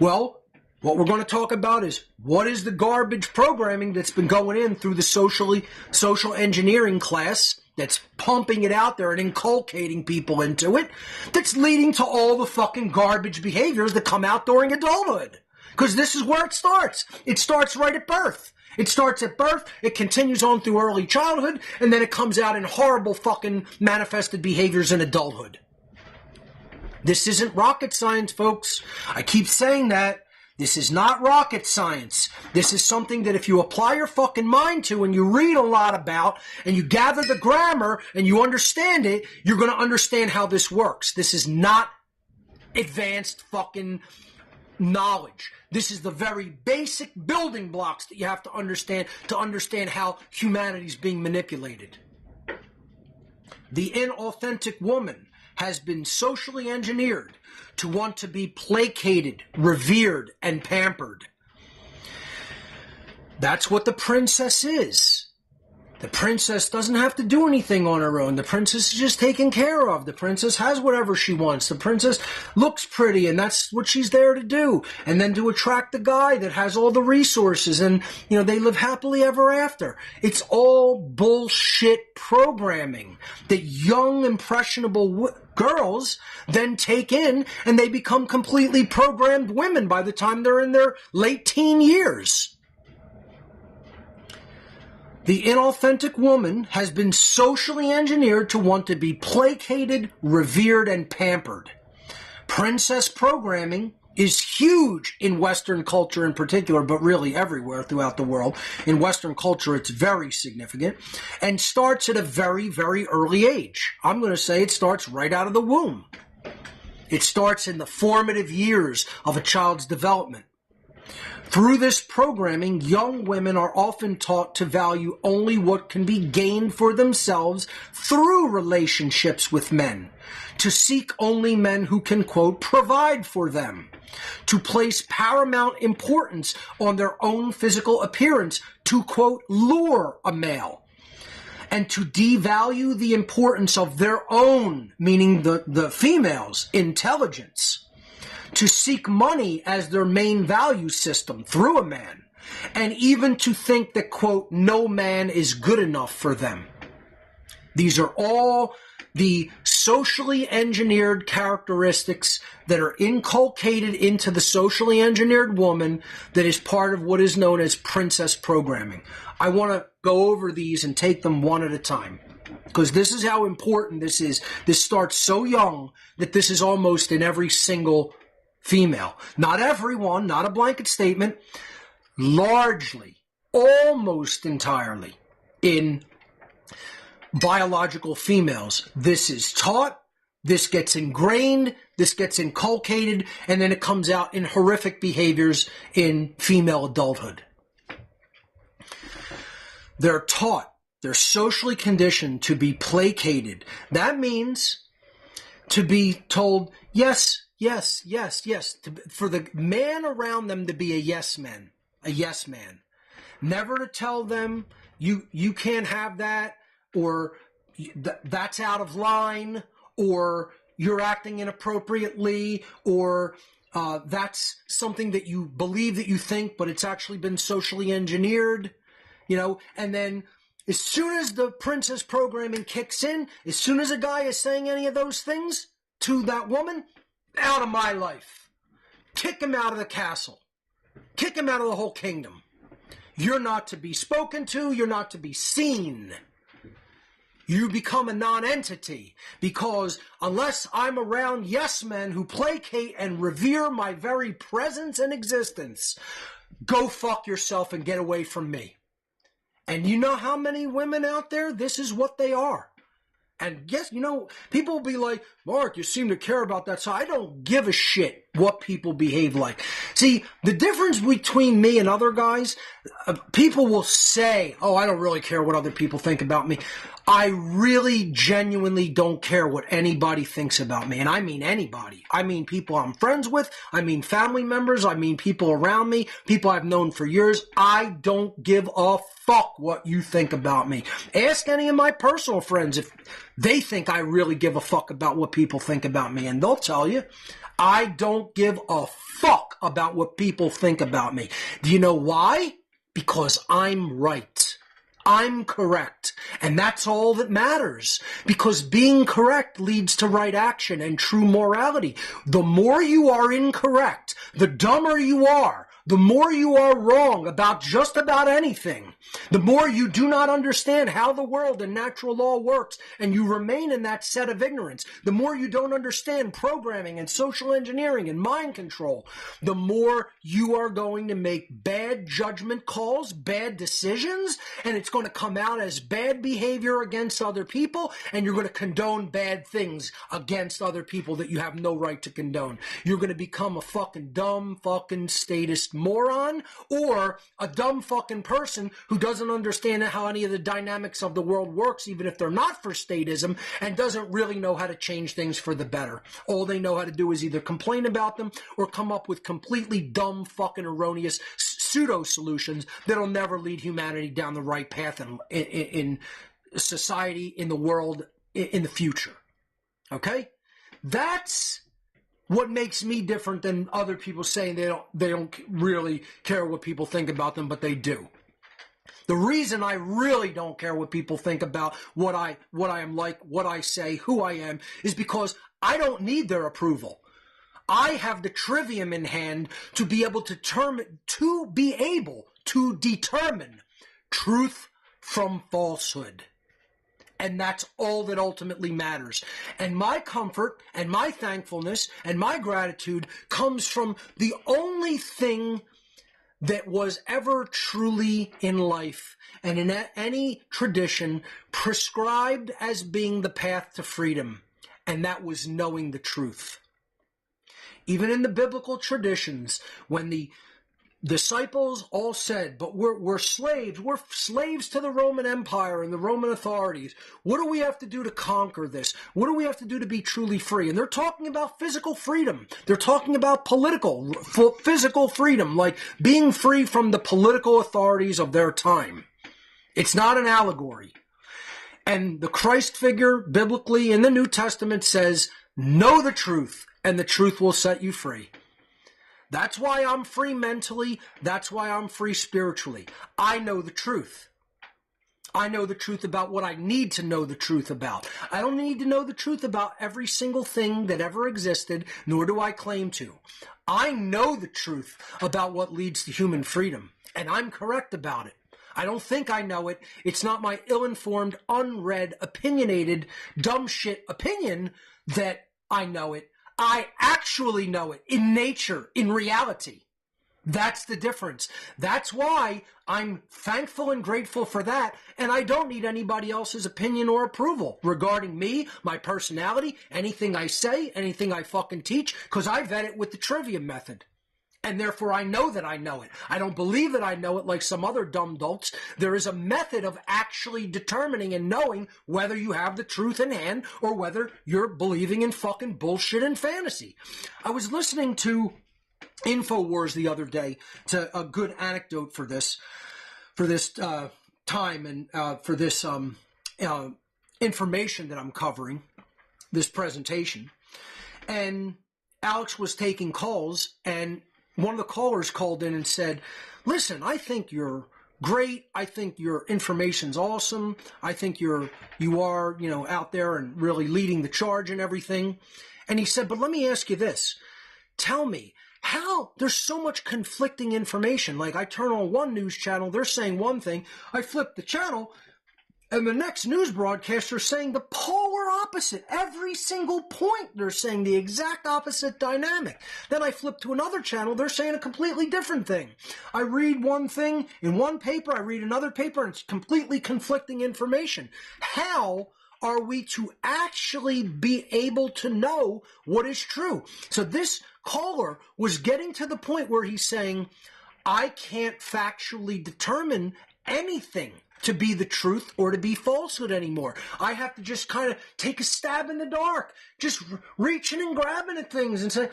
Well, what we're going to talk about is what is the garbage programming that's been going in through the social engineering class that's pumping it out there and inculcating people into it, that's leading to all the fucking garbage behaviors that come out during adulthood. Because this is where it starts. It starts right at birth. It starts at birth, it continues on through early childhood, and then it comes out in horrible fucking manifested behaviors in adulthood. This isn't rocket science, folks. I keep saying that. This is not rocket science. This is something that if you apply your fucking mind to and you read a lot about and you gather the grammar and you understand it, you're going to understand how this works. This is not advanced fucking knowledge. This is the very basic building blocks that you have to understand how humanity is being manipulated. The inauthentic woman has been socially engineered to want to be placated, revered, and pampered. That's what the princess is. The princess doesn't have to do anything on her own. The princess is just taken care of. The princess has whatever she wants. The princess looks pretty, and that's what she's there to do. And then to attract the guy that has all the resources, and, you know, they live happily ever after. It's all bullshit programming that young, impressionable girls then take in, and they become completely programmed women by the time they're in their late teen years. The inauthentic woman has been socially engineered to want to be placated, revered, and pampered. Princess programming is huge in Western culture in particular, but really everywhere throughout the world. In Western culture, it's very significant and starts at a very, very early age. I'm going to say it starts right out of the womb. It starts in the formative years of a child's development. Through this programming, young women are often taught to value only what can be gained for themselves through relationships with men, to seek only men who can, quote, provide for them, to place paramount importance on their own physical appearance, to, quote, lure a male, and to devalue the importance of their own, meaning the female's, intelligence, to seek money as their main value system through a man, and even to think that, quote, no man is good enough for them. These are all the socially engineered characteristics that are inculcated into the socially engineered woman that is part of what is known as princess programming. I want to go over these and take them one at a time, because this is how important this is. This starts so young that this is almost in every single female. Not everyone, not a blanket statement. Largely, almost entirely in biological females. This is taught, this gets ingrained, this gets inculcated, and then it comes out in horrific behaviors in female adulthood. They're taught, they're socially conditioned to be placated. That means to be told, yes, yes, yes, yes, for the man around them to be a yes man. Never to tell them, you can't have that, or that's out of line, or you're acting inappropriately, or that's something that you believe that you think, but it's actually been socially engineered, you know. And then as soon as the princess programming kicks in, as soon as a guy is saying any of those things to that woman, out of my life. Kick him out of the castle. Kick him out of the whole kingdom. You're not to be spoken to. You're not to be seen. You become a non-entity, because unless I'm around yes men who placate and revere my very presence and existence, go fuck yourself and get away from me. And you know how many women out there, this is what they are. And yes, you know, people will be like, Mark, you seem to care about that. So I don't give a shit what people behave like. See, the difference between me and other guys, people will say, oh, I don't really care what other people think about me. I really genuinely don't care what anybody thinks about me. And I mean anybody. I mean people I'm friends with. I mean family members. I mean people around me. People I've known for years. I don't give a fuck what you think about me. Ask any of my personal friends if they think I really give a fuck about what people think about me. And they'll tell you, I don't give a fuck about what people think about me. Do you know why? Because I'm right. I'm correct. And that's all that matters, because being correct leads to right action and true morality. The more you are incorrect, the dumber you are, the more you are wrong about just about anything, the more you do not understand how the world and natural law works, and you remain in that set of ignorance, the more you don't understand programming and social engineering and mind control, the more you are going to make bad judgment calls, bad decisions, and it's going to come out as bad behavior against other people, and you're going to condone bad things against other people that you have no right to condone. You're going to become a fucking dumb fucking statist moron, or a dumb fucking person who doesn't understand how any of the dynamics of the world works, even if they're not for statism, and doesn't really know how to change things for the better. All they know how to do is either complain about them or come up with completely dumb fucking erroneous pseudo solutions that'll never lead humanity down the right path in society, in the world, in the future. Okay? That's what makes me different than other people saying they don't really care what people think about them, but they do. The reason I really don't care what people think about what I am like, what I say, who I am, is because I don't need their approval. I have the trivium in hand to be able to determine truth from falsehood. And that's all that ultimately matters. And my comfort and my thankfulness and my gratitude comes from the only thing that was ever truly in life and in any tradition prescribed as being the path to freedom. And that was knowing the truth. Even in the biblical traditions, when the disciples all said, but we're slaves to the Roman Empire and the Roman authorities. What do we have to do to conquer this? What do we have to do to be truly free? And they're talking about physical freedom. They're talking about physical freedom, like being free from the political authorities of their time. It's not an allegory. And the Christ figure biblically in the New Testament says, know the truth, and the truth will set you free. That's why I'm free mentally. That's why I'm free spiritually. I know the truth. I know the truth about what I need to know the truth about. I don't need to know the truth about every single thing that ever existed, nor do I claim to. I know the truth about what leads to human freedom, and I'm correct about it. I don't think I know it. It's not my ill-informed, unread, opinionated, dumb shit opinion that I know it. I actually know it in nature, in reality. That's the difference. That's why I'm thankful and grateful for that, and I don't need anybody else's opinion or approval regarding me, my personality, anything I say, anything I fucking teach, because I vet it with the trivium method. And therefore I know that I know it. I don't believe that I know it like some other dumb dolts. There is a method of actually determining and knowing whether you have the truth in hand or whether you're believing in fucking bullshit and fantasy. I was listening to InfoWars the other day. It's a good anecdote for this time and for this information that I'm covering, this presentation. And Alex was taking calls, and one of the callers called in and said, listen, I think you're great. I think your information's awesome. I think you are, out there and really leading the charge and everything. And he said, but let me ask you this. Tell me how there's so much conflicting information. Like I turn on one news channel, they're saying one thing. I flip the channel, and the next news broadcaster is saying the polar opposite. Every single point, they're saying the exact opposite dynamic. Then I flip to another channel, they're saying a completely different thing. I read one thing in one paper, I read another paper, and it's completely conflicting information. How are we to actually be able to know what is true? So this caller was getting to the point where he's saying, I can't factually determine anything to be the truth or to be falsehood anymore. I have to just kind of take a stab in the dark, just reaching and grabbing at things and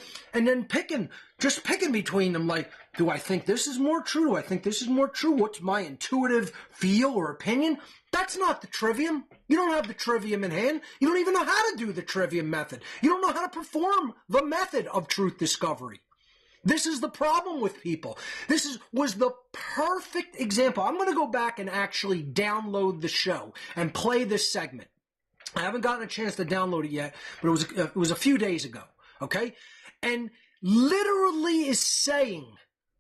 then picking between them. Like, do I think this is more true? Do I think this is more true? What's my intuitive feel or opinion? That's not the trivium. You don't have the trivium in hand. You don't even know how to do the trivium method. You don't know how to perform the method of truth discovery. This is the problem with people. Was the perfect example. I'm going to go back and actually download the show and play this segment. I haven't gotten a chance to download it yet, but it was a few days ago, okay? And literally is saying,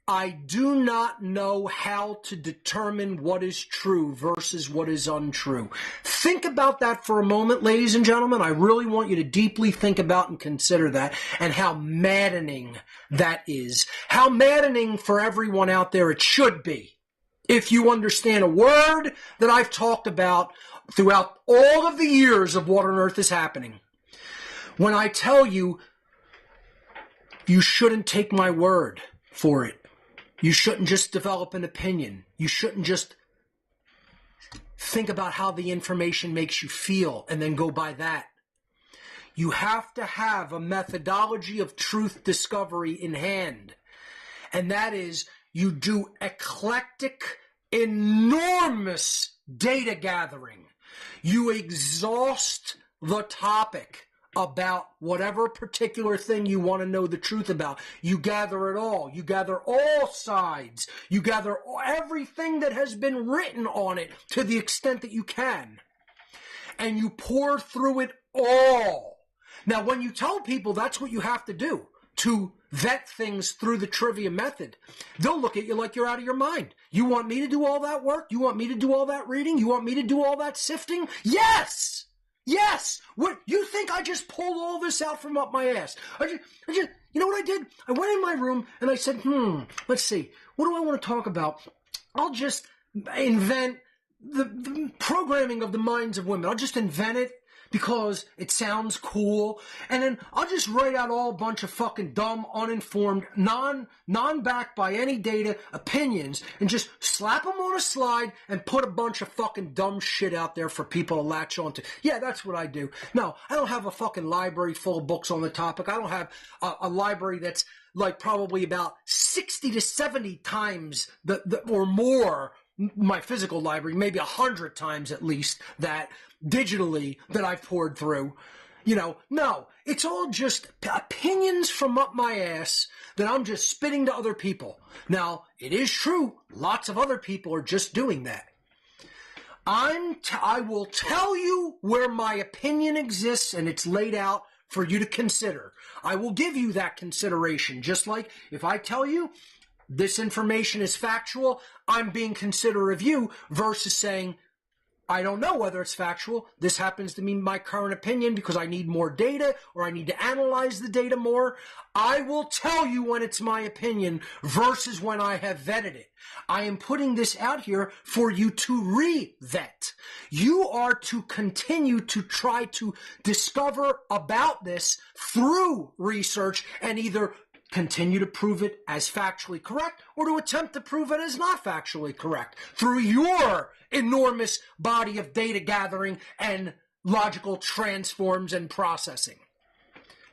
I do not know how to determine what is true versus what is untrue. Think about that for a moment, ladies and gentlemen. I really want you to deeply think about and consider that, and how maddening that is. How maddening for everyone out there it should be. If you understand a word that I've talked about throughout all of the years of What on Earth is Happening, when I tell you, you shouldn't take my word for it. You shouldn't just develop an opinion. You shouldn't just think about how the information makes you feel and then go by that. You have to have a methodology of truth discovery in hand. And that is, you do eclectic, enormous data gathering. You exhaust the topic about whatever particular thing you want to know the truth about. You gather it all. You gather all sides. You gather everything that has been written on it to the extent that you can. And you pour through it all. Now, when you tell people that's what you have to do to vet things through the trivia method, they'll look at you like you're out of your mind. You want me to do all that work? You want me to do all that reading? You want me to do all that sifting? Yes! Yes! What, you think I just pulled all this out from up my ass? I just, you know what I did? I went in my room and I said, let's see. What do I want to talk about? I'll just invent the programming of the minds of women. I'll just invent it because it sounds cool. And then I'll just write out all a bunch of fucking dumb, uninformed, non-backed by any data opinions and just slap them on a slide and put a bunch of fucking dumb shit out there for people to latch onto. Yeah, that's what I do. No, I don't have a fucking library full of books on the topic. I don't have a library that's like probably about 60 to 70 times or more my physical library, maybe 100 times at least, that digitally that I've poured through. You know, no, it's all just opinions from up my ass that I'm just spitting to other people. Now, it is true, lots of other people are just doing that. I will tell you where my opinion exists, and it's laid out for you to consider. I will give you that consideration, just like if I tell you this information is factual, I'm being considerate of you, versus saying, I don't know whether it's factual. This happens to be my current opinion because I need more data or I need to analyze the data more. I will tell you when it's my opinion versus when I have vetted it. I am putting this out here for you to re-vet. You are to continue to try to discover about this through research and either continue to prove it as factually correct or to attempt to prove it as not factually correct through your enormous body of data gathering and logical transforms and processing.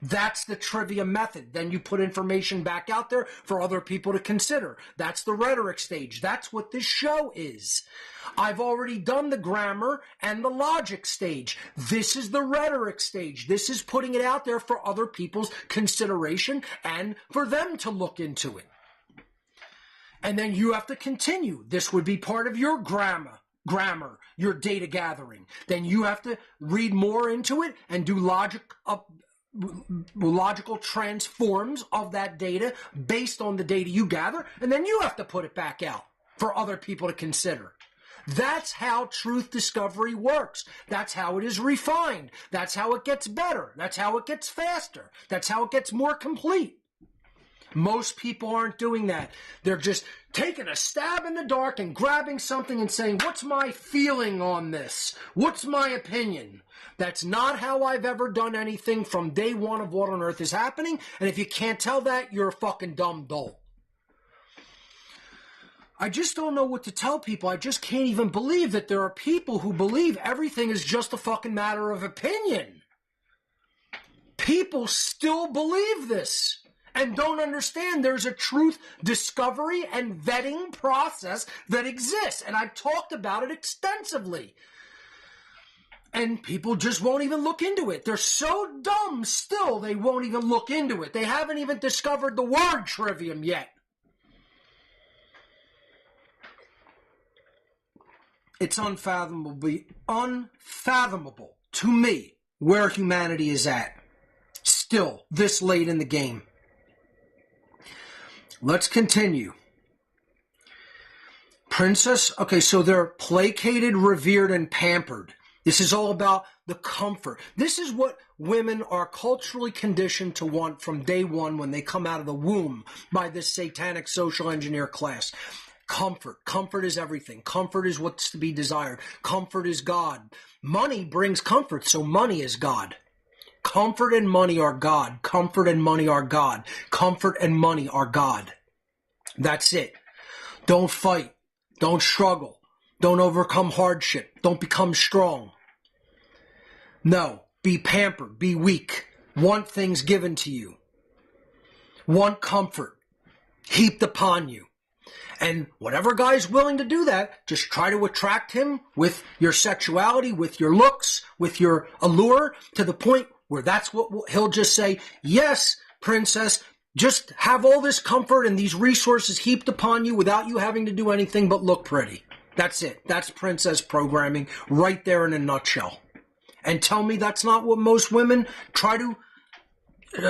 That's the trivia method. Then you put information back out there for other people to consider. That's the rhetoric stage. That's what this show is. I've already done the grammar and the logic stage. This is the rhetoric stage. This is putting it out there for other people's consideration and for them to look into it. And then you have to continue. This would be part of your grammar, your data gathering. Then you have to read more into it and do logical transforms of that data based on the data you gather, and then you have to put it back out for other people to consider. That's how truth discovery works. That's how it is refined. That's how it gets better. That's how it gets faster. That's how it gets more complete. Most people aren't doing that. They're just taking a stab in the dark and grabbing something and saying, what's my feeling on this? What's my opinion? That's not how I've ever done anything from day one of What on Earth is Happening. And if you can't tell that, you're a fucking dumb dolt. I just don't know what to tell people. I just can't even believe that there are people who believe everything is just a fucking matter of opinion. People still believe this and don't understand there's a truth discovery and vetting process that exists. And I've talked about it extensively. And people just won't even look into it. They're so dumb still, they won't even look into it. They haven't even discovered the word trivium yet. It's unfathomable to me where humanity is at still this late in the game. Let's continue. Princess, okay, so they're placated, revered, and pampered. This is all about the comfort. This is what women are culturally conditioned to want from day one when they come out of the womb by this satanic social engineer class. Comfort. Comfort is everything. Comfort is what's to be desired. Comfort is God. Money brings comfort, so money is God. Comfort and money are God. Comfort and money are God. Comfort and money are God. That's it. Don't fight. Don't struggle. Don't overcome hardship. Don't become strong. No. Be pampered. Be weak. Want things given to you. Want comfort heaped upon you. And whatever guy's willing to do that, just try to attract him with your sexuality, with your looks, with your allure, to the point where that's what he'll just say, yes, princess, just have all this comfort and these resources heaped upon you without you having to do anything but look pretty. That's it. That's princess programming right there in a nutshell. And tell me that's not what most women try to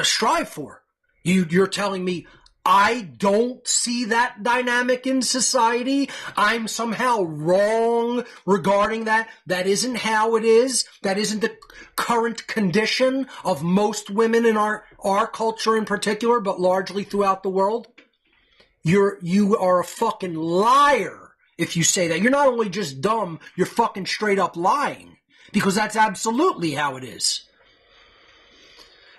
strive for. You're telling me I don't see that dynamic in society. I'm somehow wrong regarding that. That isn't how it is. That isn't the current condition of most women in our culture in particular, but largely throughout the world. You are a fucking liar if you say that. You're not only just dumb, you're fucking straight up lying. Because that's absolutely how it is.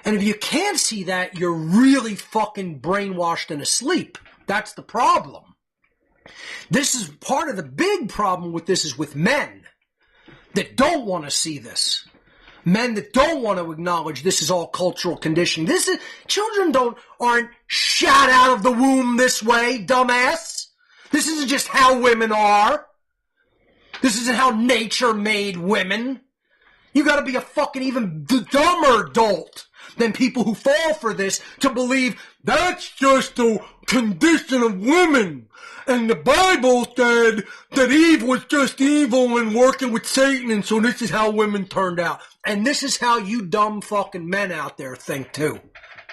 And if you can't see that, you're really fucking brainwashed and asleep. That's the problem. This is part of the big problem with this is with men that don't want to see this. Men that don't want to acknowledge this is all cultural conditioning. Children aren't shot out of the womb this way, dumbass. This isn't just how women are. This isn't how nature made women. You gotta be a fucking even dumber dolt than people who fall for this to believe that's just the condition of women. And the Bible said that Eve was just evil and working with Satan, and so this is how women turned out. And this is how you dumb fucking men out there think too.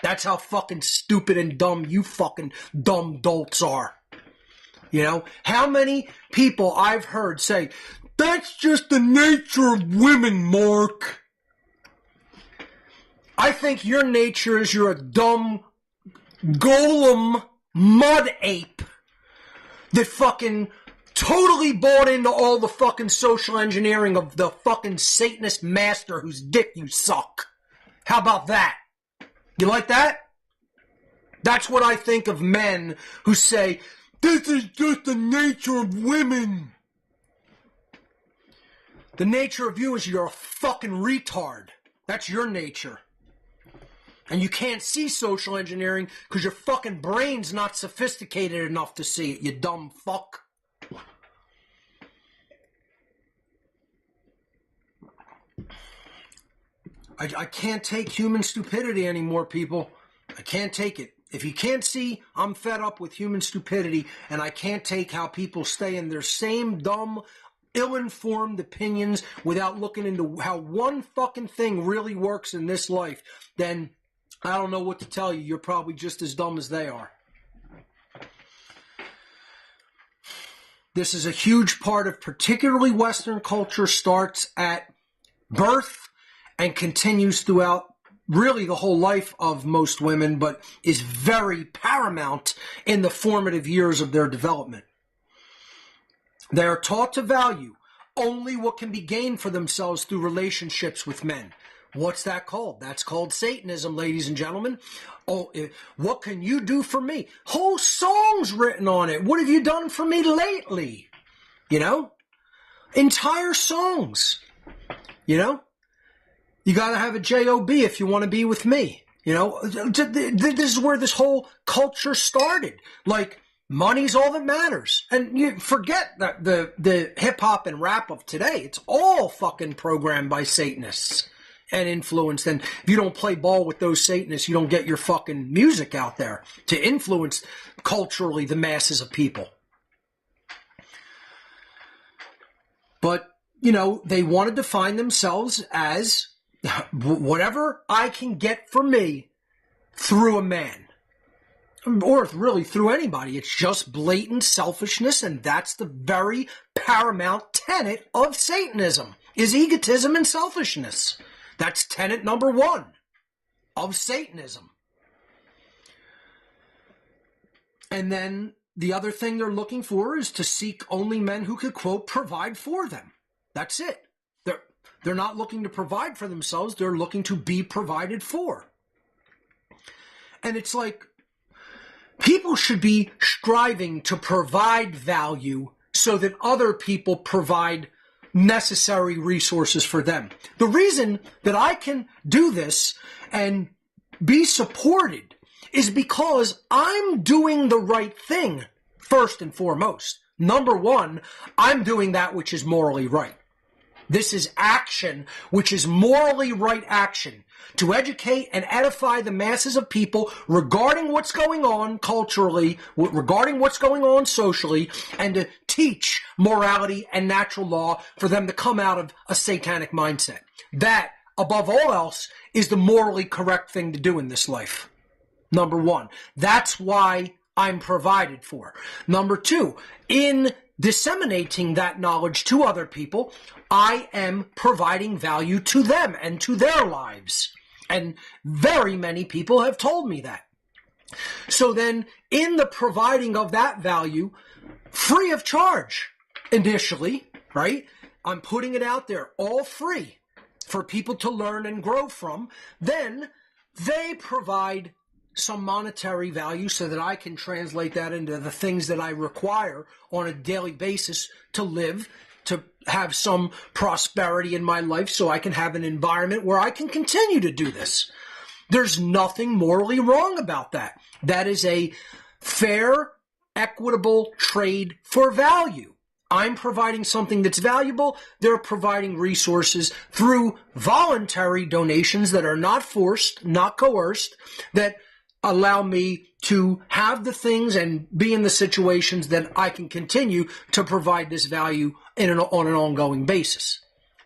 That's how fucking stupid and dumb you fucking dumb dolts are. You know, how many people I've heard say, that's just the nature of women, Mark. I think your nature is you're a dumb golem mud ape that fucking totally bought into all the fucking social engineering of the fucking Satanist master whose dick you suck. How about that? You like that? That's what I think of men who say, this is just the nature of women. The nature of you is you're a fucking retard. That's your nature. And you can't see social engineering because your fucking brain's not sophisticated enough to see it, you dumb fuck. I can't take human stupidity anymore, people. I can't take it. If you can't see, I'm fed up with human stupidity, and I can't take how people stay in their same dumb, ill-informed opinions without looking into how one fucking thing really works in this life. Then I don't know what to tell you. You're probably just as dumb as they are. This is a huge part of particularly Western culture, starts at birth and continues throughout really the whole life of most women, but is very paramount in the formative years of their development. They are taught to value only what can be gained for themselves through relationships with men. What's that called? That's called Satanism, ladies and gentlemen. Oh, what can you do for me? Whole songs written on it. What have you done for me lately? You know? Entire songs. You know? You gotta have a J-O-B if you want to be with me. You know? This is where this whole culture started. Like, money's all that matters. And you forget that the hip-hop and rap of today, it's all fucking programmed by Satanists and influenced. And if you don't play ball with those Satanists, you don't get your fucking music out there to influence culturally the masses of people. But, you know, they want to define themselves as whatever I can get for me through a man. or really through anybody. It's just blatant selfishness, and that's the very paramount tenet of Satanism, is egotism and selfishness. That's tenet number one of Satanism. And then the other thing they're looking for is to seek only men who could, quote, provide for them. That's it. They're not looking to provide for themselves. They're looking to be provided for. And it's like, people should be striving to provide value so that other people provide necessary resources for them. The reason that I can do this and be supported is because I'm doing the right thing, first and foremost. Number one, I'm doing that which is morally right. This is action, which is morally right action, to educate and edify the masses of people regarding what's going on culturally, regarding what's going on socially, and to teach morality and natural law for them to come out of a satanic mindset. That, above all else, is the morally correct thing to do in this life. Number one. That's why I'm provided for. Number two, in disseminating that knowledge to other people, I am providing value to them and to their lives. And very many people have told me that. So then, in the providing of that value, free of charge, initially, right? I'm putting it out there, all free, for people to learn and grow from. Then, they provide some monetary value so that I can translate that into the things that I require on a daily basis to live, to have some prosperity in my life so I can have an environment where I can continue to do this. There's nothing morally wrong about that. That is a fair, equitable trade for value. I'm providing something that's valuable. They're providing resources through voluntary donations that are not forced, not coerced, that allow me to have the things and be in the situations that I can continue to provide this value on an ongoing basis.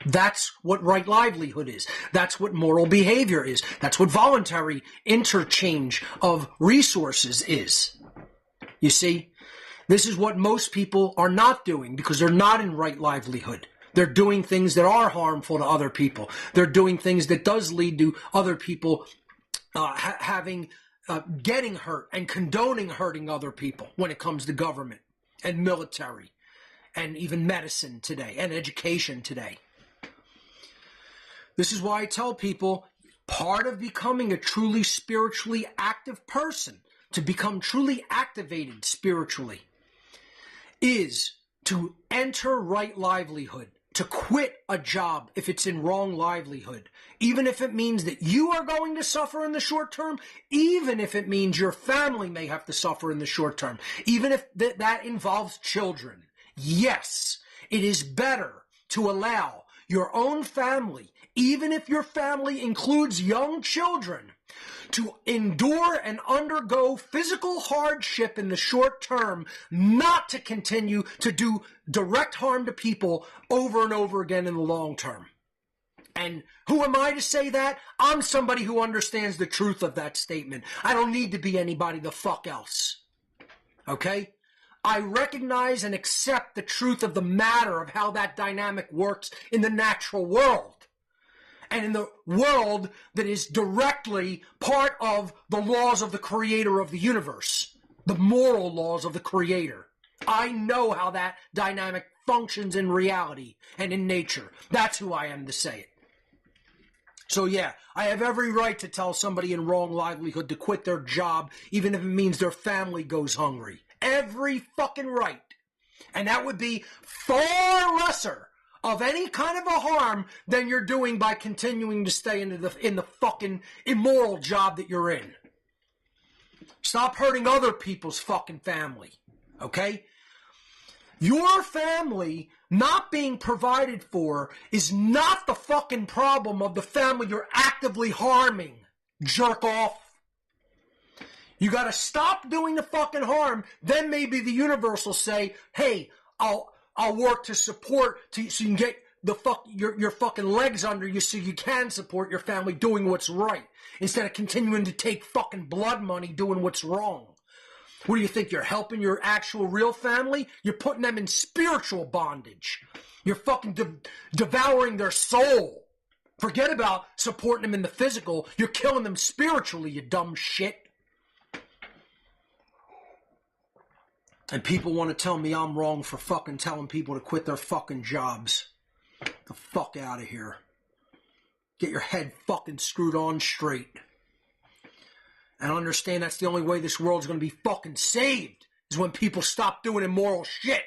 That's what right livelihood is. That's what moral behavior is. That's what voluntary interchange of resources is. You see, this is what most people are not doing because they're not in right livelihood. They're doing things that are harmful to other people. They're doing things that does lead to other people getting hurt and condoning hurting other people when it comes to government and military and even medicine today and education today. This is why I tell people part of becoming a truly spiritually active person, to become truly activated spiritually, is to enter right livelihood, to quit a job if it's in wrong livelihood, even if it means that you are going to suffer in the short term, even if it means your family may have to suffer in the short term, even if that involves children. Yes, it is better to allow your own family, even if your family includes young children, to endure and undergo physical hardship in the short term, not to continue to do direct harm to people over and over again in the long term. And who am I to say that? I'm somebody who understands the truth of that statement. I don't need to be anybody the fuck else. Okay? I recognize and accept the truth of the matter of how that dynamic works in the natural world. And in the world that is directly part of the laws of the creator of the universe, the moral laws of the creator. I know how that dynamic functions in reality and in nature. That's who I am to say it. So yeah, I have every right to tell somebody in wrong livelihood to quit their job, even if it means their family goes hungry. Every fucking right. And that would be far lesser of any kind of a harm than you're doing by continuing to stay in the fucking immoral job that you're in. Stop hurting other people's fucking family, okay? Your family not being provided for is not the fucking problem of the family you're actively harming, jerk off. You gotta stop doing the fucking harm, then maybe the universe will say, hey, I'll work to support so you can get your fucking legs under you so you can support your family doing what's right instead of continuing to take fucking blood money doing what's wrong. What do you think? You're helping your actual real family? You're putting them in spiritual bondage. You're fucking devouring their soul. Forget about supporting them in the physical. You're killing them spiritually, you dumb shit. And people want to tell me I'm wrong for fucking telling people to quit their fucking jobs. Get the fuck out of here. Get your head fucking screwed on straight. And understand that's the only way this world's going to be fucking saved is when people stop doing immoral shit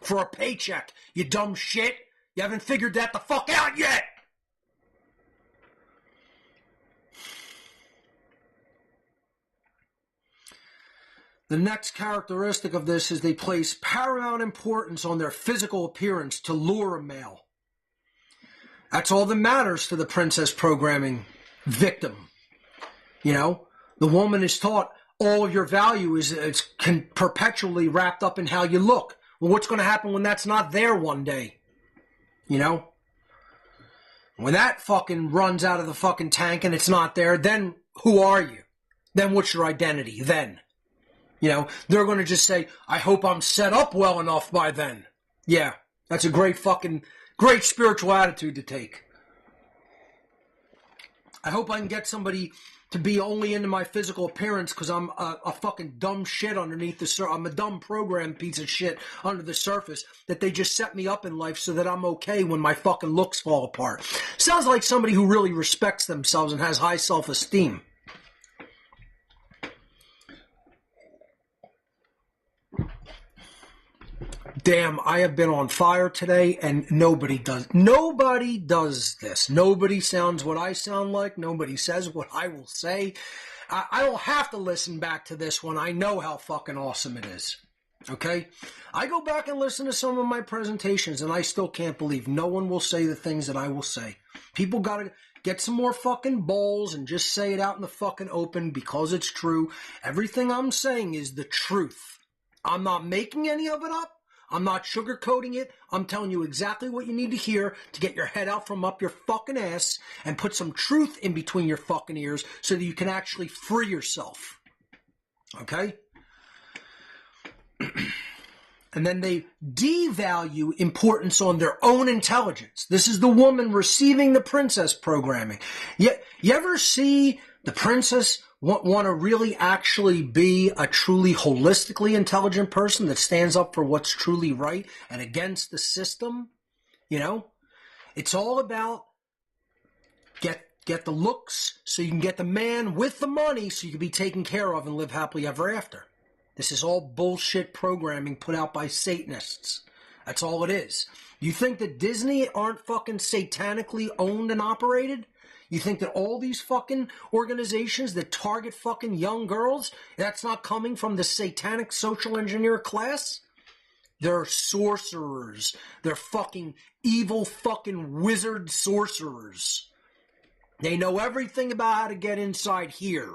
for a paycheck. You dumb shit. You haven't figured that the fuck out yet. The next characteristic of this is they place paramount importance on their physical appearance to lure a male. That's all that matters to the princess programming victim. You know, the woman is taught all of your value is perpetually wrapped up in how you look. Well, what's going to happen when that's not there one day? You know? When that fucking runs out of the fucking tank and it's not there, then who are you? Then what's your identity then? You know, they're going to just say, I hope I'm set up well enough by then. Yeah, that's a great spiritual attitude to take. I hope I can get somebody to be only into my physical appearance because I'm a fucking dumb shit underneath the surface. I'm a dumb program piece of shit under the surface that they just set me up in life so that I'm okay when my fucking looks fall apart. Sounds like somebody who really respects themselves and has high self-esteem. Damn, I have been on fire today, and nobody does this. Nobody sounds what I sound like. Nobody says what I will say. I don't have to listen back to this one. I know how fucking awesome it is. Okay? I go back and listen to some of my presentations, and I still can't believe no one will say the things that I will say. People gotta get some more fucking balls and just say it out in the fucking open because it's true. Everything I'm saying is the truth. I'm not making any of it up. I'm not sugarcoating it. I'm telling you exactly what you need to hear to get your head out from up your fucking ass and put some truth in between your fucking ears so that you can actually free yourself. Okay? And then they devalue importance on their own intelligence. This is the woman receiving the princess programming. You ever see the princess want to really actually be a truly holistically intelligent person that stands up for what's truly right and against the system? You know, it's all about get the looks so you can get the man with the money so you can be taken care of and live happily ever after. This is all bullshit programming put out by Satanists. That's all it is. You think that Disney aren't fucking satanically owned and operated? You think that all these fucking organizations that target fucking young girls, that's not coming from the satanic social engineer class? They're sorcerers. They're fucking evil fucking wizard sorcerers. They know everything about how to get inside here.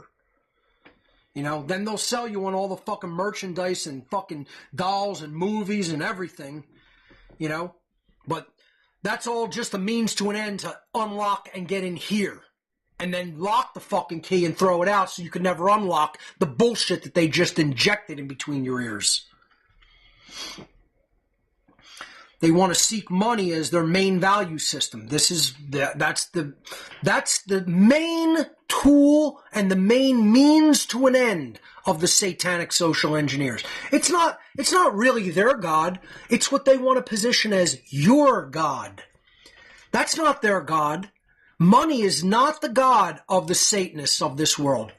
You know, then they'll sell you on all the fucking merchandise and fucking dolls and movies and everything, you know, but that's all just a means to an end to unlock and get in here. And then lock the fucking key and throw it out so you can never unlock the bullshit that they just injected in between your ears. They want to seek money as their main value system. That's the main tool and the main means to an end of the satanic social engineers. It's not really their God. It's what they want to position as your God. That's not their God. Money is not the God of the Satanists of this world.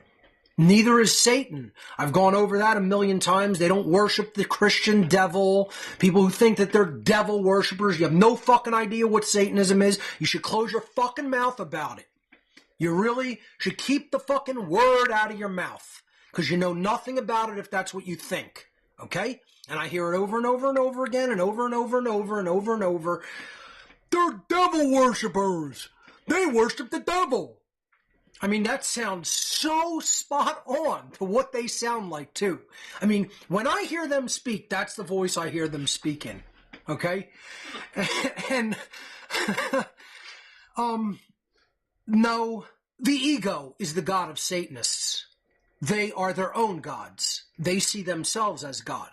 Neither is Satan. I've gone over that a million times. They don't worship the Christian devil. People who think that they're devil worshipers, you have no fucking idea what Satanism is. You should close your fucking mouth about it. You really should keep the fucking word out of your mouth because you know nothing about it if that's what you think. Okay? And I hear it over and over and over again and over and over and over and over and over. They're devil worshipers. They worship the devil. I mean, that sounds so spot on to what they sound like, too. I mean, when I hear them speak, that's the voice I hear them speak in. Okay? And, no, the ego is the god of Satanists. they are their own gods. They see themselves as God.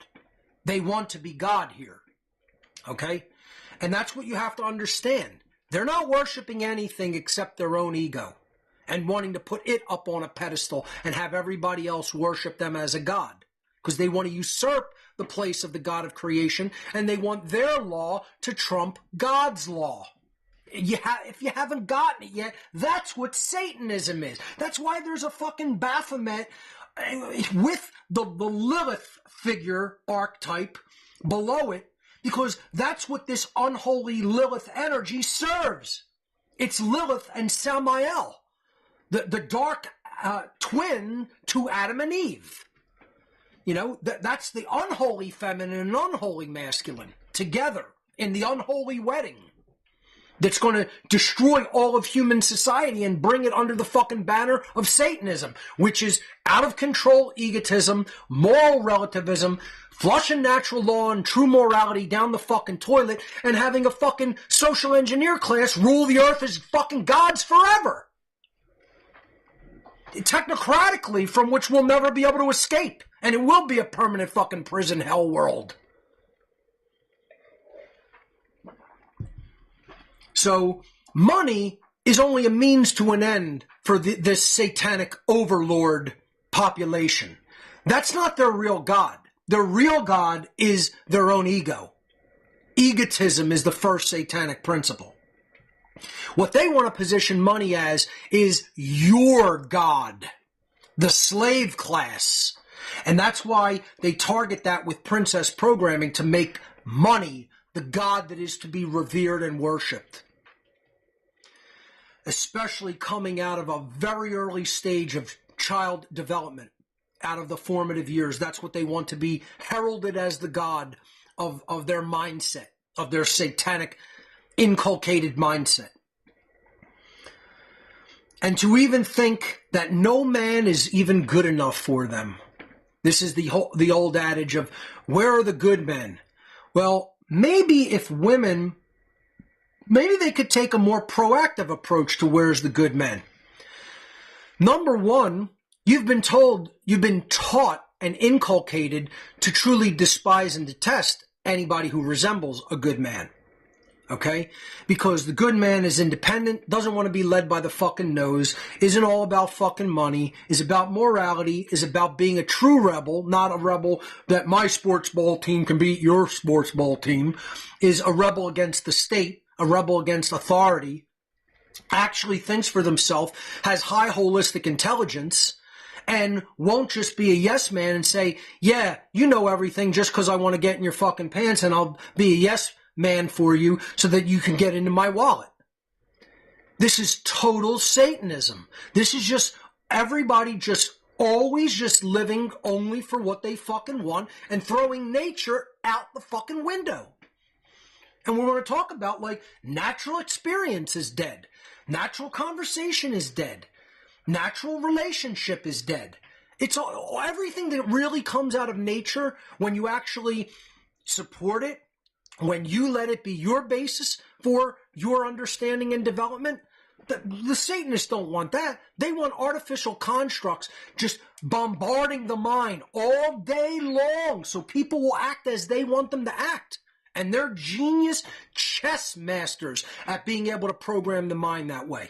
They want to be God here. Okay? And that's what you have to understand. They're not worshiping anything except their own ego and wanting to put it up on a pedestal and have everybody else worship them as a god, because they want to usurp the place of the God of creation, and they want their law to trump God's law. If you haven't gotten it yet, that's what Satanism is. That's why there's a fucking Baphomet with the Lilith figure archetype below it, because that's what this unholy Lilith energy serves. It's Lilith and Samael, the dark twin to Adam and Eve. You know, that's the unholy feminine and unholy masculine together in the unholy wedding that's going to destroy all of human society and bring it under the fucking banner of Satanism, which is out of control egotism, moral relativism, flushing natural law and true morality down the fucking toilet, and having a fucking social engineer class rule the earth as fucking gods forever. Technocratically, from which we'll never be able to escape. And it will be a permanent fucking prison hell world. So, money is only a means to an end for this satanic overlord population. That's not their real God. Their real God is their own ego. Egotism is the first satanic principle. What they want to position money as is your God, the slave class. And that's why they target that with princess programming, to make money the God that is to be revered and worshipped. Especially coming out of a very early stage of child development, out of the formative years. That's what they want to be heralded as the God of their mindset, of their satanic inculcated mindset. And to even think that no man is even good enough for them. This is the old adage of, where are the good men? Well, maybe if women, maybe they could take a more proactive approach to where's the good men. Number one, you've been taught and inculcated to truly despise and detest anybody who resembles a good man. Okay? Because the good man is independent, doesn't want to be led by the fucking nose, isn't all about fucking money, is about morality, is about being a true rebel, not a rebel that my sports ball team can beat your sports ball team, is a rebel against the state, a rebel against authority, actually thinks for themselves, has high holistic intelligence, and won't just be a yes man and say, yeah, you know everything just because I want to get in your fucking pants and I'll be a yes man for you so that you can get into my wallet. This is total Satanism. This is just everybody just always just living only for what they fucking want and throwing nature out the fucking window. And we're going to talk about, like, natural experience is dead. Natural conversation is dead. Natural relationship is dead. It's all, everything that really comes out of nature, when you actually support it, when you let it be your basis for your understanding and development. The Satanists don't want that. They want artificial constructs just bombarding the mind all day long so people will act as they want them to act. And they're genius chess masters at being able to program the mind that way.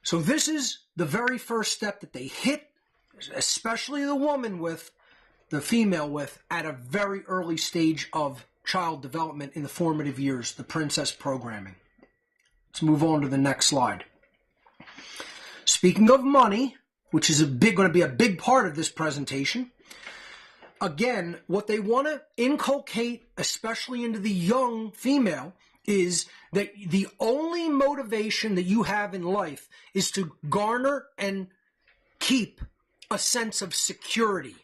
So this is the very first step that they hit, especially the woman with, the female with, at a very early stage of child development in the formative years, the princess programming. Let's move on to the next slide. Speaking of money, which is going to be a big part of this presentation, again, what they want to inculcate, especially into the young female, is that the only motivation that you have in life is to garner and keep a sense of security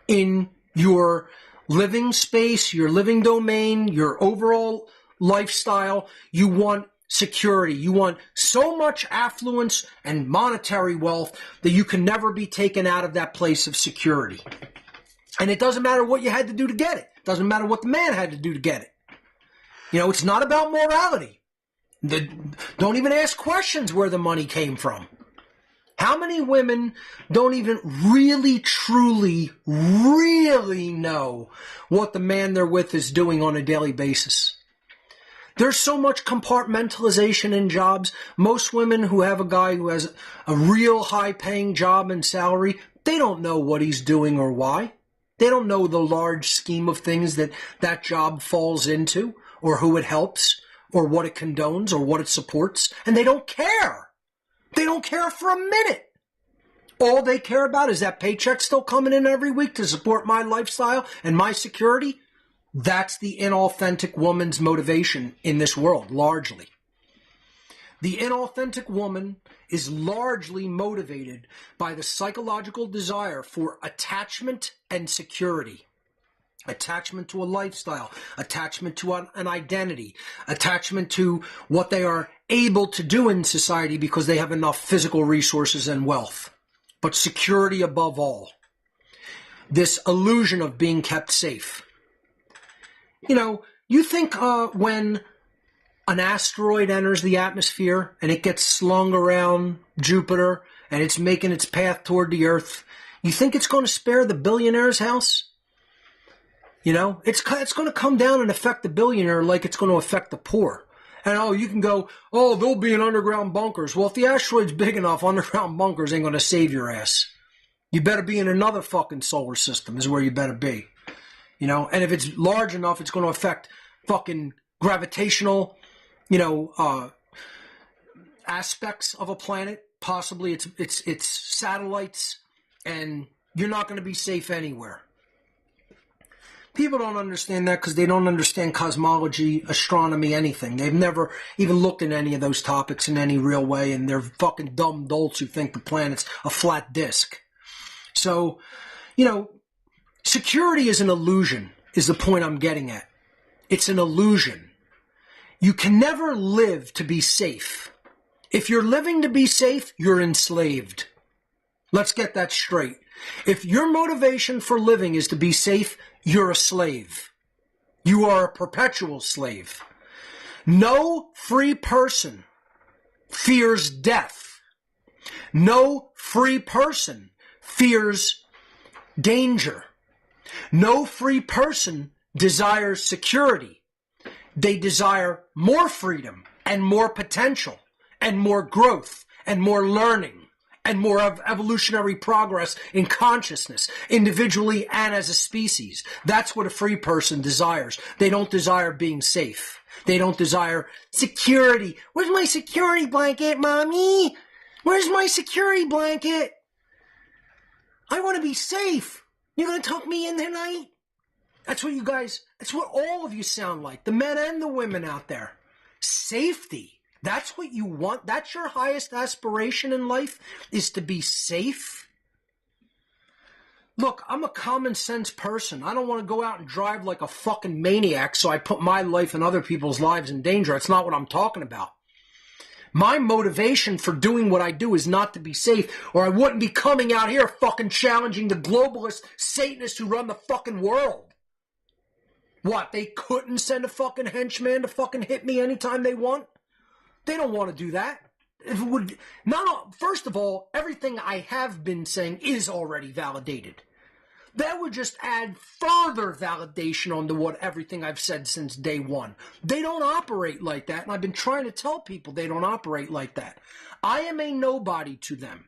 in your living space, your living domain, your overall lifestyle. You want security. You want so much affluence and monetary wealth that you can never be taken out of that place of security. And it doesn't matter what you had to do to get it. It doesn't matter what the man had to do to get it. You know, it's not about morality. Don't even ask questions where the money came from. How many women don't even really, truly, really know what the man they're with is doing on a daily basis? There's so much compartmentalization in jobs. Most women who have a guy who has a real high-paying job and salary, they don't know what he's doing or why. They don't know the large scheme of things that that job falls into, or who it helps, or what it condones, or what it supports, and they don't care. They don't care for a minute. All they care about is that paycheck still coming in every week to support my lifestyle and my security. That's the inauthentic woman's motivation in this world, largely. The inauthentic woman is largely motivated by the psychological desire for attachment and security. Attachment to a lifestyle, attachment to an identity, attachment to what they are able to do in society because they have enough physical resources and wealth. But security above all. This illusion of being kept safe. You know, you think when an asteroid enters the atmosphere and it gets slung around Jupiter and it's making its path toward the Earth, you think it's going to spare the billionaire's house? You know, it's going to come down and affect the billionaire like it's going to affect the poor. And, you can go, they'll be in underground bunkers. Well, if the asteroid's big enough, underground bunkers ain't going to save your ass. You better be in another fucking solar system is where you better be. You know, and if it's large enough, it's going to affect fucking gravitational, aspects of a planet. Possibly it's satellites, and you're not going to be safe anywhere. People don't understand that because they don't understand cosmology, astronomy, anything. They've never even looked at any of those topics in any real way, and they're fucking dumb dolts who think the planet's a flat disk. So, security is an illusion, is the point I'm getting at. It's an illusion. You can never live to be safe. If you're living to be safe, you're enslaved. Let's get that straight. If your motivation for living is to be safe, you're a slave. You are a perpetual slave. No free person fears death. No free person fears danger. No free person desires security. They desire more freedom and more potential and more growth and more learning and more of evolutionary progress in consciousness, individually and as a species. That's what a free person desires. They don't desire being safe. They don't desire security. Where's my security blanket, Mommy? Where's my security blanket? I want to be safe. You're going to tuck me in tonight? That's what all of you sound like, the men and the women out there. Safety. That's what you want. That's your highest aspiration in life, is to be safe. Look, I'm a common sense person. I don't want to go out and drive like a fucking maniac so I put my life and other people's lives in danger. That's not what I'm talking about. My motivation for doing what I do is not to be safe, or I wouldn't be coming out here fucking challenging the globalist Satanists who run the fucking world. What, they couldn't send a fucking henchman to fucking hit me anytime they want? They don't want to do that. If it would, first of all, everything I have been saying is already validated. That would just add further validation onto what everything I've said since day one. They don't operate like that, and I've been trying to tell people they don't operate like that. I am a nobody to them.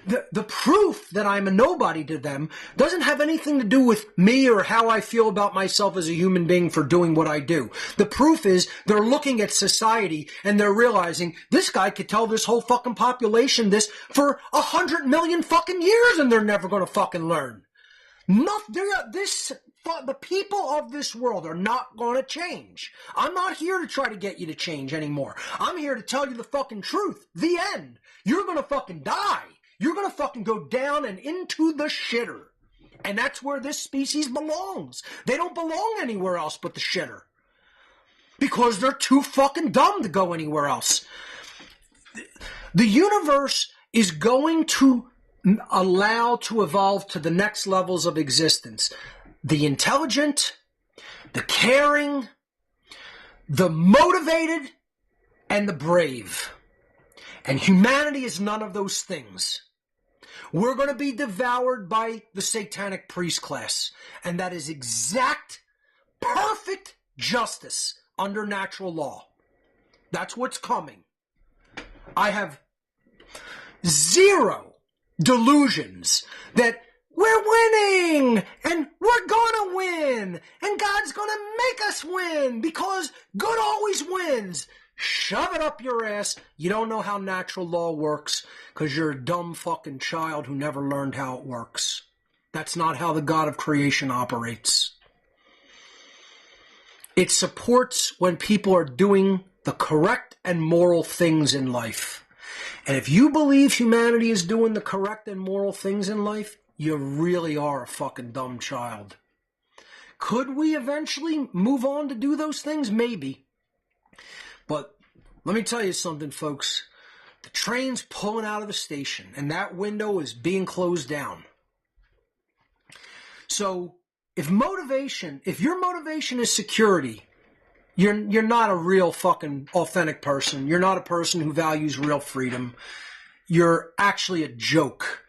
The proof that I'm a nobody to them doesn't have anything to do with me or how I feel about myself as a human being for doing what I do. The proof is they're looking at society and they're realizing this guy could tell this whole fucking population this for 100 million fucking years and they're never going to fucking learn. The people of this world are not going to change. I'm not here to try to get you to change anymore. I'm here to tell you the fucking truth. The end. You're going to fucking die. You're going to fucking go down and into the shitter. And that's where this species belongs. They don't belong anywhere else but the shitter. Because they're too fucking dumb to go anywhere else. The universe is going to allow to evolve to the next levels of existence. The intelligent, the caring, the motivated, and the brave. And humanity is none of those things. We're going to be devoured by the satanic priest class. And that is exact, perfect justice under natural law. That's what's coming. I have zero delusions that we're winning and we're gonna win and God's gonna make us win because good always wins. Shove it up your ass. You don't know how natural law works because you're a dumb fucking child who never learned how it works. That's not how the God of creation operates. It supports when people are doing the correct and moral things in life. And if you believe humanity is doing the correct and moral things in life, you really are a fucking dumb child. Could we eventually move on to do those things? Maybe. But let me tell you something, folks. The train's pulling out of the station, and that window is being closed down. So if your motivation is security, you're not a real fucking authentic person. You're not a person who values real freedom. You're actually a joke.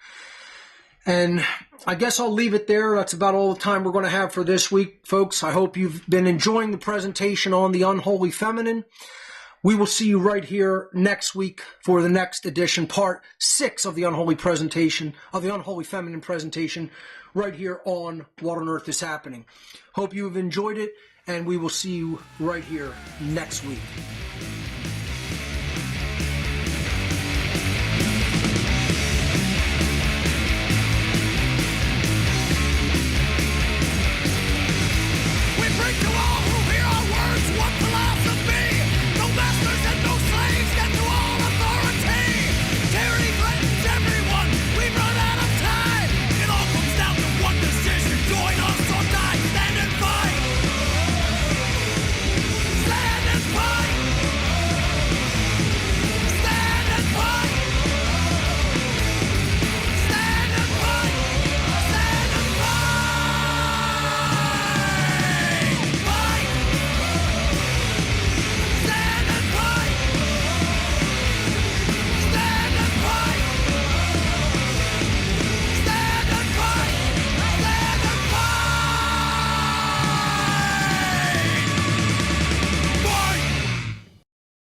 And I guess I'll leave it there. That's about all the time we're going to have for this week, folks. I hope you've been enjoying the presentation on the unholy feminine. We will see you right here next week for the next edition, part 6 of the unholy feminine presentation, right here on What on Earth is Happening. Hope you have enjoyed it, and we will see you right here next week.